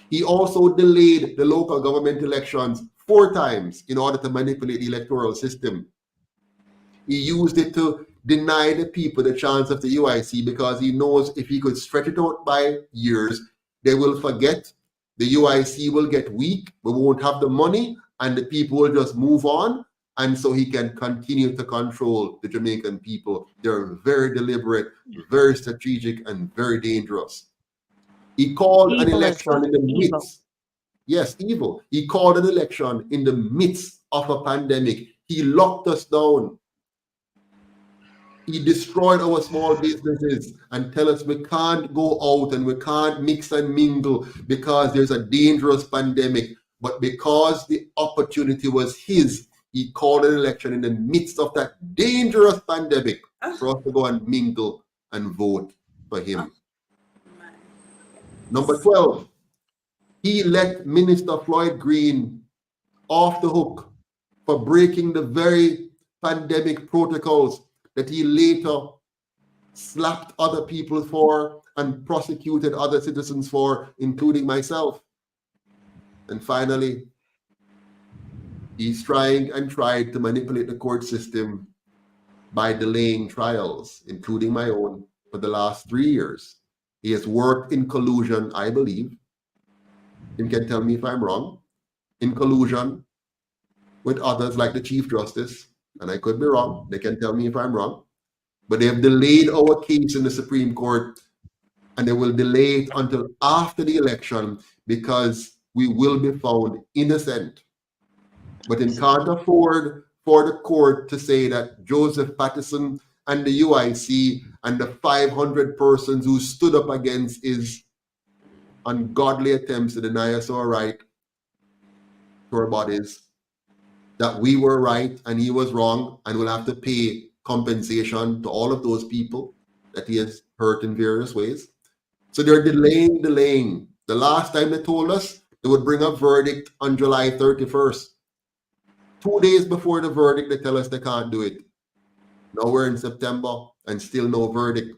He also delayed the local government elections 4 times in order to manipulate the electoral system. He used it to deny the people the chance of the UIC because he knows if he could stretch it out by years, they will forget, the UIC will get weak, we won't have the money, and the people will just move on. And so he can continue to control the Jamaican people. They're very deliberate, very strategic, and very dangerous. He called an election in the midst. Yes, evil. He called an election in the midst of a pandemic. He locked us down. He destroyed our small businesses and tell us we can't go out and we can't mix and mingle because there's a dangerous pandemic. But because the opportunity was his, he called an election in the midst of that dangerous pandemic for us to go and mingle and vote for him. Number 12, he let Minister Floyd Green off the hook for breaking the very pandemic protocols that he later slapped other people for and prosecuted other citizens for, including myself. And finally, he's trying and tried to manipulate the court system by delaying trials, including my own, for the last 3 years. He has worked in collusion, I believe. You can tell me if I'm wrong. In collusion with others like the Chief Justice, and I could be wrong. They can tell me if I'm wrong. But they have delayed our case in the Supreme Court, and they will delay it until after the election because we will be found innocent. But it can't afford for the court to say that Joseph Patterson and the UIC and the 500 persons who stood up against his ungodly attempts to deny us our right to our bodies, that we were right and he was wrong, and will have to pay compensation to all of those people that he has hurt in various ways. So they're delaying. The last time they told us they would bring a verdict on July 31st. 2 days before the verdict, they tell us they can't do it. Now we're in September and still no verdict.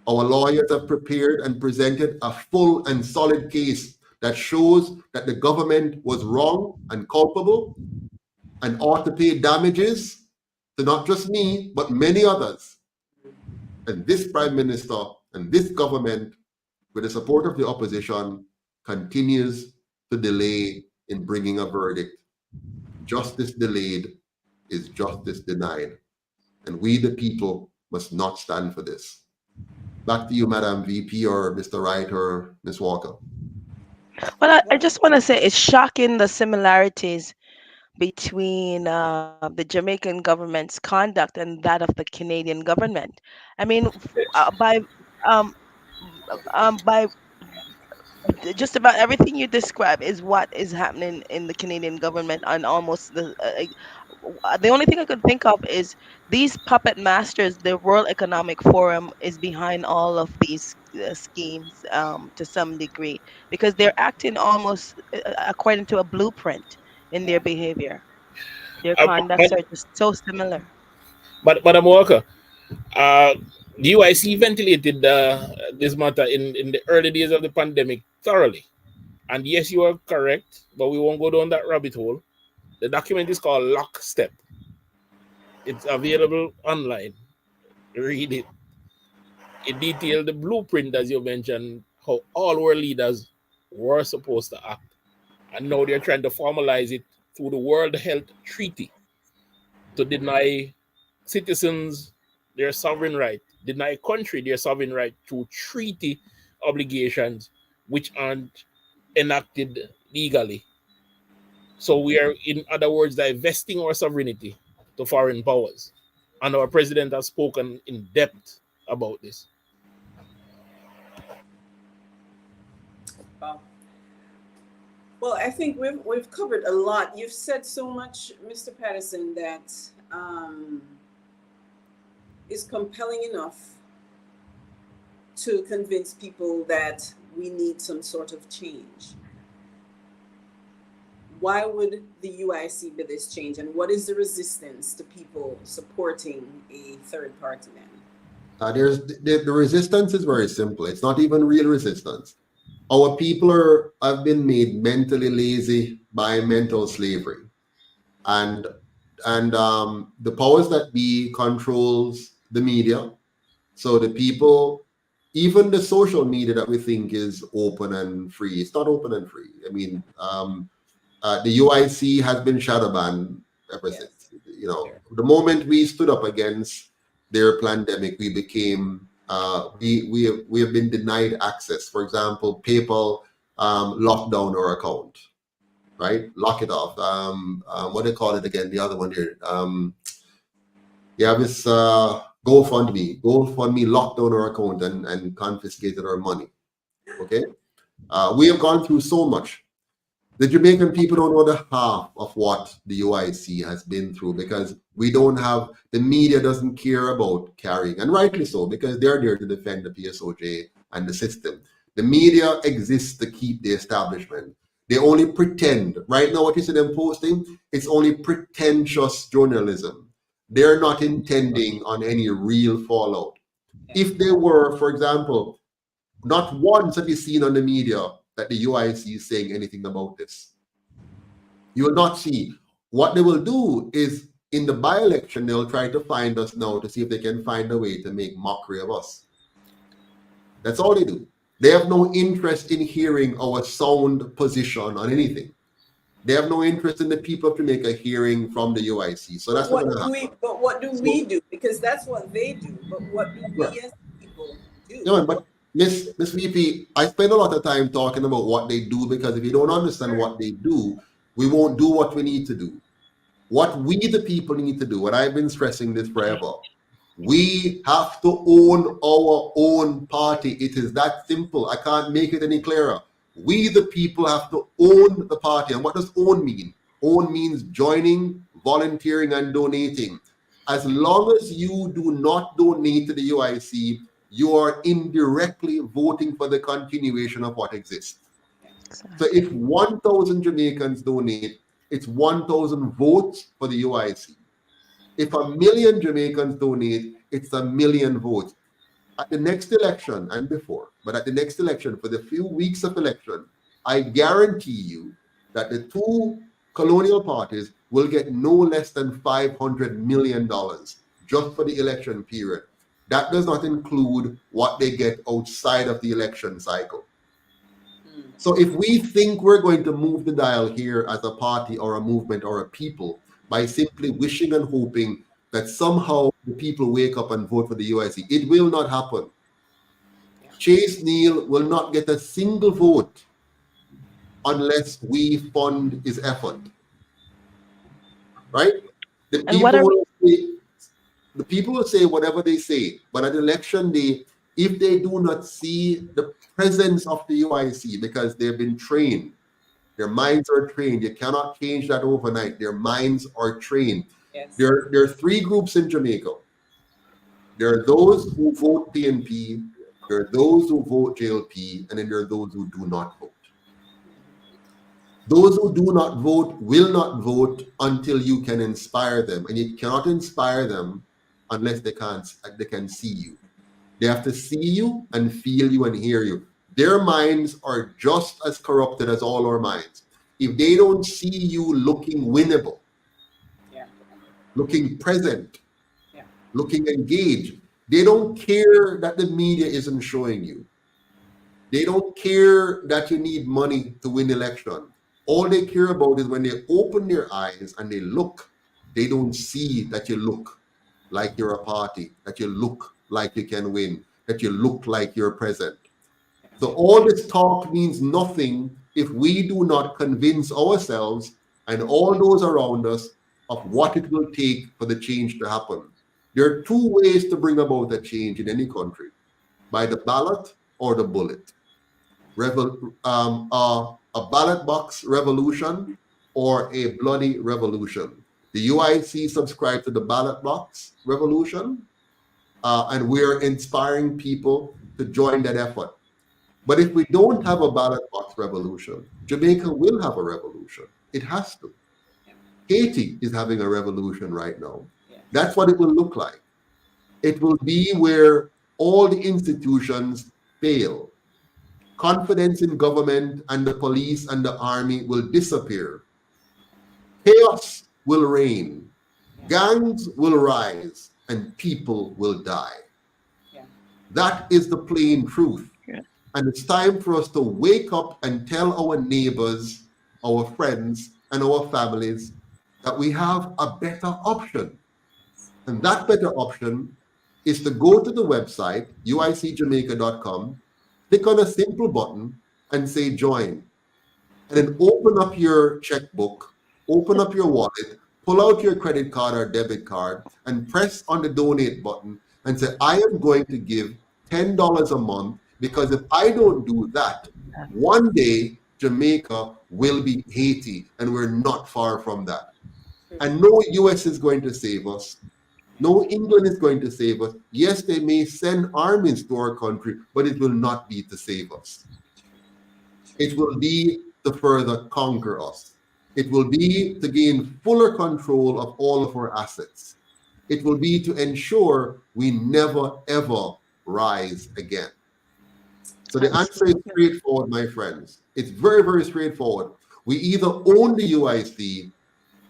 Our lawyers have prepared and presented a full and solid case that shows that the government was wrong and culpable and ought to pay damages to not just me, but many others. And this Prime Minister and this government, with the support of the opposition, continues to delay in bringing a verdict. Justice delayed is justice denied. And we, the people, must not stand for this. Back to you, Madam VP, or Mr. Wright, or Ms. Walker. Well, I just want to say it's shocking the similarities between the Jamaican government's conduct and that of the Canadian government. I mean, by just about everything you describe is what is happening in the Canadian government, and almost the only thing I could think of is these puppet masters. The World Economic Forum is behind all of these schemes to some degree, because they're acting almost according to a blueprint in their behavior. Their conducts are just so similar. But Madam Walker, the UIC ventilated this matter in the early days of the pandemic thoroughly. And yes, you are correct, but we won't go down that rabbit hole. The document is called Lockstep. It's available online. Read it. It detailed the blueprint, as you mentioned, how all our leaders were supposed to act. And now they're trying to formalize it through the World Health Treaty to deny citizens their sovereign right, deny country their sovereign right through treaty obligations which aren't enacted legally. So we are, in other words, divesting our sovereignty to foreign powers. and our president has spoken in depth about this. Wow. Well, I think we've covered a lot. You've said so much, Mr. Patterson, that is compelling enough to convince people that we need some sort of change. Why would the UIC be this change, and what is the resistance to people supporting a third party then? The resistance is very simple. It's not even real resistance. Our people have been made mentally lazy by mental slavery, and the powers that be controls the media. So the people, even the social media that we think is open and free, it's not open and free. I mean, the UIC has been shadow banned ever since. You know, the moment we stood up against their pandemic, we became we have been denied access. For example, PayPal locked down our account, right? Lock it off. What do they call it again? The other one here. You have this GoFundMe. GoFundMe locked down our account and confiscated our money. Okay, we have gone through so much. The Jamaican people don't know the half of what the UIC has been through, because we don't have, the media doesn't care about carrying, and rightly so, because they're there to defend the PSOJ and the system. The media exists to keep the establishment. They only pretend. Right now, what you see them posting, it's only pretentious journalism. They're not intending on any real fallout. If they were, for example, not once have you seen on the media that the UIC is saying anything about this. You will not see. What they will do is, in the by-election, they'll try to find us now to see if they can find a way to make mockery of us. That's all they do. They have no interest in hearing our sound position on anything. They have no interest in the people of Jamaica hearing from the UIC. So that's what happen. But what do we do? Because that's what they do. But what do we as people do? Yeah, but Miss VP, I spend a lot of time talking about what they do, because if you don't understand what they do, we won't do what we need to do. What we, the people, need to do, and I've been stressing this forever, we have to own our own party. It is that simple. I can't make it any clearer. We, the people, have to own the party. And what does own mean? Own means joining, volunteering, and donating. As long as you do not donate to the UIC, you are indirectly voting for the continuation of what exists. Exactly. So if 1,000 Jamaicans donate, it's 1,000 votes for the UIC. If 1 million Jamaicans donate, it's 1 million votes. At the next election and before, but at the next election, for the few weeks of election, I guarantee you that the two colonial parties will get no less than $500 million just for the election period. That does not include what they get outside of the election cycle. So if we think we're going to move the dial here as a party or a movement or a people by simply wishing and hoping that somehow the people wake up and vote for the UIC, it will not happen. Chase Neal will not get a single vote unless we fund his effort. Right? The people will say whatever they say, but at election day, if they do not see the presence of the UIC, because they've been trained, their minds are trained. You cannot change that overnight. Their minds are trained. Yes. There are three groups in Jamaica. There are those who vote PNP, there are those who vote JLP, and then there are those who do not vote. Those who do not vote will not vote until you can inspire them, and you cannot inspire them unless they can see you. They have to see you and feel you and hear you. Their minds are just as corrupted as all our minds. If they don't see you looking winnable, looking present, looking engaged, they don't care that the media isn't showing you. They don't care that you need money to win election. All they care about is when they open their eyes and they look, they don't see that you look like you're a party, that you look like you can win, that you look like you're present. So all this talk means nothing if we do not convince ourselves and all those around us of what it will take for the change to happen. There are two ways to bring about a change in any country: by the ballot or the bullet. A ballot box revolution or a bloody revolution. The UIC subscribed to the ballot box revolution, and we're inspiring people to join that effort. But if we don't have a ballot box revolution, Jamaica will have a revolution. It has to. Haiti is having a revolution right now. That's what it will look like. It will be where all the institutions fail. Confidence in government and the police and the army will disappear. Chaos will reign. Gangs will rise and people will die. That is the plain truth. And it's time for us to wake up and tell our neighbors, our friends, and our families that we have a better option. And that better option is to go to the website, uicjamaica.com, click on a simple button and say join. And then open up your checkbook, open up your wallet, pull out your credit card or debit card, and press on the donate button and say, I am going to give $10 a month, because if I don't do that, one day Jamaica will be Haiti, and we're not far from that. And no US is going to save us. No England is going to save us. Yes, they may send armies to our country, but it will not be to save us. It will be to further conquer us. It will be to gain fuller control of all of our assets. It will be to ensure we never, ever rise again. So the answer is straightforward, my friends. It's very, very straightforward. We either own the UIC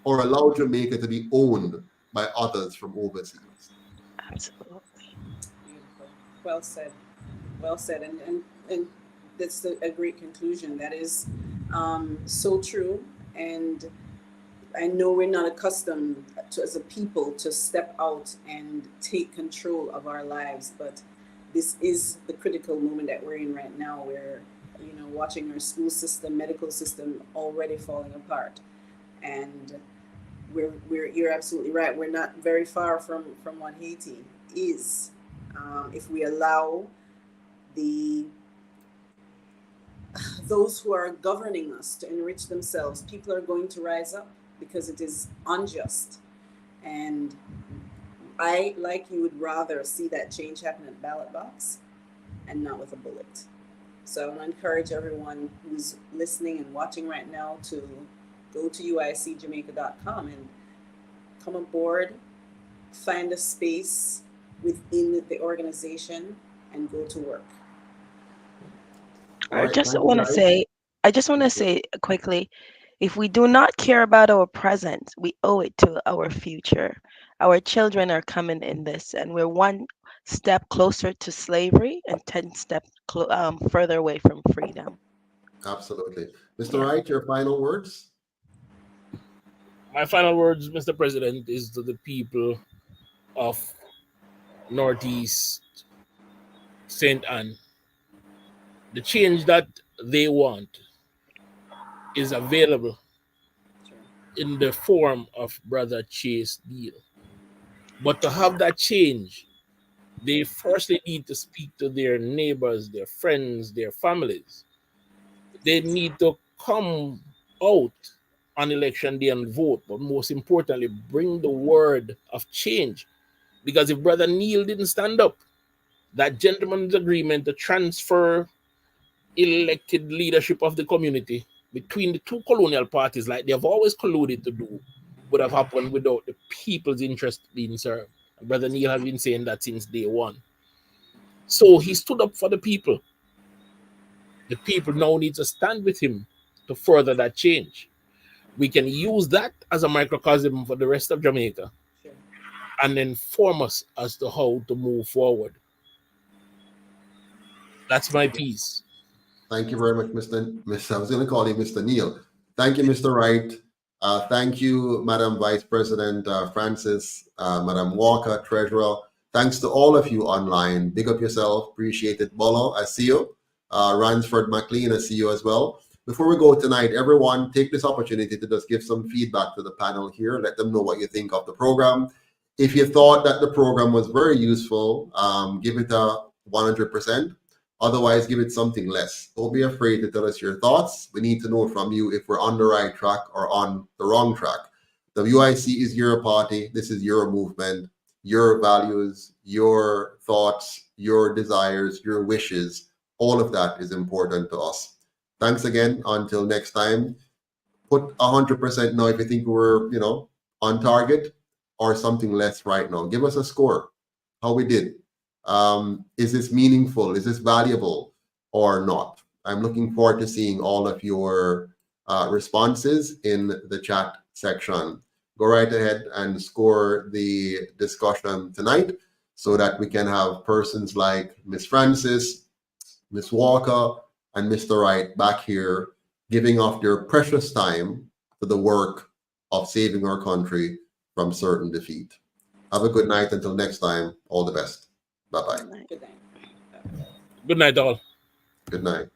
or allow Jamaica to be owned by others from overseas. Absolutely. Beautiful. Well said. Well said. And that's a great conclusion. That is so true. And I know we're not accustomed to, as a people, to step out and take control of our lives, but this is the critical moment that we're in right now, where, you know, watching our school system, medical system already falling apart. And you're absolutely right. We're not very far from what Haiti is. If we allow those who are governing us to enrich themselves, people are going to rise up, because it is unjust. And I, like you, would rather see that change happen at ballot box and not with a bullet. So I want to encourage everyone who's listening and watching right now to go to uicjamaica.com and come aboard, find a space within the organization, and go to work. I just want to say quickly, if we do not care about our present, we owe it to our future. Our children are coming in this, and we're one step closer to slavery and 10 steps further away from freedom. Absolutely. Mr. Wright, your final words? My final words, Mr. President, is to the people of Northeast St. Anne. The change that they want is available in the form of Brother Chase Deal. But to have that change, they firstly need to speak to their neighbors, their friends, their families. They need to come out on election day and vote, but most importantly, bring the word of change. Because if Brother Neil didn't stand up, that gentleman's agreement to transfer elected leadership of the community between the two colonial parties, like they've always colluded to do, would have happened without the people's interest being served. And Brother Neil has been saying that since day one. So he stood up for the people. The people now need to stand with him to further that change. We can use that as a microcosm for the rest of Jamaica, and inform us as to how to move forward. That's my piece. Thank you very much, Mr. I was going to call you Mr. Neil. Thank you, Mr. Wright. Thank you, Madam Vice President Francis, Madam Walker, Treasurer. Thanks to all of you online. Big up yourself. Appreciate it. Bolo, I see you. Ransford McLean, I see you as well. Before we go tonight, everyone, take this opportunity to just give some feedback to the panel here. Let them know what you think of the program. If you thought that the program was very useful, give it a 100%. Otherwise, give it something less. Don't be afraid to tell us your thoughts. We need to know from you if we're on the right track or on the wrong track. The UIC is your party. This is your movement, your values, your thoughts, your desires, your wishes. All of that is important to us. Thanks again. Until next time, put 100% now if you think we're, on target, or something less right now. Give us a score, how we did. Is this meaningful? Is this valuable or not? I'm looking forward to seeing all of your responses in the chat section. Go right ahead and score the discussion tonight so that we can have persons like Miss Francis, Miss Walker, and Mr. Wright back here giving off their precious time to the work of saving our country from certain defeat. Have a good night. Until next time, all the best. Bye-bye. Good night. Good night, all. Good night.